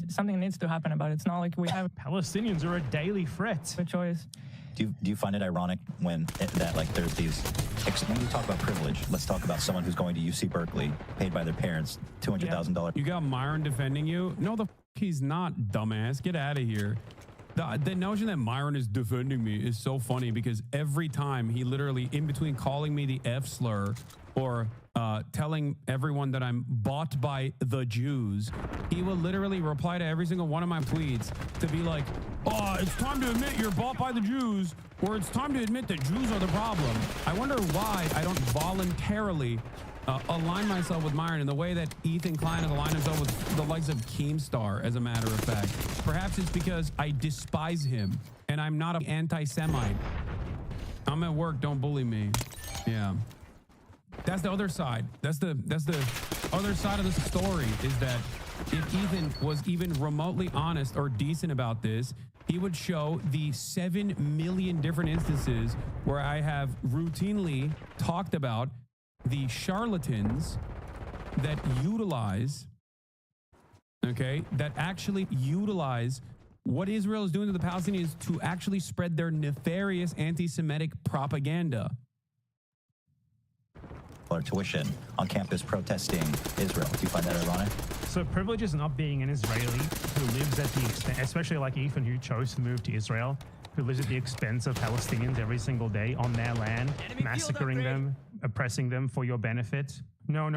something needs to happen about it. It's not like we have... Palestinians are a daily threat. A choice. Do you find it ironic when there's these... When you talk about privilege, let's talk about someone who's going to UC Berkeley, paid by their parents $200,000. You got Myron defending you? No, he's not, dumbass. Get out of here. The notion that Myron is defending me is so funny because every time he literally, in between calling me the F slur or telling everyone that I'm bought by the Jews, he will literally reply to every single one of my tweets to be like, oh, it's time to admit you're bought by the Jews, or it's time to admit that Jews are the problem. I wonder why I don't voluntarily align myself with Myron in the way that Ethan Klein has aligned himself with the likes of Keemstar, as a matter of fact. Perhaps it's because I despise him and I'm not an anti-Semite. I'm at work, don't bully me. Yeah. That's the other side. That's the other side of the story, is that if Ethan was even remotely honest or decent about this, he would show the 7 million different instances where I have routinely talked about the charlatans that utilize, that actually utilize what Israel is doing to the Palestinians to actually spread their nefarious anti-Semitic propaganda. Or tuition on campus protesting Israel. Do you find that ironic? So privilege is not being an Israeli who lives at the expense, especially like Ethan, who chose to move to Israel, who lives at the expense of Palestinians every single day on their land, massacring them, oppressing them for your benefit. No.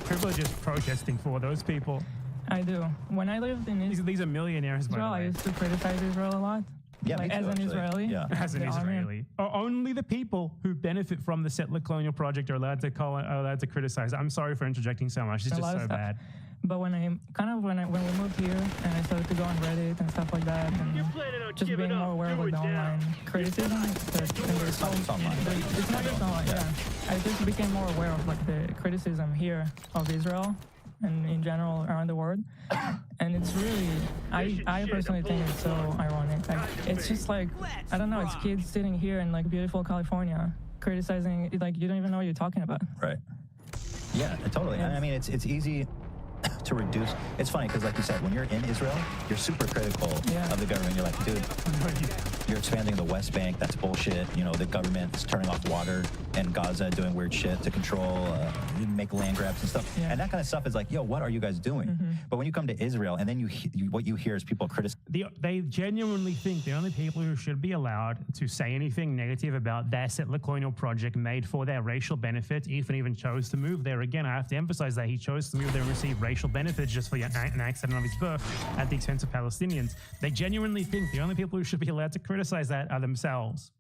Privilege is protesting for those people. I do. When I lived in Israel, these are millionaires, by the way. I used to criticize Israel a lot. Yeah, like, as an Israeli. Yeah. As an Israeli. Only the people who benefit from the settler colonial project are allowed to criticize. I'm sorry for interjecting so much. It's just so bad. But when we moved here and I started to go on Reddit and stuff like that, and just being more aware of the online criticism, it's not just online. Yeah. I just became more aware of like the criticism here of Israel and in general around the world. And it's really, I personally think it's so ironic. Like, it's just like, I don't know, it's kids sitting here in like beautiful California criticizing, like you don't even know what you're talking about. Right. Yeah, totally. Yeah. I mean, it's easy to reduce. It's funny because, like you said, when you're in Israel, you're super critical of the government. You're like, dude, you're expanding the West Bank. That's bullshit. You know, the government's turning off water and Gaza doing weird shit to control, make land grabs and stuff. Yeah. And that kind of stuff is like, yo, what are you guys doing? But when you come to Israel and then what you hear is people criticize. They genuinely think the only people who should be allowed to say anything negative about their settler colonial project made for their racial benefit, Ethan even chose to move there. Again, I have to emphasize that he chose to move there and receive racial benefits just for an accident of his birth at the expense of Palestinians. They genuinely think the only people who should be allowed to criticize that are themselves.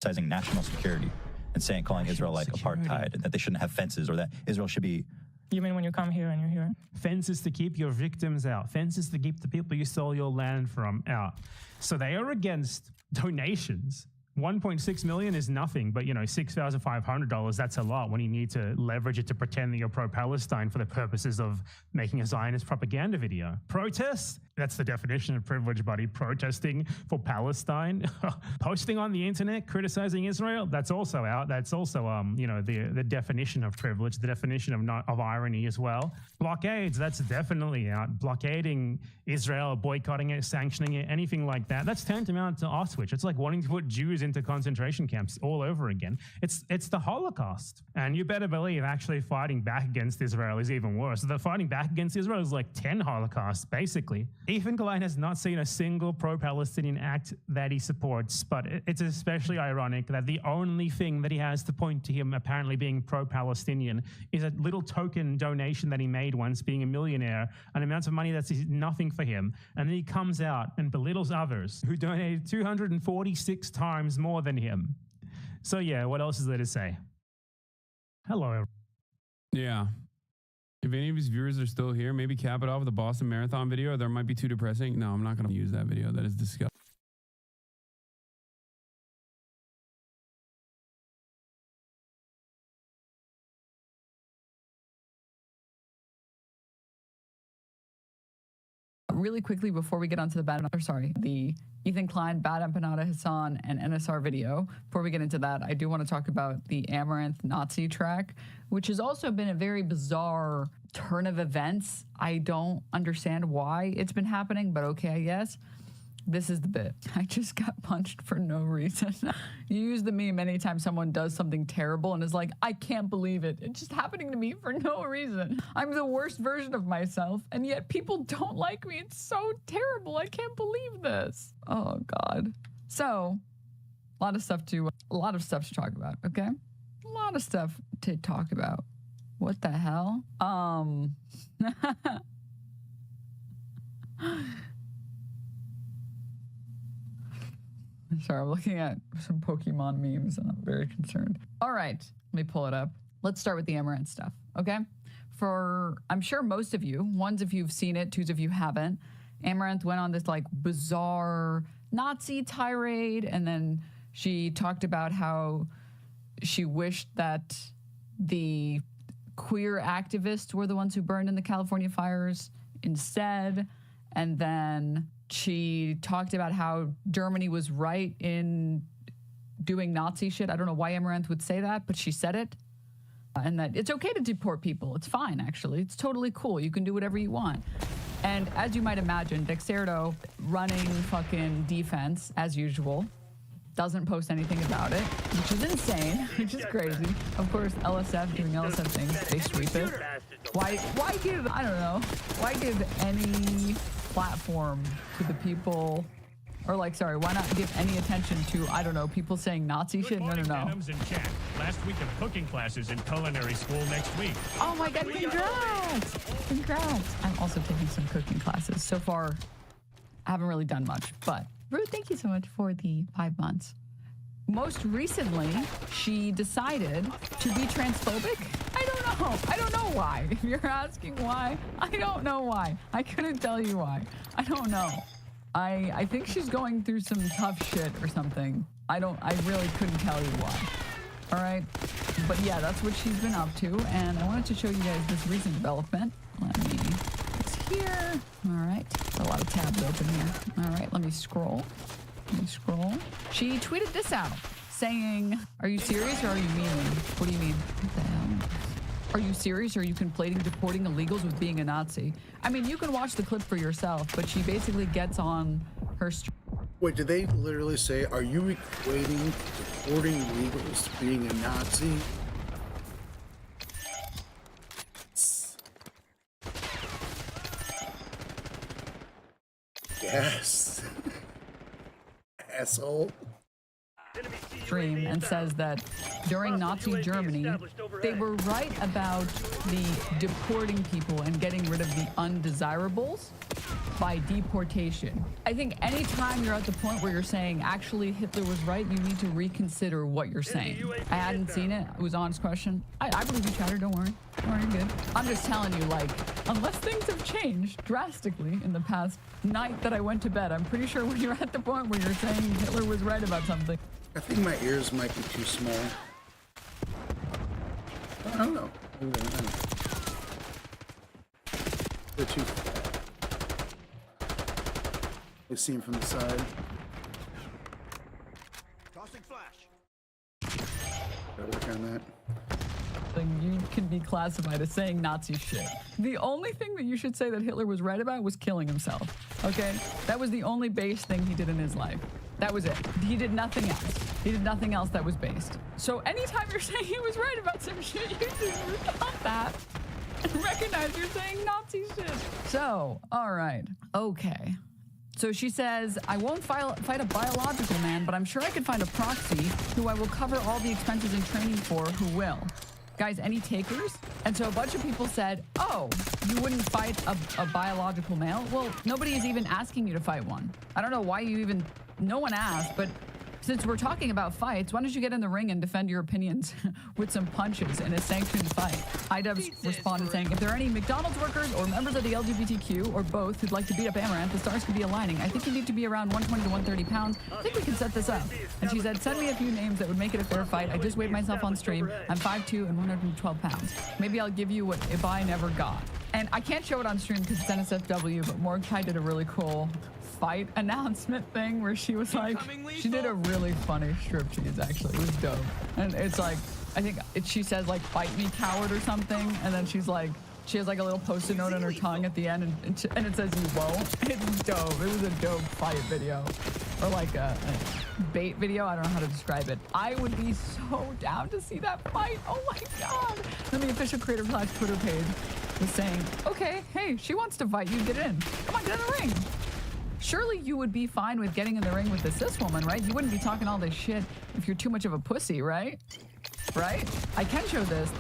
Criticizing national security and calling Israel like apartheid, and that they shouldn't have fences, or that Israel should be... You mean when you come here and you're here? Fences to keep your victims out. Fences to keep the people you stole your land from out. So they are against donations. 1.6 million is nothing, but $6,500, that's a lot when you need to leverage it to pretend that you're pro-Palestine for the purposes of making a Zionist propaganda video. Protest? That's the definition of privilege, buddy. Protesting for Palestine. Posting on the internet, criticizing Israel, that's also out. That's also, the definition of privilege, the definition of irony as well. Blockades, that's definitely out. Blockading Israel, boycotting it, sanctioning it, anything like that. That's tantamount to Auschwitz. It's like wanting to put Jews into concentration camps all over again. It's the Holocaust. And you better believe actually fighting back against Israel is even worse. The fighting back against Israel is like 10 Holocausts, basically. Ethan Klein has not seen a single pro-Palestinian act that he supports, but it's especially ironic that the only thing that he has to point to him apparently being pro-Palestinian is a little token donation that he made once being a millionaire, an amount of money that's nothing for him, and then he comes out and belittles others who donated 246 times more than him. So yeah, what else is there to say? Hello. Yeah. If any of his viewers are still here, maybe cap it off with the Boston Marathon video. That might be too depressing. No, I'm not going to use that video. That is disgusting. Really quickly before we get onto the Ethan Klein, Bad Empanada Hassan, and NSR video. Before we get into that, I do want to talk about the Amaranth Nazi track, which has also been a very bizarre turn of events. I don't understand why it's been happening, but okay, I guess. This is the bit. I just got punched for no reason. You use the meme anytime someone does something terrible and is like, I can't believe it. It's just happening to me for no reason. I'm the worst version of myself, and yet people don't like me. It's so terrible. I can't believe this. Oh, God. So, a lot of stuff to talk about, okay? A lot of stuff to talk about. What the hell? Sorry, I'm looking at some Pokemon memes and I'm very concerned. All right, let me pull it up. Let's start with the Amaranth stuff, okay? I'm sure most of you, ones of you have seen it, twos of you haven't. Amaranth went on this like bizarre Nazi tirade, and then she talked about how she wished that the queer activists were the ones who burned in the California fires instead, and then she talked about how Germany was right in doing Nazi shit. I don't know why Amaranth would say that, but she said it. And that it's okay to deport people. It's fine, actually. It's totally cool. You can do whatever you want. And as you might imagine, Dexerto, running fucking defense, as usual, doesn't post anything about it, which is insane, which is crazy. Of course, LSF doing LSF things, they sweep it. Why give any platform to the people, or like, sorry, why not give any attention to, I don't know, people saying Nazi shit? No. Last week of cooking classes in culinary school next week. Oh my God, congrats. I'm also taking some cooking classes. So far, I haven't really done much, but Ruth, thank you so much for the 5 months. Most recently, she decided to be transphobic. I don't know why. If you're asking why, I don't know why. I couldn't tell you why. I don't know. I think she's going through some tough shit or something. I really couldn't tell you why. All right. But yeah, that's what she's been up to. And I wanted to show you guys this recent development. It's here. All right. There's a lot of tabs open here. All right. Let me scroll. She tweeted this out saying, are you serious or are you memeing? What do you mean? What the hell? Are you serious or are you conflating deporting illegals with being a Nazi? I mean, you can watch the clip for yourself, but she basically gets on her Wait, did they literally say, are you equating deporting illegals to being a Nazi? Yes. Asshole. Stream and says that during Nazi Germany, they were right about the deporting people and getting rid of the undesirables by deportation. I think anytime you're at the point where you're saying, actually, Hitler was right, you need to reconsider what you're saying. I hadn't seen it. It was an honest question. I believe you, Chatter. Don't worry. Don't worry, good. I'm just telling you, like, unless things have changed drastically in the past night that I went to bed, I'm pretty sure when you're at the point where you're saying Hitler was right about something. I think my ears might be too small. I don't know. They're too fat. They see him from the side. Tossing flash. Gotta work on that. You can be classified as saying Nazi shit. The only thing that you should say that Hitler was right about was killing himself. Okay? That was the only base thing he did in his life. That was it. He did nothing else. He did nothing else that was based. So anytime you're saying he was right about some shit, you do recount that. Recognize you're saying Nazi shit. So, all right. Okay. So she says, I won't fight a biological man, but I'm sure I could find a proxy who I will cover all the expenses and training for who will. Guys, any takers? And so a bunch of people said, oh, you wouldn't fight a biological male? Well, nobody is even asking you to fight one. I don't know why you even, no one asked, but since we're talking about fights, why don't you get in the ring and defend your opinions with some punches in a sanctioned fight? iDubbbz responded saying, if there are any McDonald's workers or members of the LGBTQ or both who'd like to beat up Amaranth, the stars could be aligning. I think you need to be around 120 to 130 pounds. I think we can set this up. And she said, send me a few names that would make it a fair fight. I just weighed myself on stream. I'm 5'2" and 112 pounds. Maybe I'll give you what Ibai never got. And I can't show it on stream because it's NSFW, but Mordecai did a really cool fight announcement thing where she was like, she did a really funny striptease actually. It was dope. And it's like, I think she says like, fight me coward or something. And then she's like, she has like a little post-it note on her tongue at the end and it says you won't. It's dope. It was a dope fight video. Or like a bait video. I don't know how to describe it. I would be so down to see that fight. Oh my God. Then the official Creator Clash Twitter page was saying, okay, hey, she wants to fight you, get in. Come on, get in the ring. Surely you would be fine with getting in the ring with the cis woman, right? You wouldn't be talking all this shit if you're too much of a pussy, right? Right? I can show this.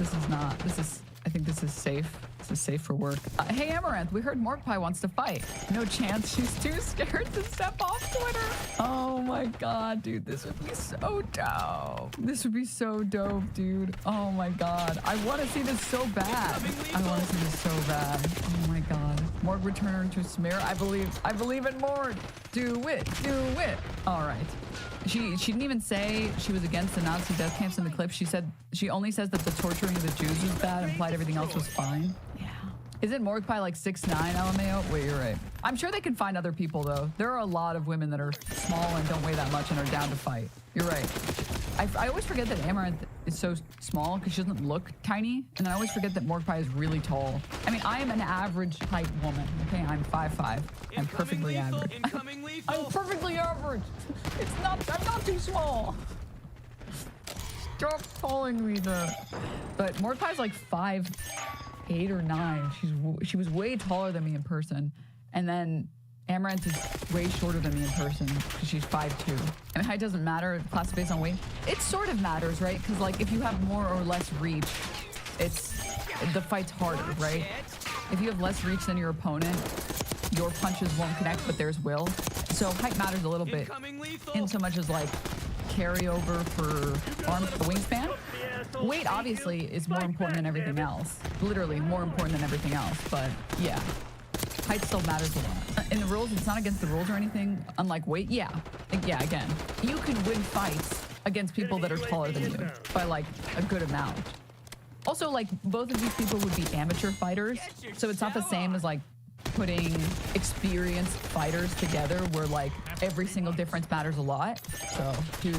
I think this is safe. This is safe for work. Hey, Amaranth, we heard Mordecai wants to fight. No chance. She's too scared to step off Twitter. Oh my God, dude. This would be so dope. This would be so dope, dude. Oh my God. I want to see this so bad. I want to see this so bad. Oh my God. Morg return her to smear. I believe in Morg. Do it. Do it. All right. She didn't even say she was against the Nazi death camps in the clip. She said she only says that the torturing of the Jews was bad, implied everything else was fine. Yeah. Isn't Mordecai like 6'9", LMAO? Wait, you're right. I'm sure they can find other people though. There are a lot of women that are small and don't weigh that much and are down to fight. You're right. I always forget that Amaranth is so small because she doesn't look tiny, and I always forget that Mordecai is really tall. I mean, I am an average height woman. Okay, I'm 5'5". I'm perfectly average. I'm perfectly average. I'm not too small. Stop calling me that. But Mordecai's like 5'8" or 9". She was way taller than me in person, and then Amaranth is way shorter than me in person because she's 5'2". And height doesn't matter, class based on weight. It sort of matters, right? Because like if you have more or less reach, the fight's harder, right? If you have less reach than your opponent, your punches won't connect, but theirs will. So height matters a little bit in so much as like carryover for the wingspan. Weight obviously is more important than everything else. Literally more important than everything else, but yeah. Height still matters a lot. In the rules, it's not against the rules or anything, unlike weight. Yeah, again. You can win fights against people that are taller than you by like a good amount. Also, like both of these people would be amateur fighters, so it's not the same as like putting experienced fighters together where like every single difference matters a lot. So, dude,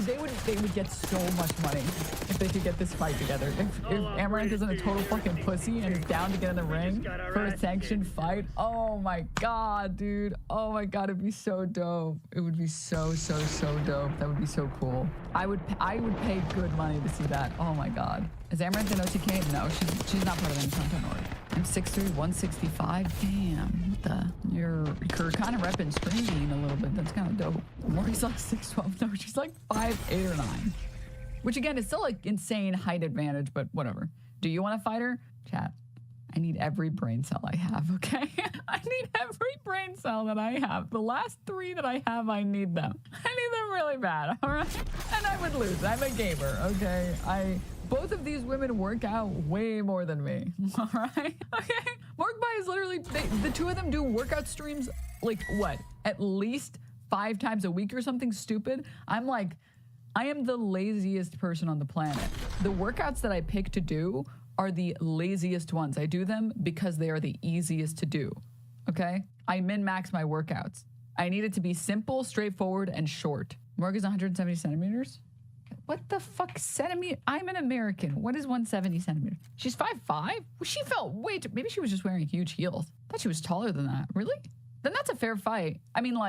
they would get so much money if they could get this fight together. If Amaranth isn't a total fucking pussy and is down to get in the ring for a sanctioned fight, oh my God, dude. Oh my God, it'd be so dope. It would be so dope. That would be so cool. I would pay good money to see that. Oh my God. Is Amaranth an OTK? No, she's not part of any content org. I'm 6'3", 165. Damn, what the? You're kind of repping streaming a little bit. That's kind of dope. Maury's like 6'12". No, she's like 5'8" or 9. Which again is still like insane height advantage, but whatever. Do you want to fight her? Chat. I need every brain cell I have, okay? I need every brain cell that I have. The last 3 that I have, I need them. I need them really bad, all right? And I would lose. I'm a gamer, okay? Both of these women work out way more than me, all right? Okay? Mordecai is literally, the two of them do workout streams, like, what? At least 5 times a week or something stupid? I am the laziest person on the planet. The workouts that I pick to do are the laziest ones. I do them because they are the easiest to do, okay? I min-max my workouts. I need it to be simple, straightforward, and short. Morg is 170 centimeters. What the fuck, centimeter? I'm an American. What is 170 centimeters? She's 5'5"? Well, she felt way too, maybe she was just wearing huge heels. I thought she was taller than that. Really? Then that's a fair fight. I mean, like,